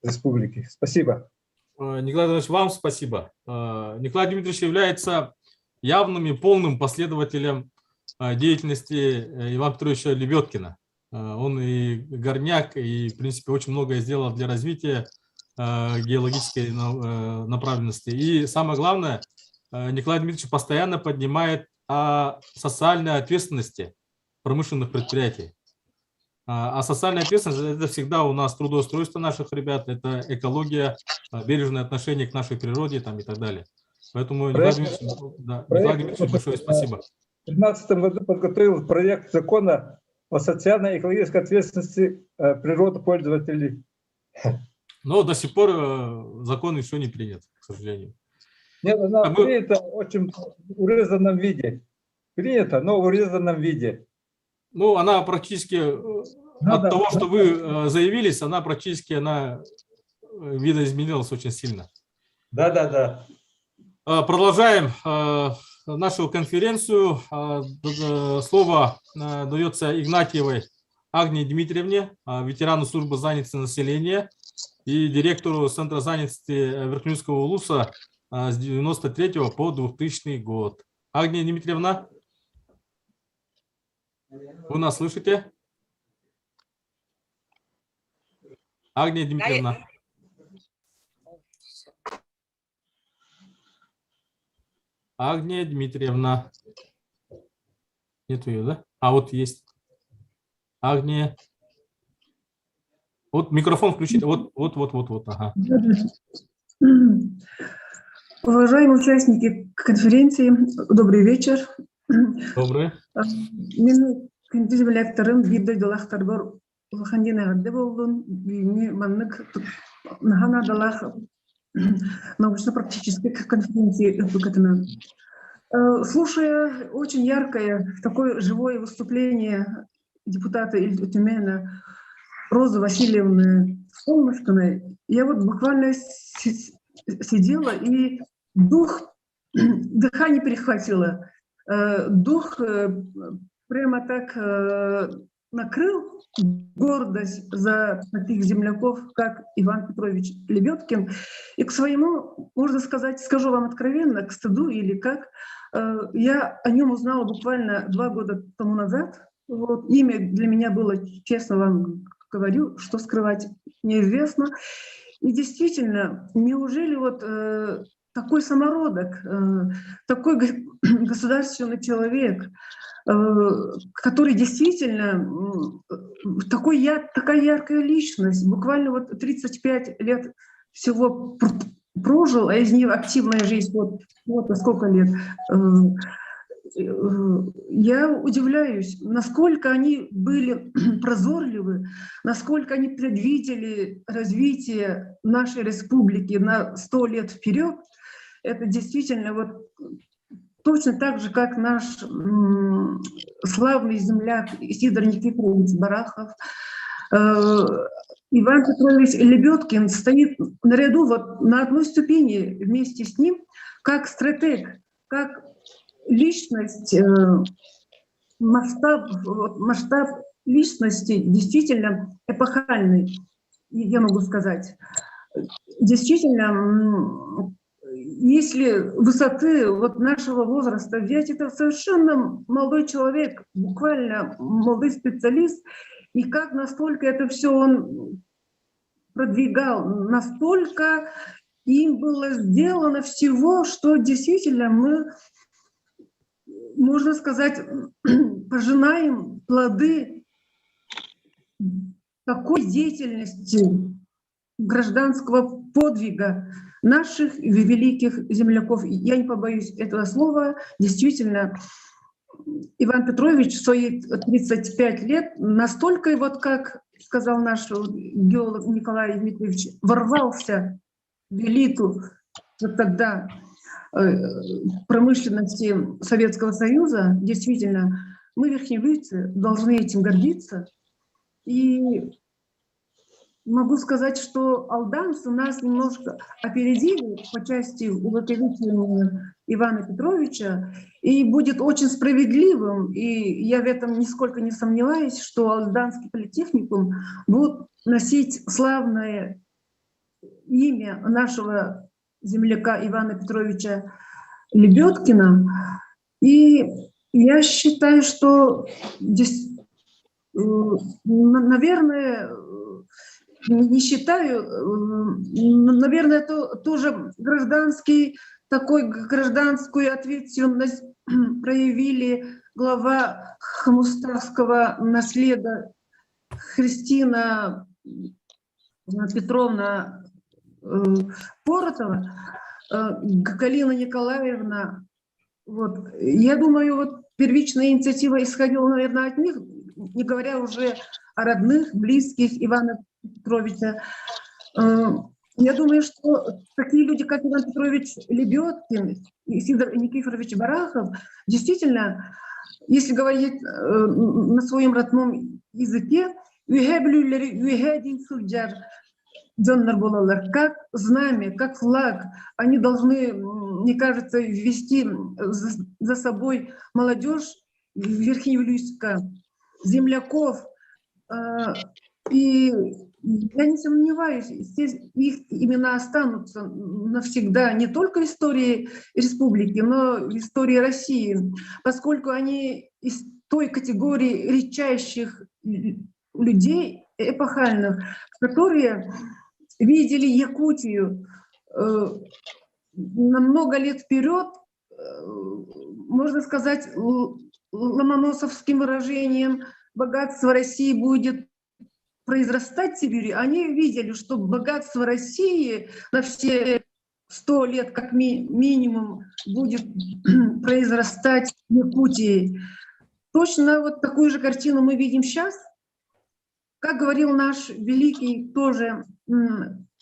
N: республики. Спасибо.
A: Николай Иванович, вам спасибо. Николай Дмитриевич является явным и полным последователем деятельности Ивана Петровича Лебедкина. Он и горняк, и, в принципе, очень многое сделал для развития геологической направленности. И самое главное, Николай Дмитриевич постоянно поднимает о социальной ответственности промышленных предприятий. А социальная ответственность – это всегда у нас трудоустройство наших ребят, это экология, бережное отношение к нашей природе там, и так далее. Поэтому, Николай Дмитриевич, большое спасибо.
N: В 2015 году подготовил проект закона о социальной и экологической ответственности природопользователей.
A: Но до сих пор закон еще не принят, к сожалению.
N: Нет, она принята в очень урезанном виде. Принято, но в урезанном виде.
A: Ну, она практически от того, что вы заявились, она практически видоизменилась очень сильно.
N: Да.
A: Продолжаем нашу конференцию. Слово дается Игнатьевой Агнии Дмитриевне, ветерану службы занятости населения и директору Центра занятости Верхнеудинского улуса с 1993 по 2000 год. Агния Дмитриевна, вы нас слышите? Агния Дмитриевна. Агния Дмитриевна. Нету ее, да? А вот есть. Агния. Вот микрофон включите. Вот. Ага.
O: Уважаемые участники конференции, добрый вечер.
A: Добрый.
O: Мен конференцияның бирдей долақтар бар Лохандинағырды болдым. Бүйіне маннык нахана долақ научно-практической конференции ФБКТН. Слушая очень яркое, такое живое выступление депутата Тюмена Розы Васильевны Солнышкиной, я вот буквально сидела и дыхание перехватило. Дух прямо так накрыл гордость за таких земляков, как Иван Петрович Лебедкин. И к своему, можно сказать, скажу вам откровенно, к стыду или как, я о нем узнала буквально 2 года тому назад. Вот, имя для меня было, честно вам говорю, что скрывать неизвестно. И действительно, неужели вот такой самородок, такой государственный человек, который действительно такая яркая личность, буквально вот 35 лет всего прожил, а из них активная жизнь вот сколько лет. Я удивляюсь, насколько они были прозорливы, насколько они предвидели развитие нашей республики на 100 лет вперед. Это действительно вот точно так же, как наш славный земляк Сидор Никифорович Барахов. Иван Петрович Лебедкин стоит наряду вот на одной ступени вместе с ним, как стратег, как личность, масштаб личности действительно эпохальный, я могу сказать. Действительно, если высоты вот нашего возраста взять, это совершенно молодой человек, буквально молодой специалист, и как настолько это все он продвигал, настолько им было сделано всего, что действительно мы, можно сказать, пожинаем плоды такой деятельности, гражданского подвига наших великих земляков. Я не побоюсь этого слова. Действительно, Иван Петрович в свои 35 лет настолько, вот как сказал наш геолог Николай Дмитриевич, ворвался в элиту вот тогда промышленности Советского Союза. Действительно, мы, верхневыйцы, должны этим гордиться. И могу сказать, что алданцы нас немножко опередили по части увековечивания Ивана Петровича, и будет очень справедливым, и я в этом нисколько не сомневаюсь, что Алданский политехникум будет носить славное имя нашего земляка Ивана Петровича Лебедкина. И я считаю, что здесь, наверное, не считаю, наверное, это тоже гражданскую ответственность проявили глава хамуставского наследа Христина Петровна Поротова, Галина Николаевна. Вот. Я думаю, вот первичная инициатива исходила, наверное, от них, не говоря уже о родных, близких Ивана Петровича. Я думаю, что такие люди, как Иван Петрович Лебедкин и Сидор Никифорович Барахов, действительно, если говорить на своем родном языке, как знамя, как флаг, они должны, мне кажется, вести за собой молодежь Верхнеуфимска, земляков. И я не сомневаюсь, здесь их имена останутся навсегда не только в истории республики, но и в истории России, поскольку они из той категории редчайших людей эпохальных, которые видели Якутию на много лет вперед, можно сказать, ломоносовским выражением, богатство России будет произрастать в Сибири. Они видели, что богатство России на все 100 лет как минимум будет произрастать в Якутии. Точно вот такую же картину мы видим сейчас. Как говорил наш великий тоже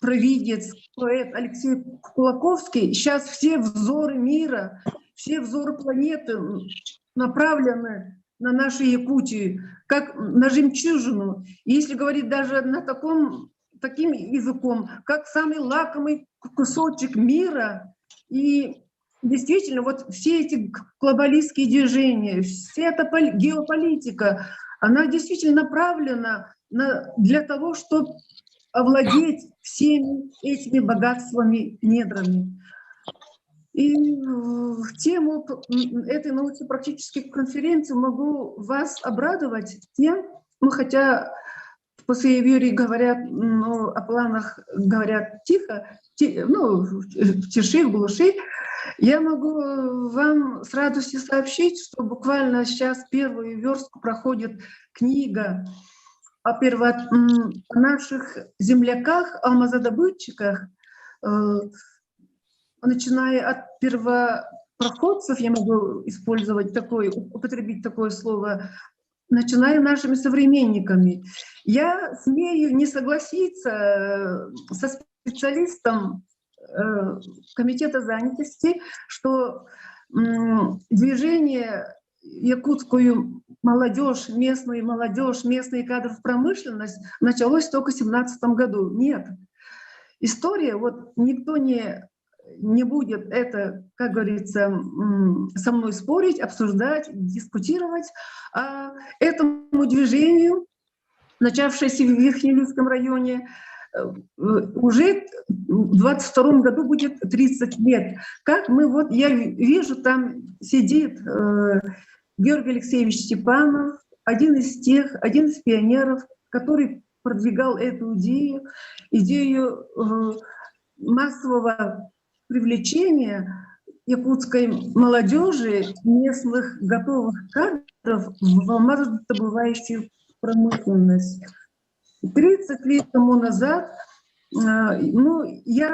O: провидец, поэт Алексей Кулаковский, сейчас все взоры мира, все взоры планеты направлены на нашу Якутию, как на жемчужину. И если говорить даже на таким языком, как самый лакомый кусочек мира. И действительно, вот все эти глобалистские движения, вся эта геополитика, она действительно направлена для того, чтобы овладеть всеми этими богатствами, недрами. И в тему этой научно-практической конференции могу вас обрадовать тем, хотя по суеверии говорят, о планах говорят тихо, в тиши, в глуши, я могу вам с радостью сообщить, что буквально сейчас первую верстку проходит книга о наших земляках, алмазодобытчиках, начиная от первопроходцев, я могу употребить такое слово, начиная нашими современниками. Я смею не согласиться со специалистом Комитета занятости, что движение якутскую молодежь, местные кадры в промышленность началось только в 2017 году. Нет. История, вот никто не будет это, как говорится, со мной спорить, обсуждать, дискутировать. А этому движению, начавшееся в Верхнеуфимском районе, уже в 22 году будет 30 лет. Я вижу, там сидит Георгий Алексеевич Степанов, один из пионеров, который продвигал эту идею массового привлечения якутской молодежи, местных готовых кадров в алмазодобывающую промышленность. 30 лет тому назад я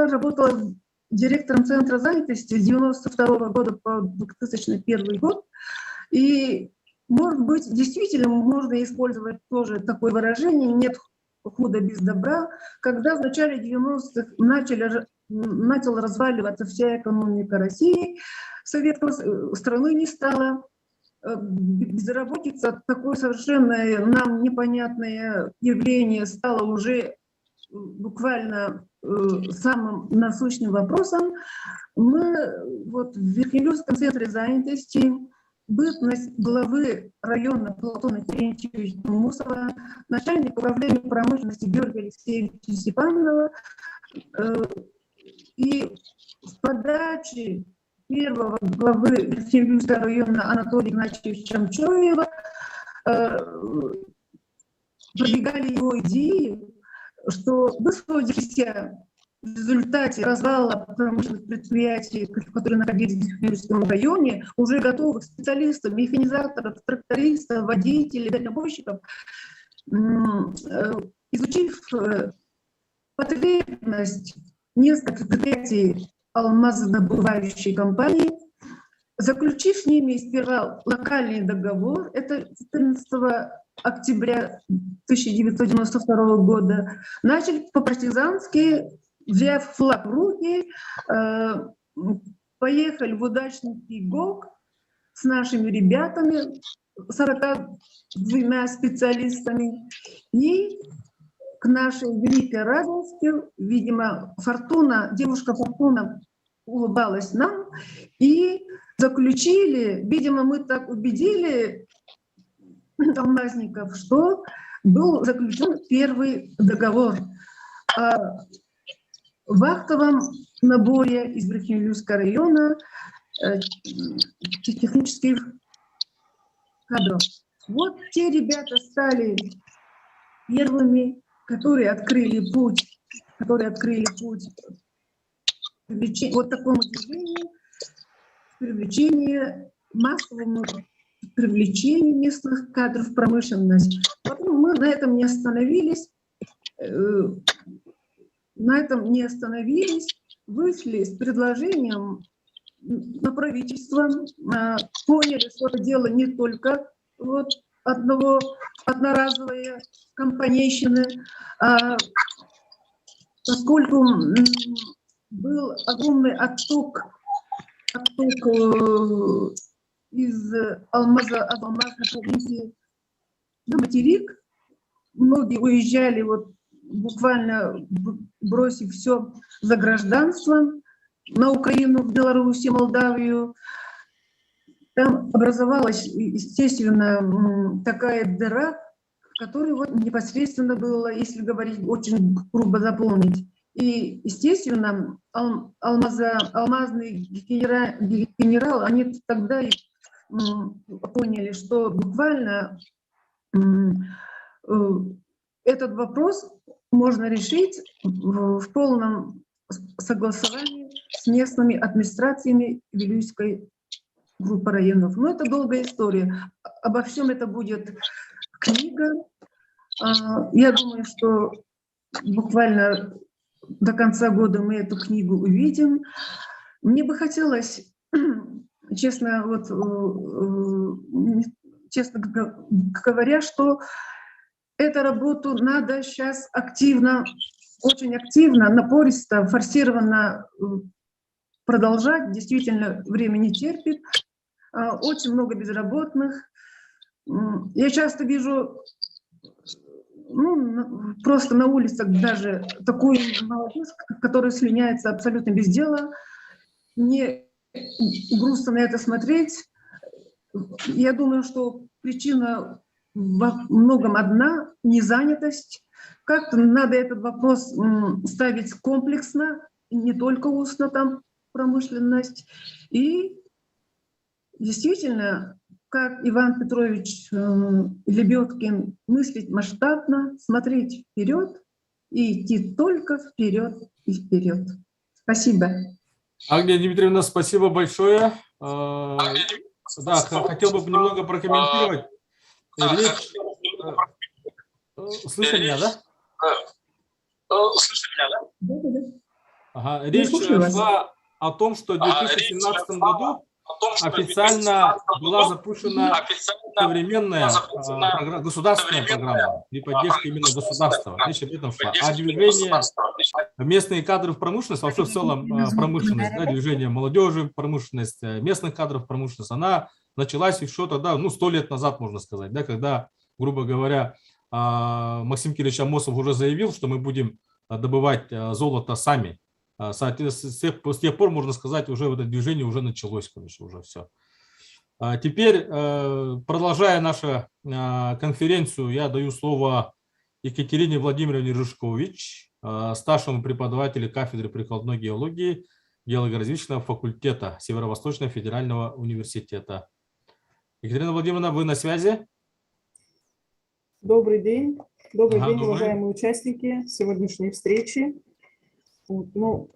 O: работала директором Центра занятости с 1992 года по 2001 год. И, может быть, действительно можно использовать тоже такое выражение «нет худа без добра», когда в начале 90-х начала разваливаться вся экономика России, советской страны не стало, безработица, такое совершенно нам непонятное явление, стало уже буквально самым насущным вопросом. Мы вот в Верхнеуфимском центре занятости бытность главы района Платона Терентьевича Мусова, начальник управления промышленности Георгия Алексеевича Степанова, и с подачи первого главы Верхнеуфимского района Анатолия Игнатьевича Чамчоева продвигали его идеи, что высвободившиеся в результате развала промышленных предприятий, которые находились в Верхнеуфимском районе, уже готовых специалистов, механизаторов, трактористов, водителей, дальнобойщиков, изучив потребность нескольких предприятий алмазодобывающей компании, заключив с ними сперва локальный договор, это 14 октября 1992 года, начали по-партизански, взяв флаг в руки, поехали в удачный Пигок с нашими ребятами, 42 специалистами, и к нашей великой радости, видимо, девушка Фортуна улыбалась нам, и заключили, видимо, мы так убедили алмазников, что был заключен первый договор о вахтовом наборе из Брехнеюльского района технических кадров. Вот те ребята стали первыми, которые открыли путь вот такому движению, массовому привлечению местных кадров в промышленность. Потом мы на этом не остановились, вышли с предложением на правительство, поняли, что это дело не только вот одноразовой компанейщины, поскольку был огромный отток из алмазной провинции на материк. Многие уезжали, вот, буквально бросив все за гражданство на Украину, в Белоруссию, Молдавию. Там образовалась, естественно, такая дыра, которую вот непосредственно было, если говорить очень грубо, заполнить. И, естественно, алмазный генерал, они тогда и поняли, что буквально этот вопрос можно решить в полном согласовании с местными администрациями Вилюйской группы районов. Но это долгая история. Обо всем это будет книга. Я думаю, что буквально до конца года мы эту книгу увидим. Мне бы хотелось, честно говоря, что эту работу надо сейчас очень активно, напористо, форсированно продолжать. Действительно, время не терпит. Очень много безработных. Я часто вижу, просто на улицах даже такую молодежь, которая слюняется абсолютно без дела. Мне грустно на это смотреть. Я думаю, что причина во многом одна — незанятость. Как-то надо этот вопрос ставить комплексно, не только устно, там промышленность. И действительно, как Иван Петрович Лебедкин, мыслить масштабно, смотреть вперед и идти только вперед и вперед. Спасибо.
A: Агния Дмитриевна, спасибо большое. Да, хотел бы немного прокомментировать. Слышно меня, да?
O: Слышно меня, да?
A: Ага. Речь шла о том, что в 2017 году официально была запущена современная государственная программа при поддержке именно государства. Речь об этом шла. А движение местные кадры в промышленность, вообще в целом промышленность, да, движение молодежи, промышленность, местных кадров в промышленность, она началась еще тогда, 100 лет назад, можно сказать, да, когда, грубо говоря, Максим Кириллович Амосов уже заявил, что мы будем добывать золото сами. Соответственно, с тех пор, можно сказать, уже это движение уже началось, конечно, уже все. Теперь, продолжая нашу конференцию, я даю слово Екатерине Владимировне Рыжкович, старшему преподавателю кафедры прикладной геологии геологоразведочного факультета Северо-Восточного федерального университета. Екатерина Владимировна, вы на связи?
P: Добрый день. Добрый день, уважаемые участники сегодняшней встречи.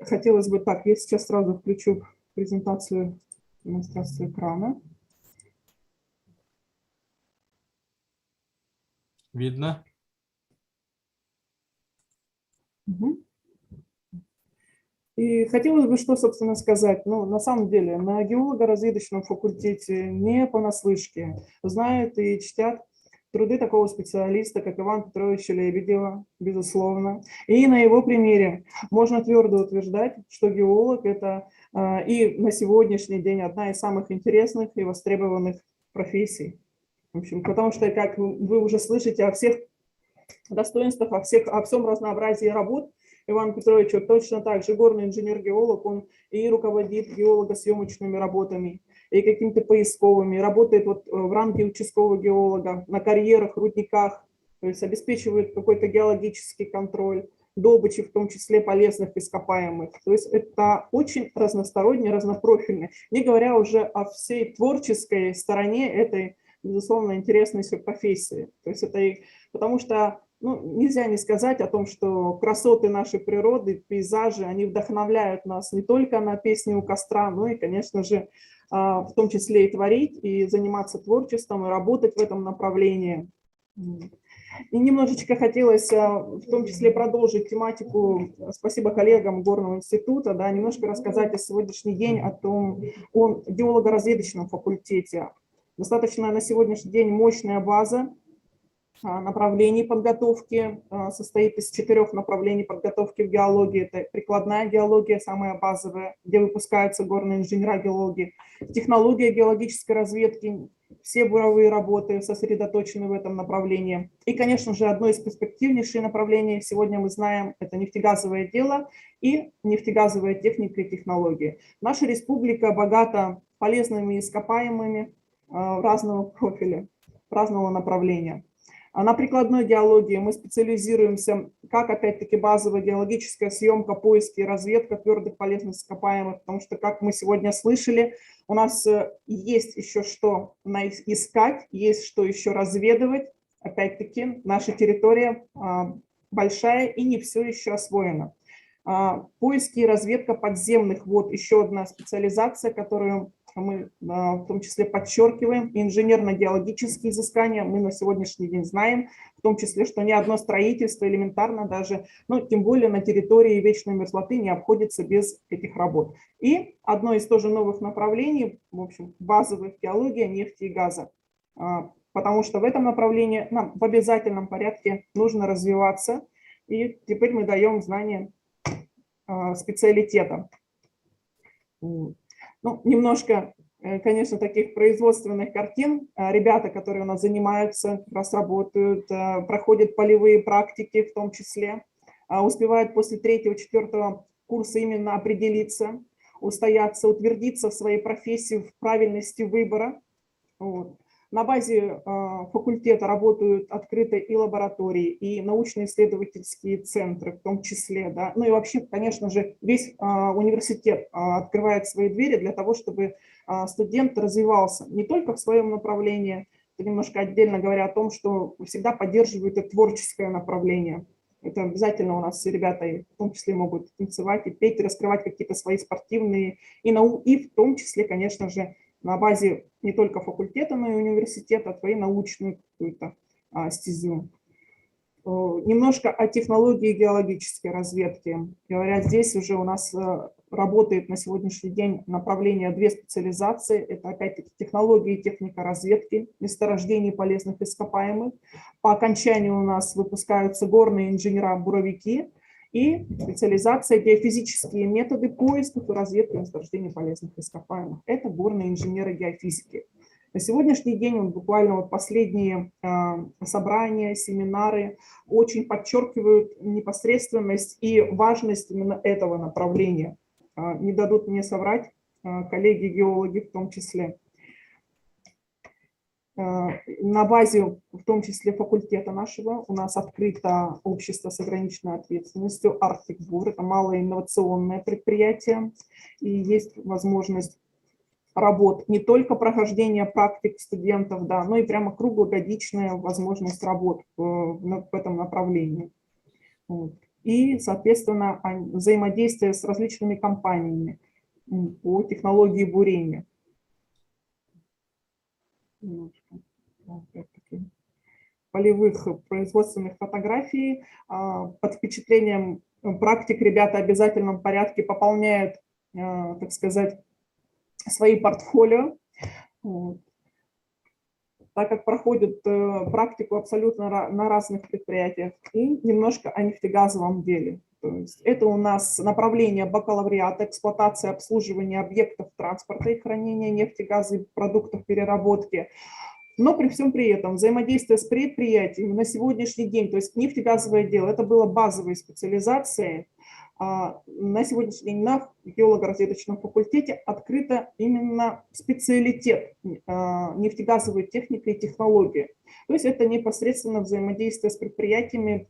P: Хотелось бы так, я сейчас сразу включу презентацию, демонстрацию экрана. И хотелось бы что, собственно, сказать. Ну, на самом деле, на геолого-разведочном факультете не понаслышке знают и чтят труды такого специалиста, как Иван Петрович Лебедева, безусловно. И на его примере можно твердо утверждать, что геолог – это и на сегодняшний день одна из самых интересных и востребованных профессий. В общем, потому что, как вы уже слышите, о всех достоинствах, о всем разнообразии работ Иван Петрович точно так же горный инженер-геолог, он и руководит геологосъемочными работами, и какими-то поисковыми, работает вот в рамке участкового геолога на карьерах, рудниках, то есть обеспечивает какой-то геологический контроль, добычи, в том числе полезных ископаемых. То есть это очень разносторонне, разнопрофильно, не говоря уже о всей творческой стороне этой, безусловно, интересной профессии. То есть это потому что нельзя не сказать о том, что красоты нашей природы, пейзажи, они вдохновляют нас не только на песни у костра, но и, конечно же, в том числе и творить, и заниматься творчеством, и работать в этом направлении. И немножечко хотелось в том числе продолжить тематику, спасибо коллегам Горного института, да, немножко рассказать о сегодняшний день о геолого-разведочном факультете. Достаточно на сегодняшний день мощная база направлений подготовки, состоит из 4 направлений подготовки в геологии. Это прикладная геология, самая базовая, где выпускаются горные инженера-геологи, технология геологической разведки, все буровые работы сосредоточены в этом направлении. И, конечно же, одно из перспективнейших направлений, сегодня мы знаем, это нефтегазовое дело и нефтегазовая техника и технологии. Наша республика богата полезными ископаемыми разного профиля, разного направления. На прикладной геологии мы специализируемся, как опять-таки базовая геологическая съемка, поиски и разведка твердых полезных ископаемых, потому что, как мы сегодня слышали, у нас есть еще что искать, есть что еще разведывать. Опять-таки, наша территория большая и не все еще освоена. Поиски и разведка подземных вод – еще одна специализация, которую мы в том числе подчеркиваем. Инженерно-геологические изыскания мы на сегодняшний день знаем, в том числе, что ни одно строительство элементарно даже, тем более на территории вечной мерзлоты, не обходится без этих работ. И одно из тоже новых направлений, в общем, базовых геология нефти и газа. Потому что в этом направлении нам в обязательном порядке нужно развиваться. И теперь мы даем знания специалитета. Немножко, конечно, таких производственных картин. Ребята, которые у нас занимаются, раз работают, проходят полевые практики в том числе, успевают после 3-4 курса именно определиться, устояться, утвердиться в своей профессии, в правильности выбора. Вот. На базе факультета работают открытые и лаборатории, и научно-исследовательские центры в том числе. Да? И вообще, конечно же, весь университет открывает свои двери для того, чтобы студент развивался не только в своем направлении, немножко отдельно говоря о том, что всегда поддерживают и творческое направление. Это обязательно у нас все ребята в том числе могут танцевать и петь, и раскрывать какие-то свои спортивные, и в том числе, конечно же, на базе не только факультета, но и университета, твоей научную какую-то стезю. Немножко о технологии геологической разведки. Говорят, здесь уже у нас работает на сегодняшний день направление 2 специализации. Это опять-таки технологии и техника разведки месторождений полезных ископаемых. По окончанию у нас выпускаются горные инженера-буровики и специализация геофизические методы поиска и разведки месторождений полезных ископаемых. Это горные инженеры геофизики. На сегодняшний день буквально последние собрания, семинары очень подчеркивают непосредственность и важность именно этого направления. Не дадут мне соврать коллеги-геологи в том числе. На базе, в том числе факультета нашего, у нас открыто общество с ограниченной ответственностью «Арктикбур». Это малое инновационное предприятие, и есть возможность работ, не только прохождения практик студентов, да, но и прямо круглогодичная возможность работ в этом направлении. И, соответственно, взаимодействие с различными компаниями по технологии бурения. Полевых производственных фотографий под впечатлением практик ребята в обязательном порядке пополняют, так сказать, свои портфолио, вот, так как проходят практику абсолютно на разных предприятиях, и немножко о нефтегазовом деле. То есть это у нас направление бакалавриата, эксплуатация, обслуживание объектов транспорта и хранения нефтегаза и продуктов переработки. Но при всем при этом взаимодействие с предприятиями на сегодняшний день, то есть нефтегазовое дело, это было базовой специализацией. На сегодняшний день на геолого-разведочном факультете открыто именно специалитет нефтегазовой техники и технологии. То есть это непосредственно взаимодействие с предприятиями,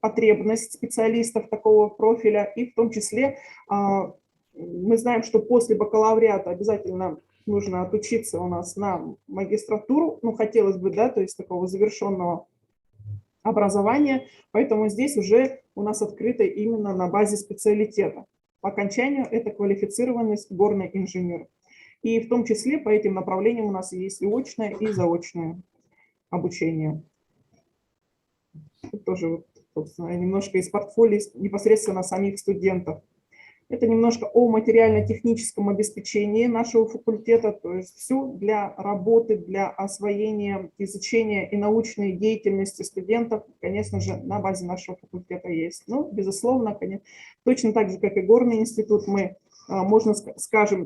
P: потребность специалистов такого профиля, и в том числе мы знаем, что после бакалавриата обязательно нужно отучиться у нас на магистратуру, ну, хотелось бы, да, то есть такого завершенного образования, поэтому здесь уже у нас открыто именно на базе специалитета. По окончанию это квалифицированность горный инженер. И в том числе по этим направлениям у нас есть и очное, и заочное обучение. Это тоже, собственно, немножко из портфолио непосредственно самих студентов. Это немножко о материально-техническом обеспечении нашего факультета, то есть все для работы, для освоения, изучения и научной деятельности студентов, конечно же, на базе нашего факультета есть. Но, безусловно, конечно, точно так же, как и Горный институт, мы, можно скажем,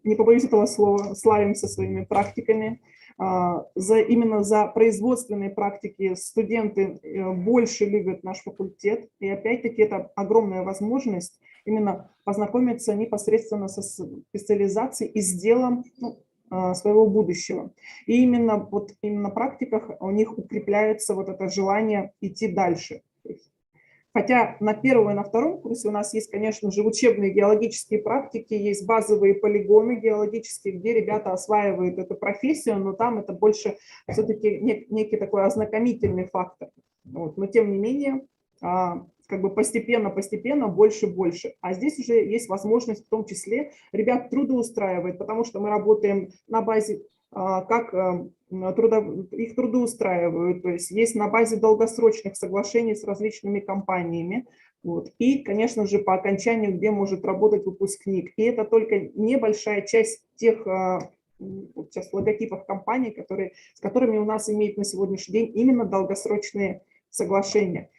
P: не побоюсь этого слова, славимся своими практиками. Именно за производственные практики студенты больше любят наш факультет. И опять-таки это огромная возможность именно познакомиться непосредственно со специализацией и с делом своего будущего. И именно на практиках у них укрепляется вот это желание идти дальше. Хотя на первом и на втором курсе у нас есть, конечно же, учебные геологические практики, есть базовые полигоны геологические, где ребята осваивают эту профессию, но там это больше все-таки некий такой ознакомительный фактор. Вот. Но тем не менее, как бы постепенно, больше. А здесь уже есть возможность в том числе ребят трудоустраивать, потому что мы работаем на базе, как их трудоустраивают, то есть на базе долгосрочных соглашений с различными компаниями. Вот. И, конечно же, по окончанию, где может работать выпускник. И это только небольшая часть тех сейчас логотипов компаний, с которыми у нас имеют на сегодняшний день именно долгосрочные соглашения.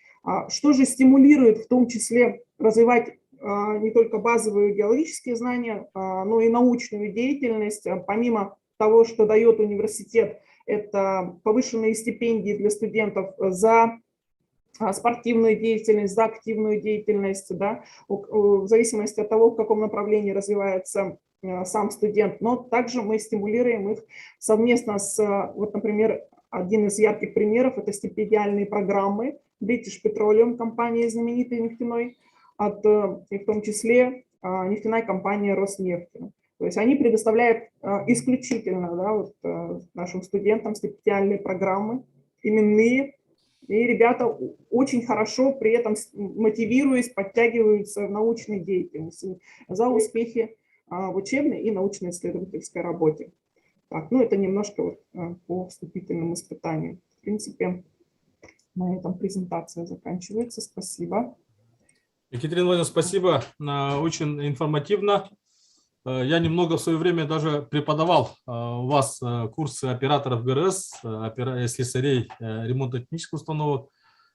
P: Что же стимулирует в том числе развивать не только базовые геологические знания, но и научную деятельность, помимо того, что дает университет, это повышенные стипендии для студентов за спортивную деятельность, за активную деятельность, да, в зависимости от того, в каком направлении развивается сам студент. Но также мы стимулируем их совместно с, вот, например, один из ярких примеров – это стипендиальные программы British Petroleum, компании знаменитой нефтяной, и в том числе нефтяная компания Роснефть. То есть они предоставляют исключительно, да, вот, нашим студентам стипендиальные программы, именные, и ребята очень хорошо при этом мотивируясь, подтягиваются в научной деятельности за успехи в учебной и научно-исследовательской работе. Так, ну это немножко вот по вступительным испытаниям. В принципе, на этом презентация заканчивается. Спасибо.
A: Екатерина Владимировна, спасибо. Очень информативно. Я немного в свое время даже преподавал у вас курсы операторов ГРС, слесарей ремонтно-технических установок,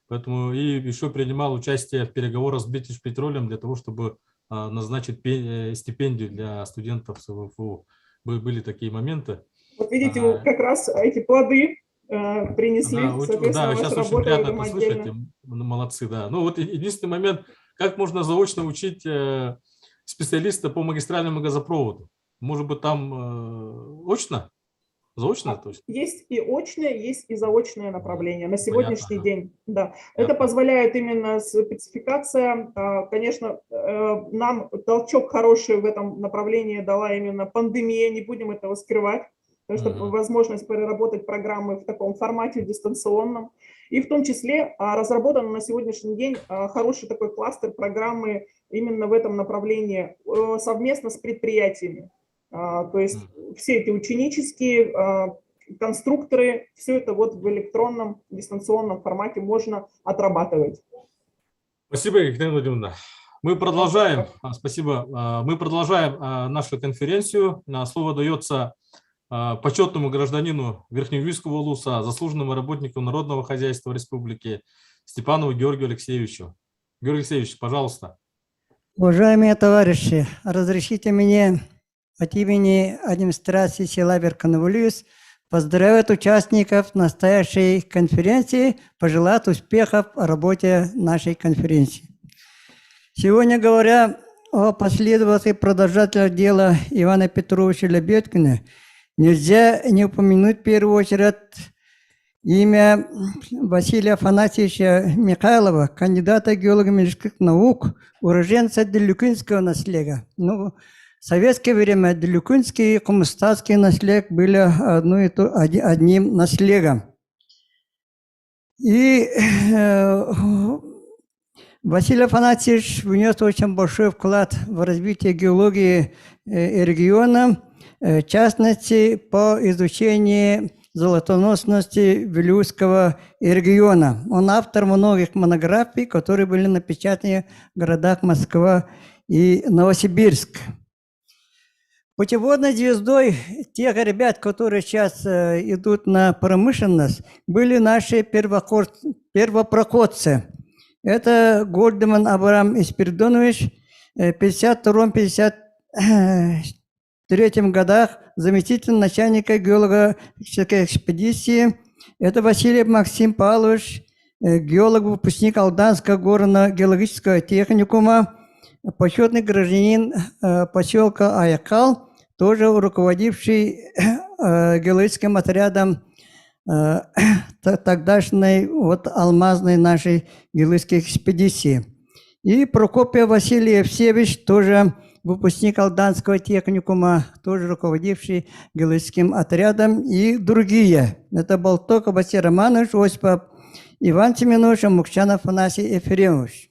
A: поэтому и еще принимал участие в переговорах с British Petroleum для того, чтобы назначить стипендию для студентов СВФУ. Были такие моменты.
P: Вот видите, как раз эти плоды принесли, соответственно,
A: да, сейчас очень приятно это слышать, молодцы, да. Ну вот единственный момент, как можно заочно учить специалиста по магистральному газопроводу? Может быть, там очно? Заочно? То есть?
P: Есть и очное, есть и заочное направление на сегодняшний день. Да. Это позволяет именно спецификация. Конечно, нам толчок хороший в этом направлении дала именно пандемия, не будем этого скрывать. Потому что возможность переработать программы в таком формате дистанционном. И в том числе разработан на сегодняшний день хороший такой кластер программы именно в этом направлении совместно с предприятиями. То есть все эти ученические конструкторы, все это вот в электронном дистанционном формате можно отрабатывать.
A: Спасибо, Екатерина Владимировна. Мы продолжаем, спасибо, мы продолжаем нашу конференцию. Слово дается почетному гражданину Верхнеуфимского улуса, заслуженному работнику Народного хозяйства Республики Степанову Георгию Алексеевичу. Георгий Алексеевич, пожалуйста.
Q: Уважаемые товарищи, разрешите мне от имени администрации села Верхнеуфимск поздравить участников настоящей конференции, пожелать успехов в работе нашей конференции. Сегодня, говоря о последователях продолжателях дела Ивана Петровича Лебедкина, нельзя не упомянуть в первую очередь имя Василия Афанасьевича Михайлова, кандидата геолого-медицинских наук, уроженца Делюкинского наследия. Ну, в советское время Делюкинский и Комстатский наследие были одним наследием. И Василий Афанасьевич внес очень большой вклад в развитие геологии региона, в частности, по изучению золотоносности Вилюйского региона. Он автор многих монографий, которые были напечатаны в городах Москва и Новосибирск. Путеводной звездой тех ребят, которые сейчас идут на промышленность, были наши первопроходцы. Это Гольдман Абрам Испиридонович, в 1952-1953 годах заместитель начальника геологической экспедиции. Это Василий Максим Павлович, геолог-выпускник Алданского горно-геологического техникума, почетный гражданин поселка Аякал, тоже руководивший геологическим отрядом тогдашней алмазной нашей геологической экспедиции. И Прокопий Василий Евсеевич, тоже выпускник Алданского техникума, тоже руководивший геологическим отрядом, и другие. Это Болток Василий Романович, Осипов Иван Семенович, Мукчанов Афанасий Ефремович.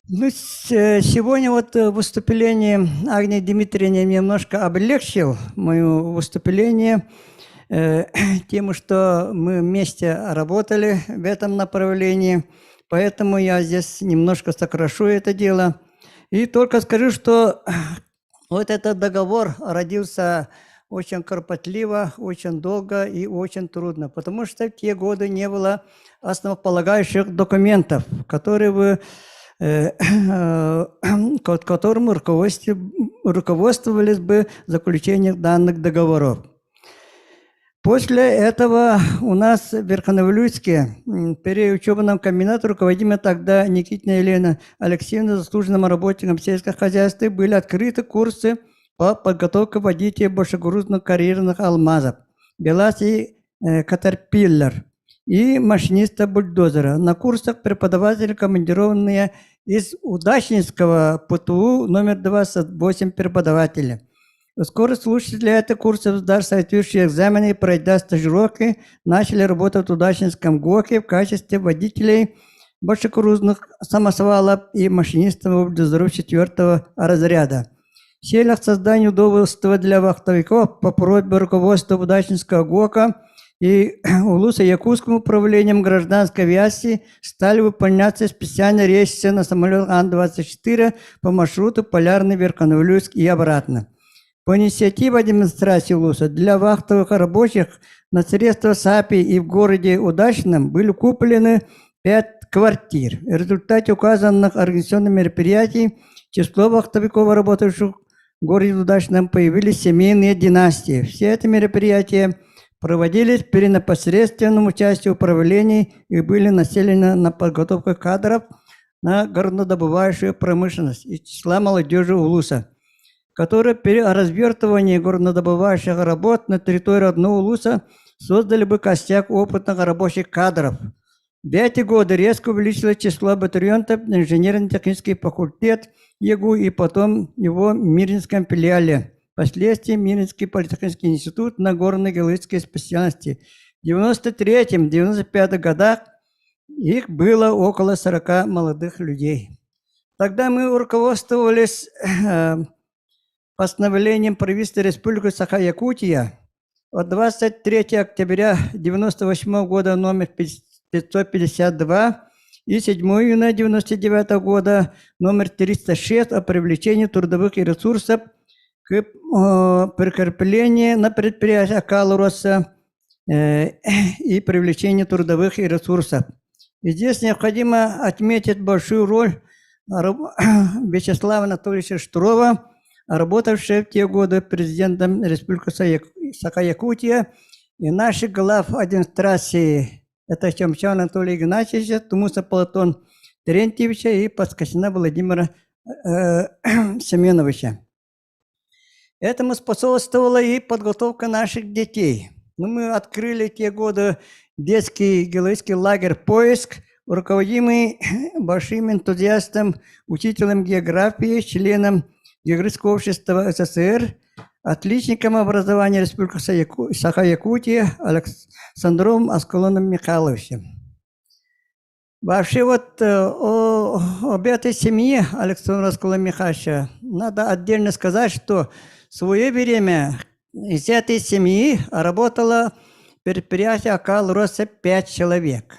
Q: Ну, сегодня выступление Агнии Дмитриевны немножко облегчил мое выступление тем, что мы вместе работали в этом направлении, поэтому я здесь немножко сокращу это дело. И только скажу, что вот этот договор родился очень кропотливо, очень долго и очень трудно, потому что в те годы не было основополагающих документов, которые которым руководствовались бы заключением данных договоров. После этого у нас в Верхнеуфимске при учебном комбинате, руководимой тогда Никитина Елена Алексеевна, заслуженным работником сельского хозяйства, были открыты курсы по подготовке водителей большегрузных карьерных алмазов, БелАЗ и Катерпиллер, и машиниста бульдозера. На курсах преподаватели, командированные из Удачнинского ПТУ, номер 28 преподавателей. Вскоре слушатели этих курсов, сдав соответствующие экзамены и пройдя стажировки, начали работать в Удачнинском ГОКе в качестве водителей большегрузных самосвалов и машинистов бульдозеров 4-го разряда. В целях создания удобства для вахтовиков по просьбе руководства Удачнинского ГОКа и Улуса-Якутским управлением гражданской авиации стали выполняться специальные рейсы на самолет Ан-24 по маршруту Полярный, Верхнеуфимск и обратно. По инициативе администрации Улуса для вахтовых рабочих на средства САПИ и в городе Удачном были куплены 5 квартир. В результате указанных организационных мероприятий число вахтовиков, работающих в городе Удачном, появились семейные династии. Все эти мероприятия проводились при непосредственном участии управлений и были нацелены на подготовку кадров на горнодобывающую промышленность из числа молодежи Улуса, которые при развертывании горнодобывающих работ на территории одного Улуса создали бы костяк опытных рабочих кадров. В эти годы резко увеличилось число абитуриентов на инженерно-технический факультет ЕГУ и потом его в Мирнинском филиале. Впоследствии Мирнинский политехнический институт на горно-геологической специальности. В 1993-1995 годах их было около 40 молодых людей. Тогда мы руководствовались постановлением правительства Республики Саха-Якутия от 23 октября 1998 года номер 552 и 7 июня 1999 года номер 306 о привлечении трудовых ресурсов к прикреплению на предприятие Калуроса и привлечению трудовых ресурсов. И здесь необходимо отметить большую роль Вячеслава Анатольевича Штрова, работавшего в те годы президентом Республики Саха-Якутия, и наших глав администрации, это Чамчан Анатолия Игнатьевича, Тумуса Платон Терентьевича и Подскосина Владимира Семеновича. Этому способствовала и подготовка наших детей. Мы открыли в те годы детский геологический лагерь «Поиск», руководимый большим энтузиастом, учителем географии, членом Географического общества СССР, отличником образования Республики Саха-Якутия Александром Аскалоном Михайловичем. Вообще вот об этой семье Александра Аскалона Михайловича надо отдельно сказать, что в свое время из этой семьи работало предприятие Калуроса 5 человек.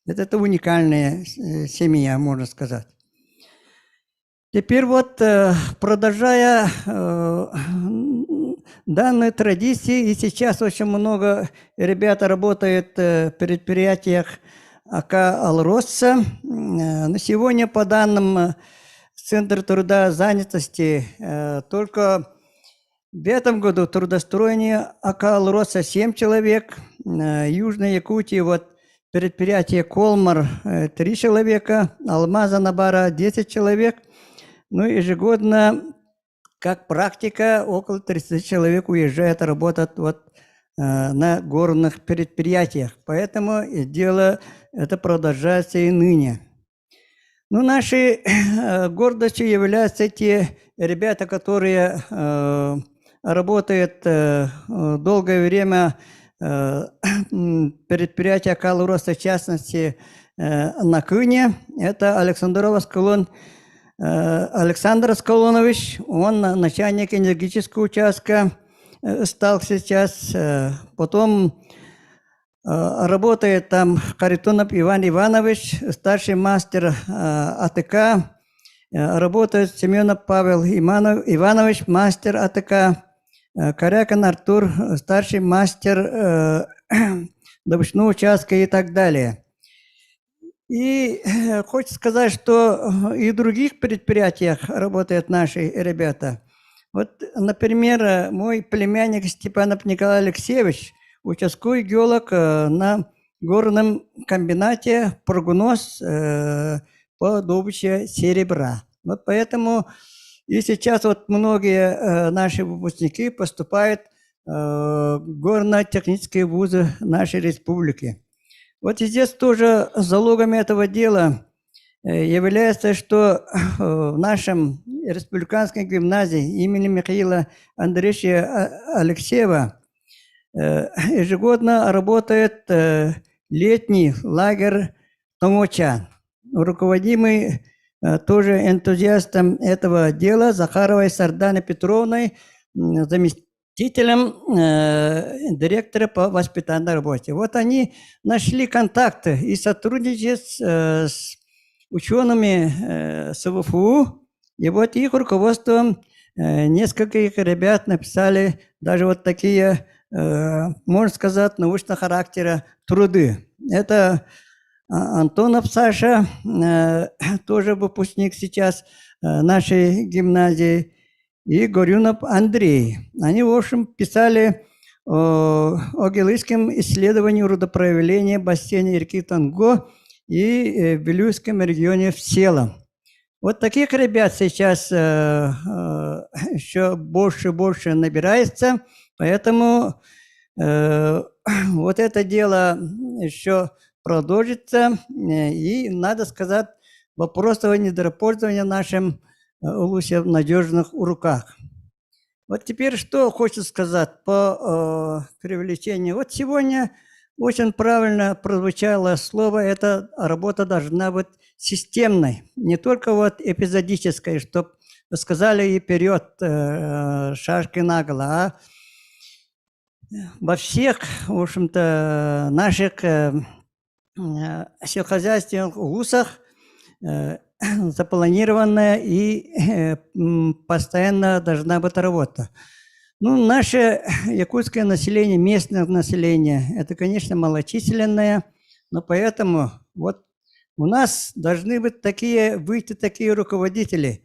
Q: Это уникальная семья, можно сказать. Теперь вот, продолжая данную традицию, и сейчас очень много ребят работает в предприятиях АК «Алроса». На сегодня, по данным Центра труда занятости, только в этом году в трудостроении АК «Алроса» 7 человек, Южной Якутии вот предприятие «Колмар» 3 человека, Алмаза Набара 10 человек. Ну, ежегодно, как практика, около 30 человек уезжает работать вот, на горных предприятиях. Поэтому дело это продолжается и ныне. Ну, нашей гордостью являются те ребята, которые работают долгое время предприятия Калуроса, в частности, на Кыне. Это Александр Аскалонович, он начальник энергетического участка стал сейчас, потом работает там Харитонов Иван Иванович, старший мастер АТК, работает Семенов Павел Иванович, мастер АТК, Корякин Артур, старший мастер добычного участка и так далее. И хочу сказать, что и в других предприятиях работают наши ребята. Вот, например, мой племянник Степанов Николай Алексеевич, участковый геолог на горном комбинате «Прогнос» по добыче серебра. Вот поэтому и сейчас вот многие наши выпускники поступают в горно-технические вузы нашей республики. Вот и здесь тоже залогами этого дела является, что в нашем республиканской гимназии имени Михаила Андреевича Алексеева ежегодно работает летний лагерь «Томочан», руководимый тоже энтузиастом этого дела Захаровой Сарданой Петровной, заместителем директора по воспитательной работе. Вот они нашли контакты и сотрудничают с учеными СВФУ, и вот их руководством несколько их ребят написали даже вот такие, можно сказать, научного характера труды. Это Антонов Саша, тоже выпускник сейчас нашей гимназии, и Горюнов Андрей. Они, в общем, писали о геологическом исследовании рудопроявления бассейна реки Танго и в Вилюйском регионе в целом. Вот таких ребят сейчас еще больше и больше набирается, поэтому вот это дело еще продолжится, и, надо сказать, вопрос о недропользовании нашим улусе в надежных руках. Вот теперь что хочу сказать по привлечению. Вот сегодня очень правильно прозвучало слово, эта работа должна быть системной, не только вот эпизодической, чтобы вы сказали и вперед шашки наголо, а во всех, в общем-то, наших сельскохозяйственных вузах запланированная и постоянно должна быть работа. Ну, наше якутское население, местное население, это, конечно, малочисленное, но поэтому вот у нас должны быть выйти такие руководители,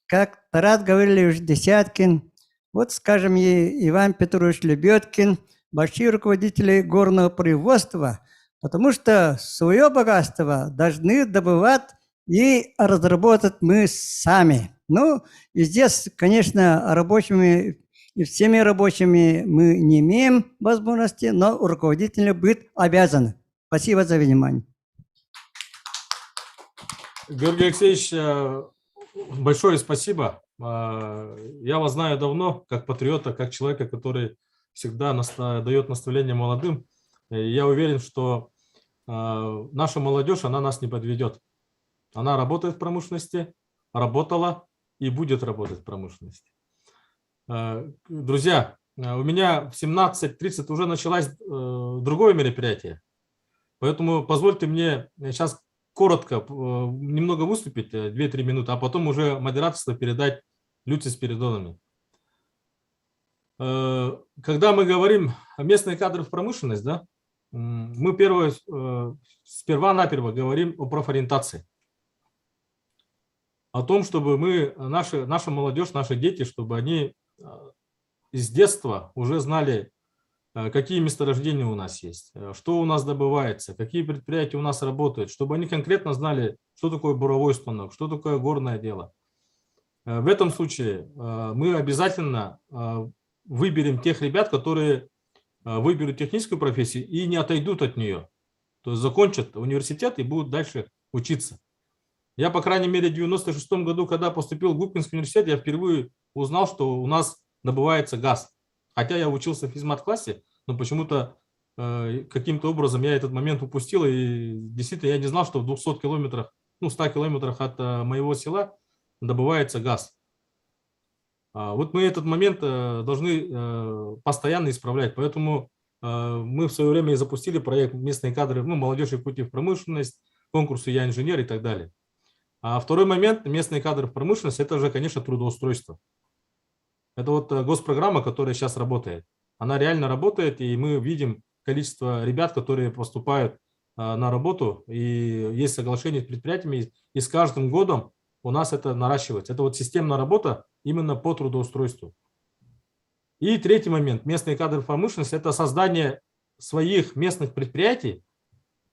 Q: как Тарас Гаврилович Десяткин, вот, скажем, и Иван Петрович Лебедкин, большие руководители горного производства, потому что свое богатство должны добывать и разработать мы сами. Ну, и здесь, конечно, рабочими и всеми рабочими мы не имеем возможности, но руководители быть обязаны. Спасибо за внимание.
A: Георгий Алексеевич, большое спасибо. Я вас знаю давно, как патриота, как человека, который всегда дает наставления молодым. Я уверен, что наша молодежь, она нас не подведет. Она работает в промышленности, работала и будет работать в промышленности. Друзья, у меня в 17:30 уже началось другое мероприятие, поэтому позвольте мне сейчас коротко немного выступить, 2-3 минуты, а потом уже модераторство передать Люции Спиридоновне. Когда мы говорим о местных кадрах в промышленность, да, мы сперва-наперво говорим о профориентации. О том, чтобы наша молодежь, наши дети, чтобы они с детства уже знали, какие месторождения у нас есть, что у нас добывается, какие предприятия у нас работают, чтобы они конкретно знали, что такое буровой станок, что такое горное дело. В этом случае мы обязательно выберем тех ребят, которые выберут техническую профессию и не отойдут от нее. То есть закончат университет и будут дальше учиться. Я, по крайней мере, в 1996 году, когда поступил в Губкинский университет, я впервые узнал, что у нас добывается газ. Хотя я учился в физмат-классе, но почему-то каким-то образом я этот момент упустил. И действительно я не знал, что в 200 километрах, 100 километрах от моего села добывается газ. Вот мы этот момент должны постоянно исправлять. Поэтому мы в свое время и запустили проект «Местные кадры», молодежь Якутии в промышленность, конкурсы «Я инженер» и так далее. А второй момент, местные кадры в промышленности, это же, конечно, трудоустройство. Это вот госпрограмма, которая сейчас работает. Она реально работает, и мы видим количество ребят, которые поступают на работу, и есть соглашение с предприятиями, и с каждым годом у нас это наращивается. Это вот системная работа именно по трудоустройству. И третий момент, местные кадры в промышленности, это создание своих местных предприятий,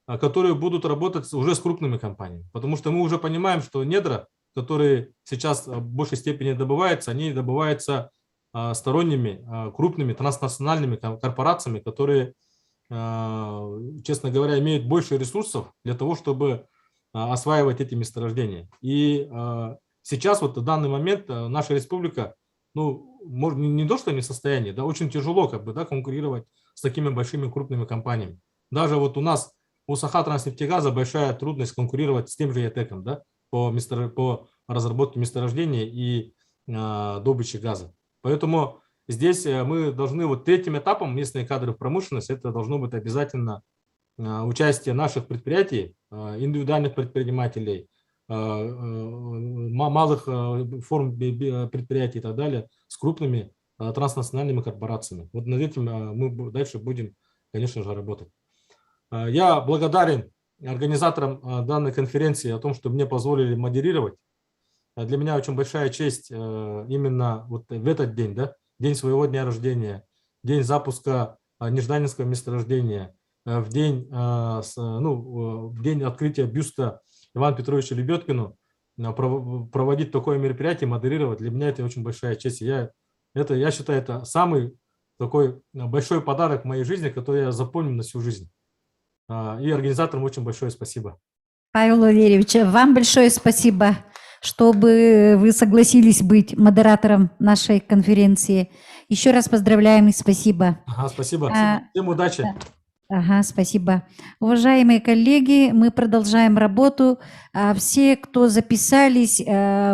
A: которые будут работать уже с крупными компаниями. Потому что мы уже понимаем, что недра, которые сейчас в большей степени добываются, они добываются сторонними, крупными транснациональными корпорациями, которые, честно говоря, имеют больше ресурсов для того, чтобы осваивать эти месторождения. И сейчас, вот в данный момент, наша республика, не то, что не в состоянии, да, очень тяжело конкурировать с такими большими крупными компаниями. Даже вот у нас у Сахатранснефтегаза большая трудность конкурировать с тем же ЯТЭКом, да, по разработке месторождений и добыче газа. Поэтому здесь мы должны, вот третьим этапом местные кадры в промышленности, это должно быть обязательно участие наших предприятий, индивидуальных предпринимателей, малых форм предприятий и так далее, с крупными транснациональными корпорациями. Вот над этим мы дальше будем, конечно же, работать. Я благодарен организаторам данной конференции о том, что мне позволили модерировать. Для меня очень большая честь именно вот в этот день, да, день своего дня рождения, день запуска Нежданинского месторождения, в день открытия бюста Ивану Петровичу Лебедкину проводить такое мероприятие, модерировать. Для меня это очень большая честь. Я считаю, это самый такой большой подарок в моей жизни, который я запомню на всю жизнь. И организаторам очень большое спасибо.
R: Павел Валерьевич, вам большое спасибо, чтобы вы согласились быть модератором нашей конференции. Еще раз поздравляем и спасибо.
A: Спасибо. Всем удачи.
R: Спасибо. Уважаемые коллеги, мы продолжаем работу. Все, кто записались,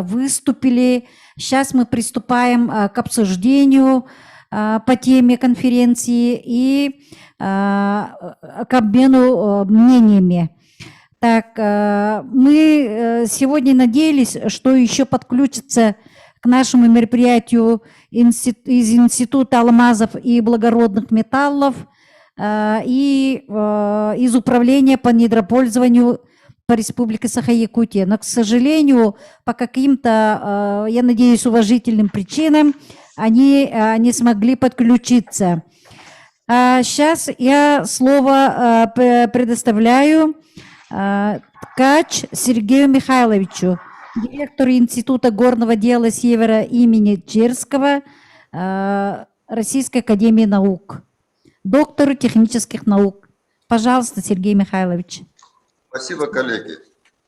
R: выступили. Сейчас мы приступаем к обсуждению по теме конференции и к обмену мнениями. Так, мы сегодня надеялись, что еще подключится к нашему мероприятию из Института алмазов и благородных металлов и из Управления по недропользованию по Республике Саха-Якутия. Но, к сожалению, по каким-то, я надеюсь, уважительным причинам они не смогли подключиться. Сейчас я слово предоставляю Ткач Сергею Михайловичу, директору Института горного дела Севера имени Черского Российской академии наук, доктору технических наук. Пожалуйста, Сергей Михайлович.
G: Спасибо, коллеги.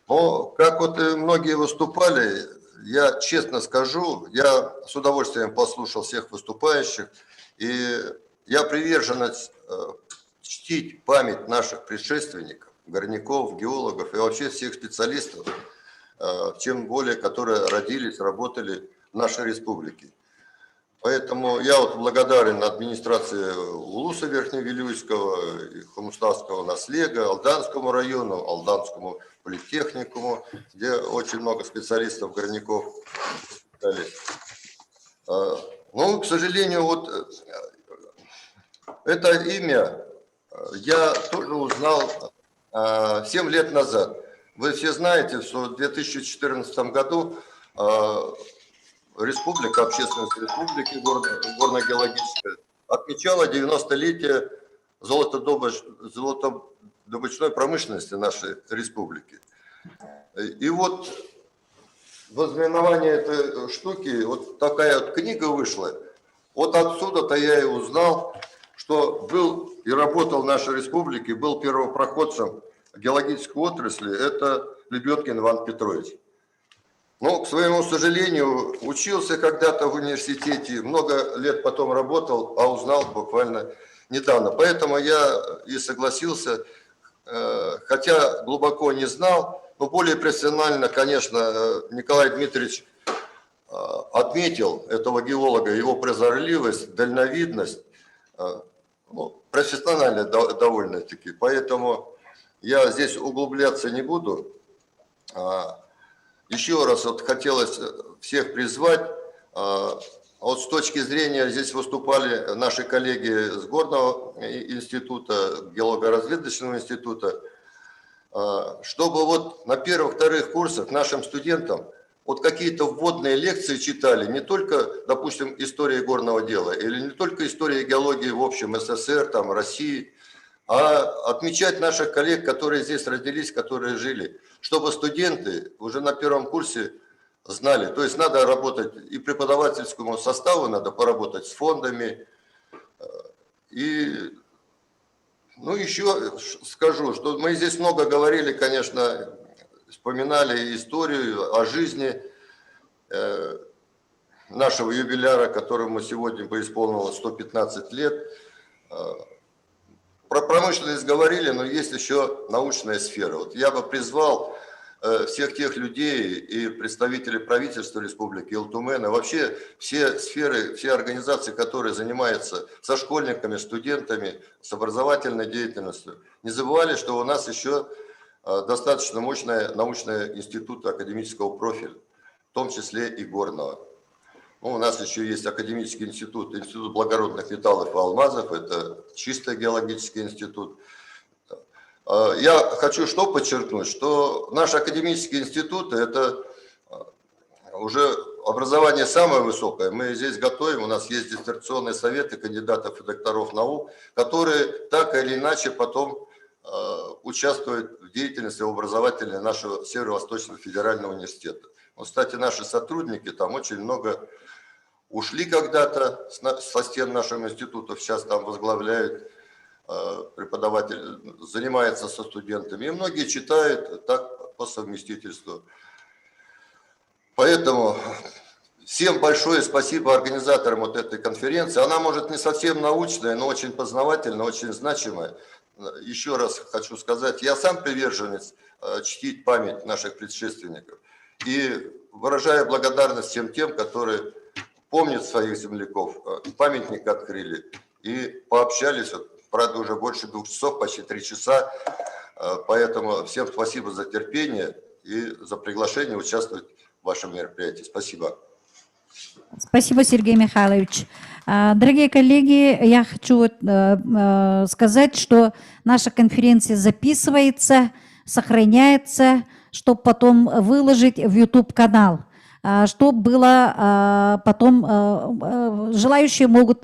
G: Но, как вот и многие выступали, я честно скажу, я с удовольствием послушал всех выступающих, и я приверженец чтить память наших предшественников, горняков, геологов и вообще всех специалистов, тем более, которые родились, работали в нашей республике. Поэтому я вот благодарен администрации Улуса Верхневилюйского, Хомуставского наслега, Алданскому району, Алданскому политехникуму, где очень много специалистов, горняков. Но, к сожалению, вот это имя я тоже узнал 7 лет назад. Вы все знаете, что в 2014 году Республика, Общественность Республики горно-геологическая отмечала 90-летие золотодобычной промышленности нашей республики. И вот вознаменование этой штуки, вот такая вот книга вышла, вот отсюда-то я и узнал, что был и работал в нашей республике, был первопроходцем геологической отрасли, это Лебедкин Иван Петрович. Но, к своему сожалению, учился когда-то в университете, много лет потом работал, а узнал буквально недавно. Поэтому я и согласился, хотя глубоко не знал, но более профессионально, конечно, Николай Дмитриевич отметил этого геолога, его прозорливость, дальновидность, ну, профессионально довольно-таки. Поэтому я здесь углубляться не буду. Еще раз вот хотелось всех призвать. Вот с точки зрения, здесь выступали наши коллеги с Горного института, геолого-разведочного института, чтобы вот на первых-вторых курсах нашим студентам вот какие-то вводные лекции читали, не только, допустим, история горного дела, или не только история геологии в общем СССР, там, России, а отмечать наших коллег, которые здесь родились, которые жили, чтобы студенты уже на первом курсе знали. То есть надо работать и преподавательскому составу, надо поработать с фондами. И, ну, еще скажу, что мы здесь много говорили, конечно, вспоминали историю о жизни нашего юбиляра, которому сегодня бы исполнилось 115 лет. Про промышленность говорили, но есть еще научная сфера. Вот я бы призвал всех тех людей и представителей правительства республики, Илтумена, вообще все сферы, все организации, которые занимаются со школьниками, студентами, с образовательной деятельностью, не забывали, что у нас еще достаточно мощный научный институт академического профиля, в том числе и горного. Ну, у нас еще есть академический институт, институт благородных металлов и алмазов, это чисто геологический институт. Я хочу что подчеркнуть, что наш академический институт – это уже образование самое высокое. Мы здесь готовим, у нас есть диссертационные советы кандидатов и докторов наук, которые так или иначе потом участвуют в деятельности образовательной нашего Северо-Восточного федерального университета. Вот, кстати, наши сотрудники там очень много ушли когда-то со стен нашего института, сейчас там возглавляют преподаватель, занимается со студентами. И многие читают так по совместительству. Поэтому всем большое спасибо организаторам вот этой конференции. Она может не совсем научная, но очень познавательная, очень значимая. Еще раз хочу сказать, я сам приверженец чтить память наших предшественников. И выражаю благодарность всем тем, которые помнит своих земляков, памятник открыли и пообщались. Вот, правда, уже больше 2 часов, почти 3 часа. Поэтому всем спасибо за терпение и за приглашение участвовать в вашем мероприятии. Спасибо.
R: Спасибо, Сергей Михайлович. Дорогие коллеги, я хочу сказать, что наша конференция записывается, сохраняется, чтобы потом выложить в YouTube-канал, чтобы было потом, желающие могут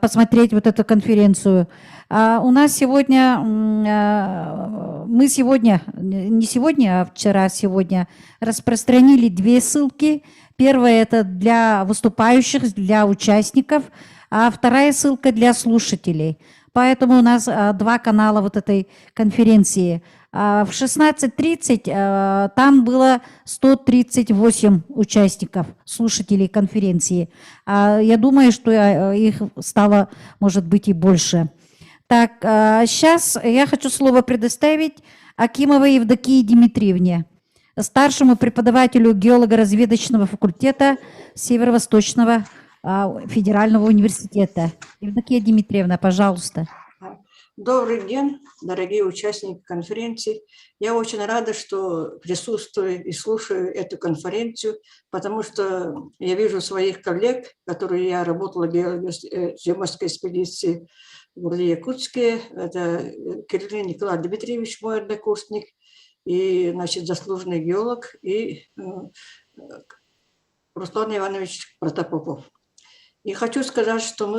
R: посмотреть вот эту конференцию. У нас сегодня, мы сегодня, не сегодня, а вчера, сегодня распространили 2 ссылки. Первая – это для выступающих, для участников, а вторая ссылка для слушателей. Поэтому у нас 2 канала вот этой конференции. В 16:30 там было 138 участников, слушателей конференции. Я думаю, что их стало, может быть, и больше. Так, сейчас я хочу слово предоставить Акимовой Евдокии Дмитриевне, старшему преподавателю геолого-разведочного факультета Северо-Восточного федерального университета. Евдокия Дмитриевна, пожалуйста.
S: Добрый день, дорогие участники конференции. Я очень рада, что присутствую и слушаю эту конференцию, потому что я вижу своих коллег, которые я работала в геоморской экспедиции в городе Якутске. Это Кирилл Николай Дмитриевич, мой однокурсник, и, значит, заслуженный геолог, и Руслан Иванович Протопопов. И хочу сказать, что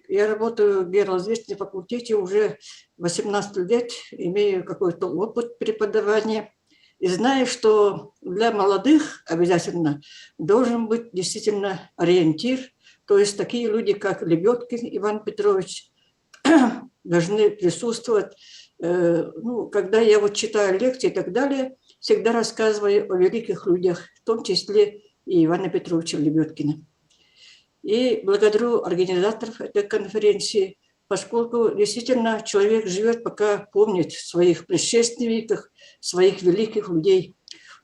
S: я работаю в геологическом факультете уже 18 лет, имею какой-то опыт преподавания. И знаю, что для молодых обязательно должен быть действительно ориентир. То есть такие люди, как Лебедкин Иван Петрович, должны присутствовать. Когда я вот читаю лекции и так далее, всегда рассказываю о великих людях, в том числе и Ивана Петровича Лебедкина. И благодарю организаторов этой конференции, поскольку действительно человек живет, пока помнит своих предшественников, своих великих людей.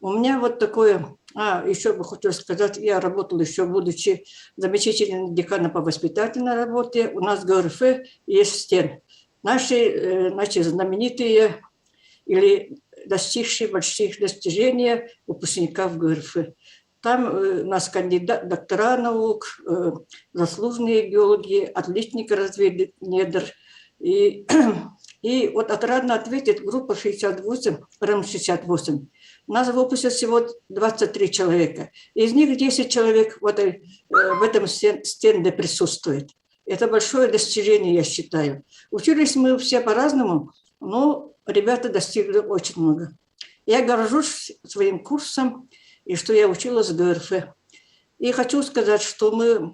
S: У меня вот такое, еще бы хотел сказать, я работала еще, будучи заместителем декана по воспитательной работе, у нас в ГРФ есть СТЕН. Наши, значит, знаменитые или достигшие больших достижений выпускников ГРФ. Там у нас доктора наук, заслуженные геологи, отличники разведки недр. И вот отрадно ответит группа 68, РМ-68. У нас в выпуске всего 23 человека. Из них 10 человек в этом стенде присутствует. Это большое достижение, я считаю. Учились мы все по-разному, но ребята достигли очень много. Я горжусь своим курсом, и что я училась в ГРФ. И хочу сказать, что мы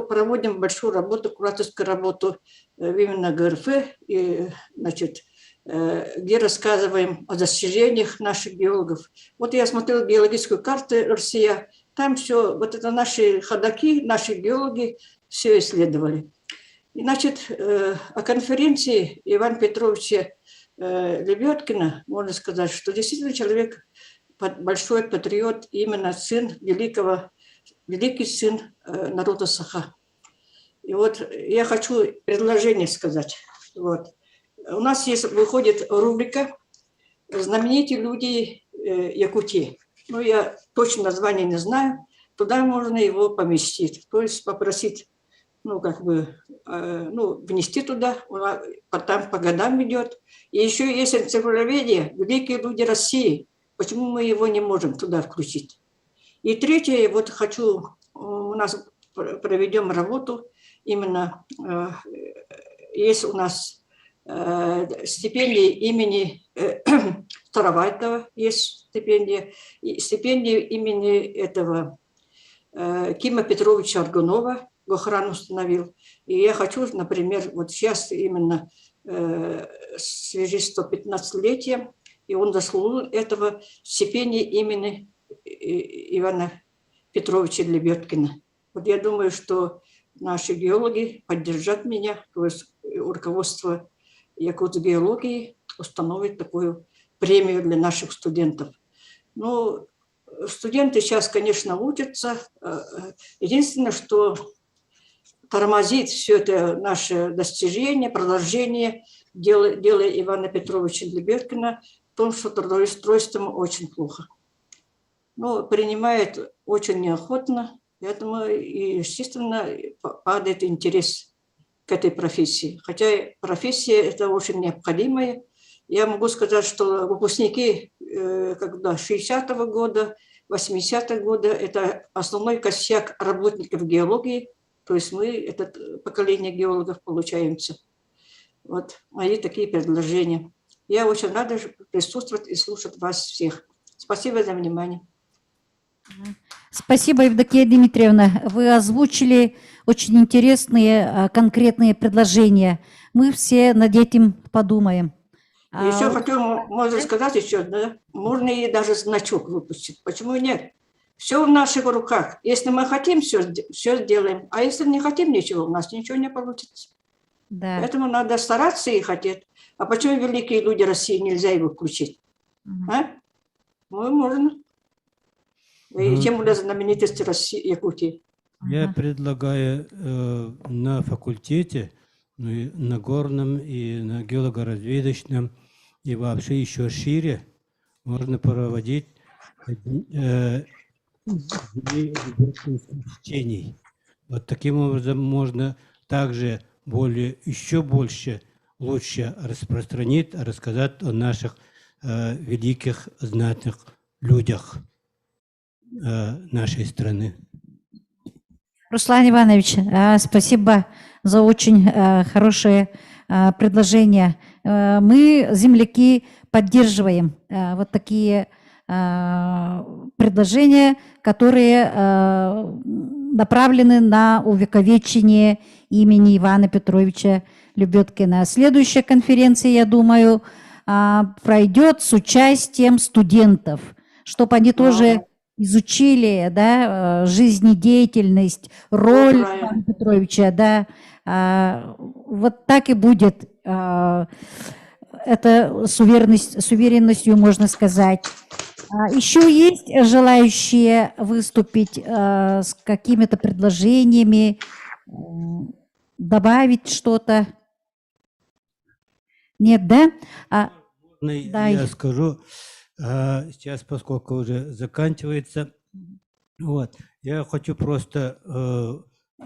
S: проводим большую работу, кураторскую работу именно ГРФ, и, значит, где рассказываем о достижениях наших геологов. Вот я смотрела геологическую карту России, там все, вот это наши ходаки, наши геологи все исследовали. И, значит, о конференции Ивана Петровича Лебедкина можно сказать, что действительно человек большой патриот, именно сын великий сын народа Саха. И вот я хочу предложение сказать. Вот. У нас выходит рубрика «Знаменитые люди Якутии». Я точно название не знаю. Туда можно его поместить. То есть попросить, внести туда, там по годам идет. И еще есть энциклопедия «Великие люди России». Почему мы его не можем туда включить? И третье, вот хочу, у нас проведем работу, именно есть у нас стипендии имени Старовайтова, есть стипендия, и стипендия имени этого Кима Петровича Аргунова, Гохран установил. И я хочу, например, вот сейчас именно в связи с 115-летием, и он заслужил этого стипендии имени Ивана Петровича Лебедкина. Вот я думаю, что наши геологи поддержат меня, то есть руководство Якутгеологии установит такую премию для наших студентов. студенты сейчас, конечно, учатся. Единственное, что тормозит все это наше достижение, продолжение дела Ивана Петровича Лебедкина в том, что трудоустройством очень плохо. Но принимает очень неохотно, поэтому, естественно, падает интерес к этой профессии. Хотя профессия это очень необходимая. Я могу сказать, что выпускники 60-го года, 80-го года – это основной косяк работников геологии. То есть мы, это поколение геологов, получаемся. Вот мои такие предложения. Я очень рада присутствовать и слушать вас всех. Спасибо за внимание.
R: Спасибо, Евдокия Дмитриевна. Вы озвучили очень интересные, конкретные предложения. Мы все над этим подумаем.
S: Еще хочу, можно сказать, еще, да? Можно и даже значок выпустить. Почему нет? Все в наших руках. Если мы хотим, все сделаем. А если не хотим ничего, у нас ничего не получится.
R: Да.
S: Поэтому надо стараться и хотеть. А почему великие люди России нельзя его включить? А? Ну, можно. И тем более знаменитости России, Якутии.
J: Я предлагаю на факультете, на горном и на геолого-разведочном, и вообще еще шире можно проводить чтений. Вот таким образом можно также еще больше, лучше распространить, рассказать о наших великих, знатных людях нашей страны.
R: Руслан Иванович, спасибо за очень хорошее предложение. Мы, земляки, поддерживаем вот такие предложения, которые направлены на увековечение имени Ивана Петровича Лебедкина. Следующая конференция, я думаю, пройдет с участием студентов, чтобы они тоже изучили, да, жизнедеятельность, роль Ивана Петровича, да, вот так и будет. Это с уверенностью можно сказать. Еще есть желающие выступить с какими-то предложениями, добавить что-то? Нет, да?
J: Я скажу, сейчас, поскольку уже заканчивается, вот, я хочу просто,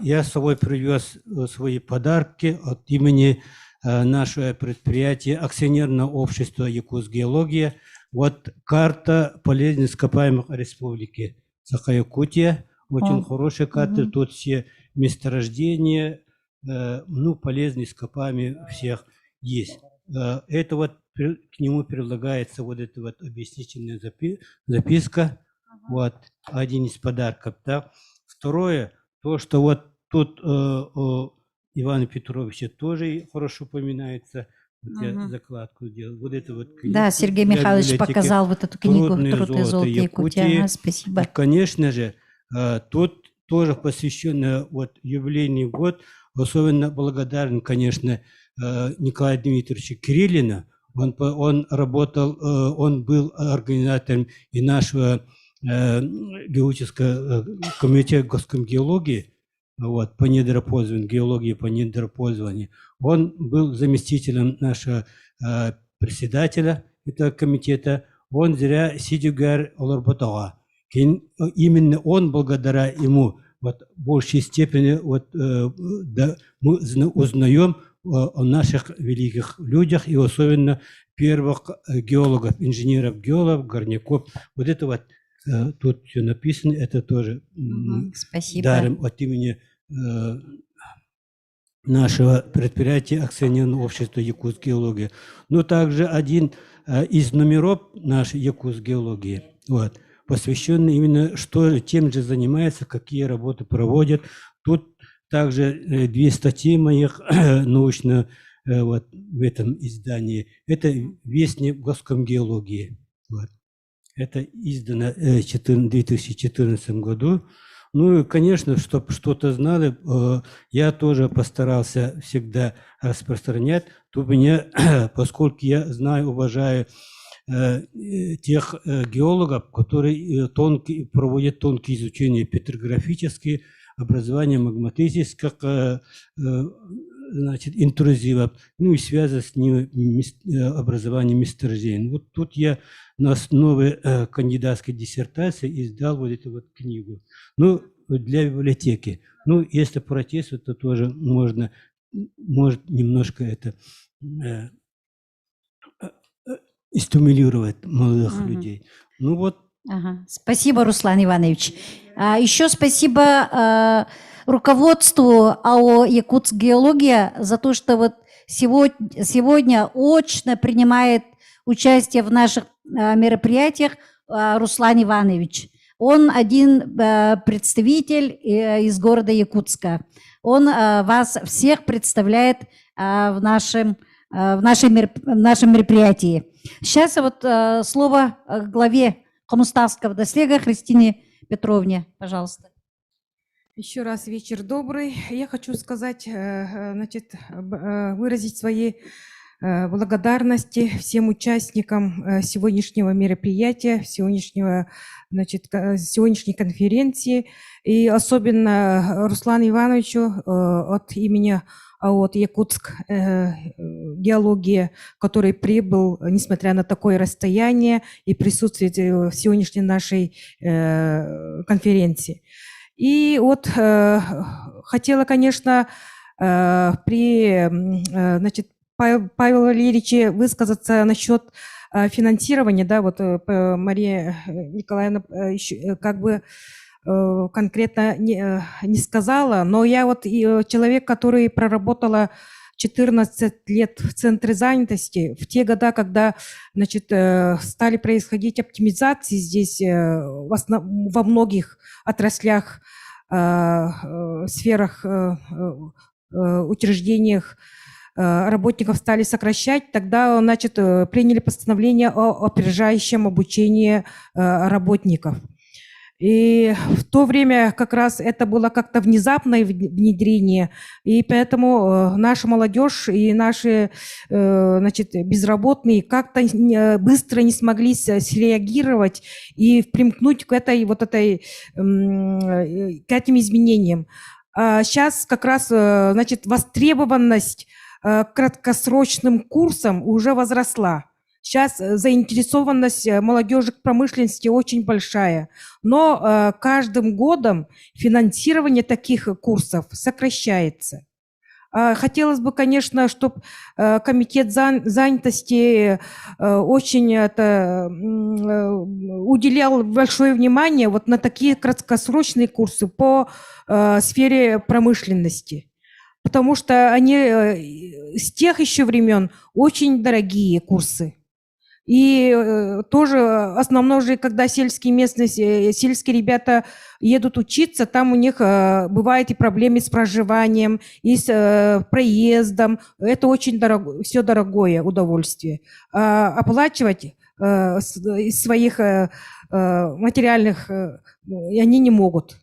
J: я с собой привез свои подарки от имени нашего предприятия акционерного общества «Якутсгеология». Вот карта полезных ископаемых республики Саха-Якутия. Очень хорошая карта. Тут все месторождения, ну, полезные ископаемые всех есть. Это вот к нему прилагается вот эта вот объяснительная записка. Вот один из подарков. Да. Второе, то, что вот тут Ивана Петровича тоже хорошо упоминается. Вот я закладку делал. Вот это вот книгу.
R: Да, Сергей Михайлович показал вот эту книгу «Труд и золото Якутии». Спасибо.
J: И, конечно же, тут тоже посвященный вот юбилейный год. Особенно благодарен, конечно, Николаю Дмитриевичу Кириллину. Он работал, он был организатором и нашего геологического комитета госкомгеологии, вот, по недропользованию, геологии по недропользованию. Он был заместителем нашего председателя этого комитета. Он зря Сидюгар Оларбатова. Именно он, благодаря ему, вот, в большей степени вот, да, мы узнаем о наших великих людях и особенно первых геологов, инженеров-геологов, горняков. Вот это вот тут все написано, это тоже дарим от имени нашего предприятия акционерного общества «Якутсгеология». Но также один из номеров нашей «Якутсгеологии», вот, посвященный именно, что тем же занимается, какие работы проводят. Тут также 2 статьи моих научно вот, в этом издании. Это «Вестник госкомгеологии». Вот. Это издано в 2014 году. Ну и, конечно, чтобы что-то знали, я тоже постарался всегда распространять. То меня, поскольку я знаю, уважаю тех геологов, которые проводят тонкие изучения петрографические, образование магматических значит, интрузивов, ну и связано с ними образование месторождений. Вот тут я на основе кандидатской диссертации издал вот эту вот книгу. Ну, для библиотеки. Ну, если протест, то тоже можно, может немножко это стимулировать молодых людей. Ну вот.
R: Ага. Спасибо, Руслан Иванович. Еще спасибо руководству АО «Якутсгеология» за то, что вот сегодня очно принимает участие в наших мероприятиях Руслан Иванович. Он один представитель из города Якутска. Он вас всех представляет в нашем мероприятии. Сейчас вот слово главе Коммуставского дослега Христине Петровне, пожалуйста.
T: Еще раз вечер добрый. Я хочу сказать, значит, выразить свои благодарности всем участникам сегодняшнего мероприятия, сегодняшней конференции, и особенно Руслану Ивановичу от имени от Якутск геология, который прибыл, несмотря на такое расстояние, и присутствует в сегодняшней нашей конференции. И вот хотела, конечно, Павел Валерьевич высказаться насчет финансирования, да, вот Мария Николаевна как бы конкретно не сказала, но я вот человек, который проработала 14 лет в центре занятости, в те годы, когда, значит, стали происходить оптимизации здесь во многих отраслях, сферах, учреждениях, работников стали сокращать, тогда, значит, приняли постановление о опережающем обучении работников. И в то время как раз это было как-то внезапное внедрение, и поэтому наша молодежь и наши, значит, безработные как-то быстро не смогли среагировать и примкнуть к этим изменениям. А сейчас как раз, значит, востребованность краткосрочным курсам уже возросла. Сейчас заинтересованность молодежи к промышленности очень большая, но каждым годом финансирование таких курсов сокращается. Хотелось бы, конечно, чтобы комитет занятости очень уделял большое внимание вот на такие краткосрочные курсы по сфере промышленности, потому что они с тех еще времен очень дорогие курсы. И тоже основное же, когда сельские ребята едут учиться, там у них бывают и проблемы с проживанием, и с проездом. Это очень все дорогое удовольствие. Оплачивать из своих материальных они не могут.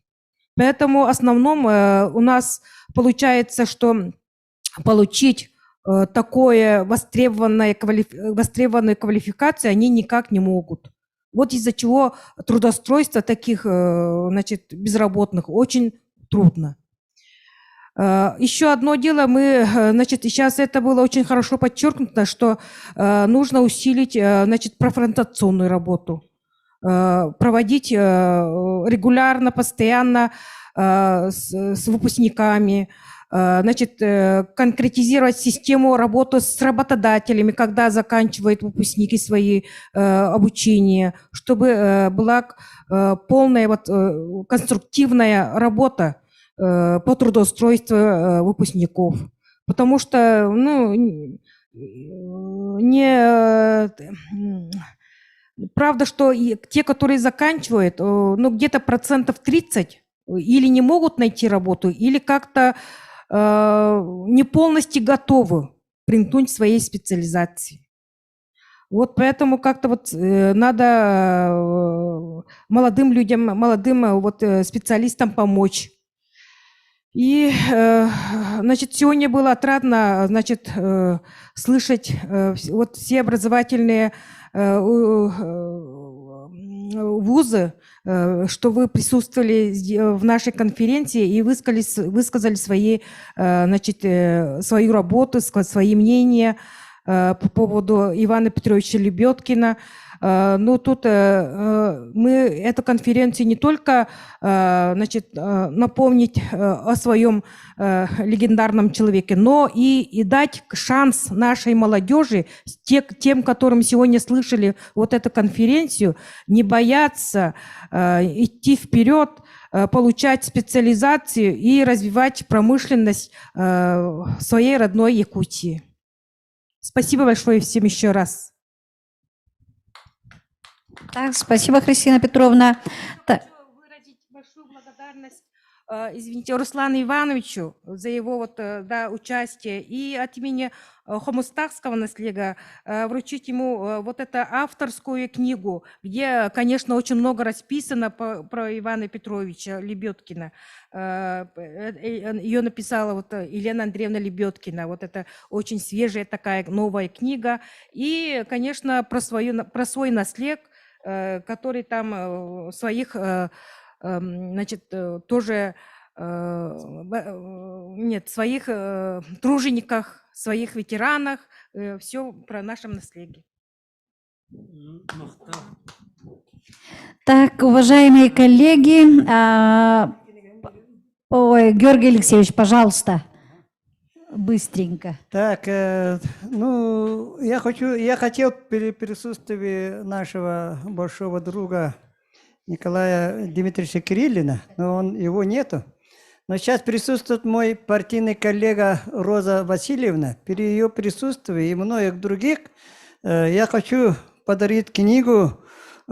T: Поэтому в основном у нас получается, что получить такое востребованную квалификацию они никак не могут. Вот из-за чего трудоустройство таких, значит, безработных очень трудно. Еще одно дело, значит, сейчас это было очень хорошо подчеркнуто, что нужно усилить, значит, профориентационную работу, проводить регулярно, постоянно с выпускниками, значит, конкретизировать систему работы с работодателями, когда заканчивают выпускники свои обучения, чтобы была полная конструктивная работа по трудоустройству выпускников. Потому что, правда, что те, которые заканчивают, где-то 30% или не могут найти работу, или как-то не полностью готовы примкнуть к своей специализации. Вот поэтому как-то вот надо молодым людям, молодым специалистам помочь. И, значит, сегодня было отрадно, значит, слышать вот все образовательные вузы, что вы присутствовали в нашей конференции и высказали свои, значит, свою работу, свои мнения по поводу Ивана Петровича Лебедкина. Ну, тут мы эту конференцию не только, значит, напомнить о своем легендарном человеке, но и дать шанс нашей молодежи, тем, которым сегодня слышали вот эту конференцию, не бояться идти вперед, получать специализацию и развивать промышленность своей родной Якутии. Спасибо большое всем еще раз.
R: Так, спасибо, Христина Петровна. Так.
T: Выразить большую благодарность, извините, Руслану Ивановичу за его вот, да, участие и от имени хомустахского наследия вручить ему вот эту авторскую книгу, где, конечно, очень много расписано про Ивана Петровича Лебедкина. Ее написала вот Елена Андреевна Лебедкина. Вот это очень свежая такая новая книга. И, конечно, про свой наслед, который там своих, значит, тоже, нет, своих тружениках, своих ветеранах, все про нашем наследии.
R: Так, уважаемые коллеги, ой, Георгий Алексеевич, пожалуйста, быстренько.
Q: Так, ну, я хотел при присутствии нашего большого друга Николая Дмитриевича Кириллина, но его нету. Но сейчас присутствует мой партийный коллега Роза Васильевна. При ее присутствии и многих других я хочу подарить книгу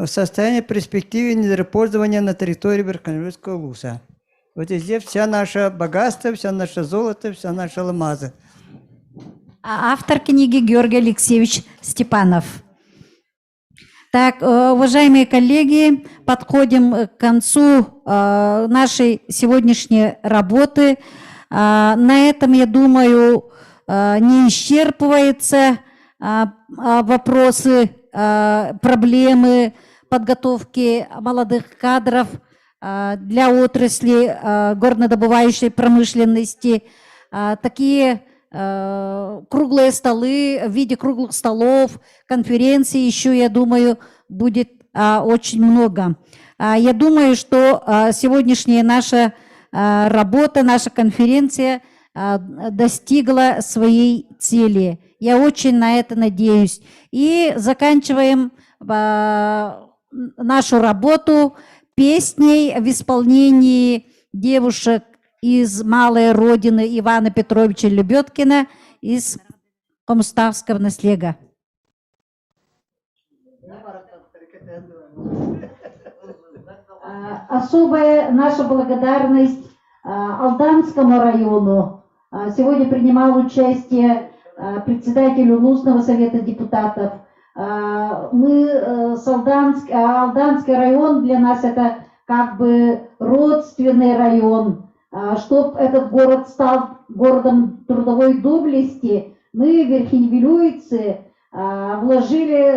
Q: «Состояние перспективы недропользования на территории Верхнеуральского улуса». Вот здесь вся наша богатство, вся наше золото, вся наши алмазы.
R: Автор книги Георгий Алексеевич Степанов. Так, уважаемые коллеги, подходим к концу нашей сегодняшней работы. На этом, я думаю, не исчерпываются вопросы, проблемы подготовки молодых кадров для отрасли горнодобывающей промышленности. Такие круглые столы, в виде круглых столов, конференций еще, я думаю, будет очень много. Я думаю, что сегодняшняя наша работа, наша конференция достигла своей цели. Я очень на это надеюсь. И заканчиваем нашу работу песней в исполнении девушек из малой родины Ивана Петровича Лебедкина из хомуставского наследия. Особая наша благодарность Алданскому району. Сегодня принимал участие председатель Улусного совета депутатов. Мы с Алданский район для нас это как бы родственный район. Чтобы этот город стал городом трудовой доблести, мы, верхневилюйцы, вложили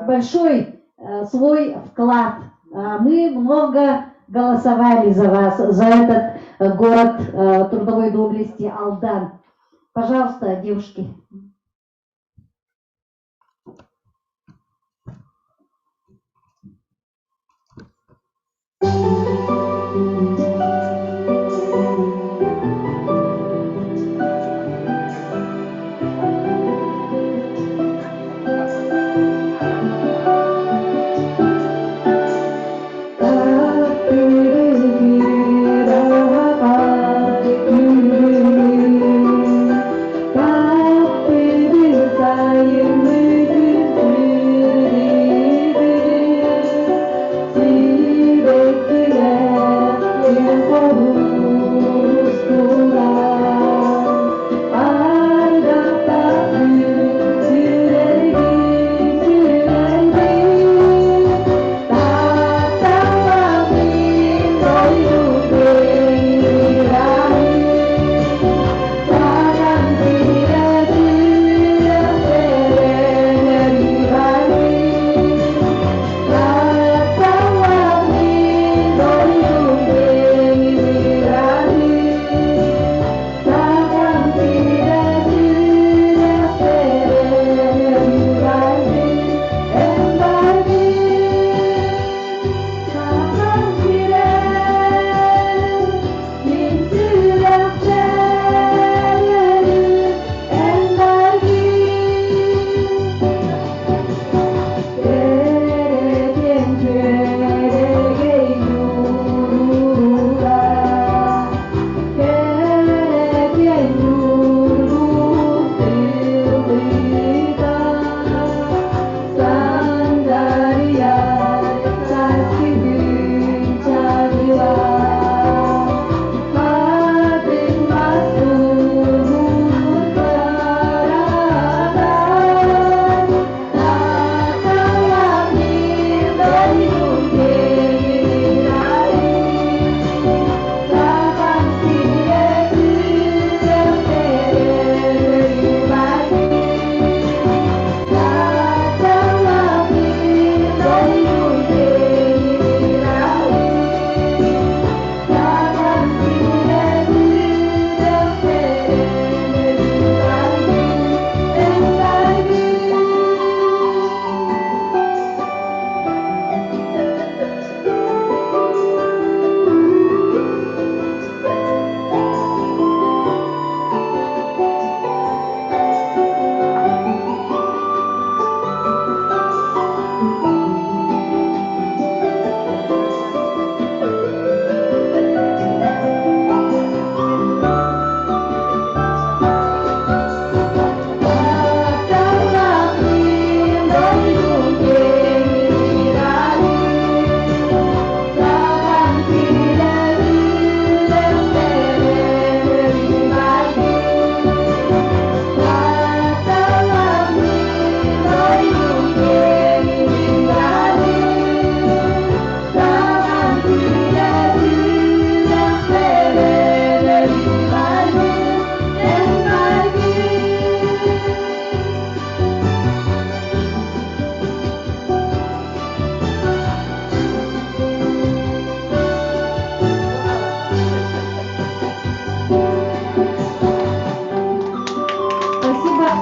R: большой свой вклад. Мы много голосовали за вас, за этот город трудовой доблести Алдан. Пожалуйста, девушки.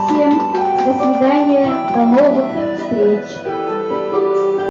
U: всем. До свидания. До новых встреч.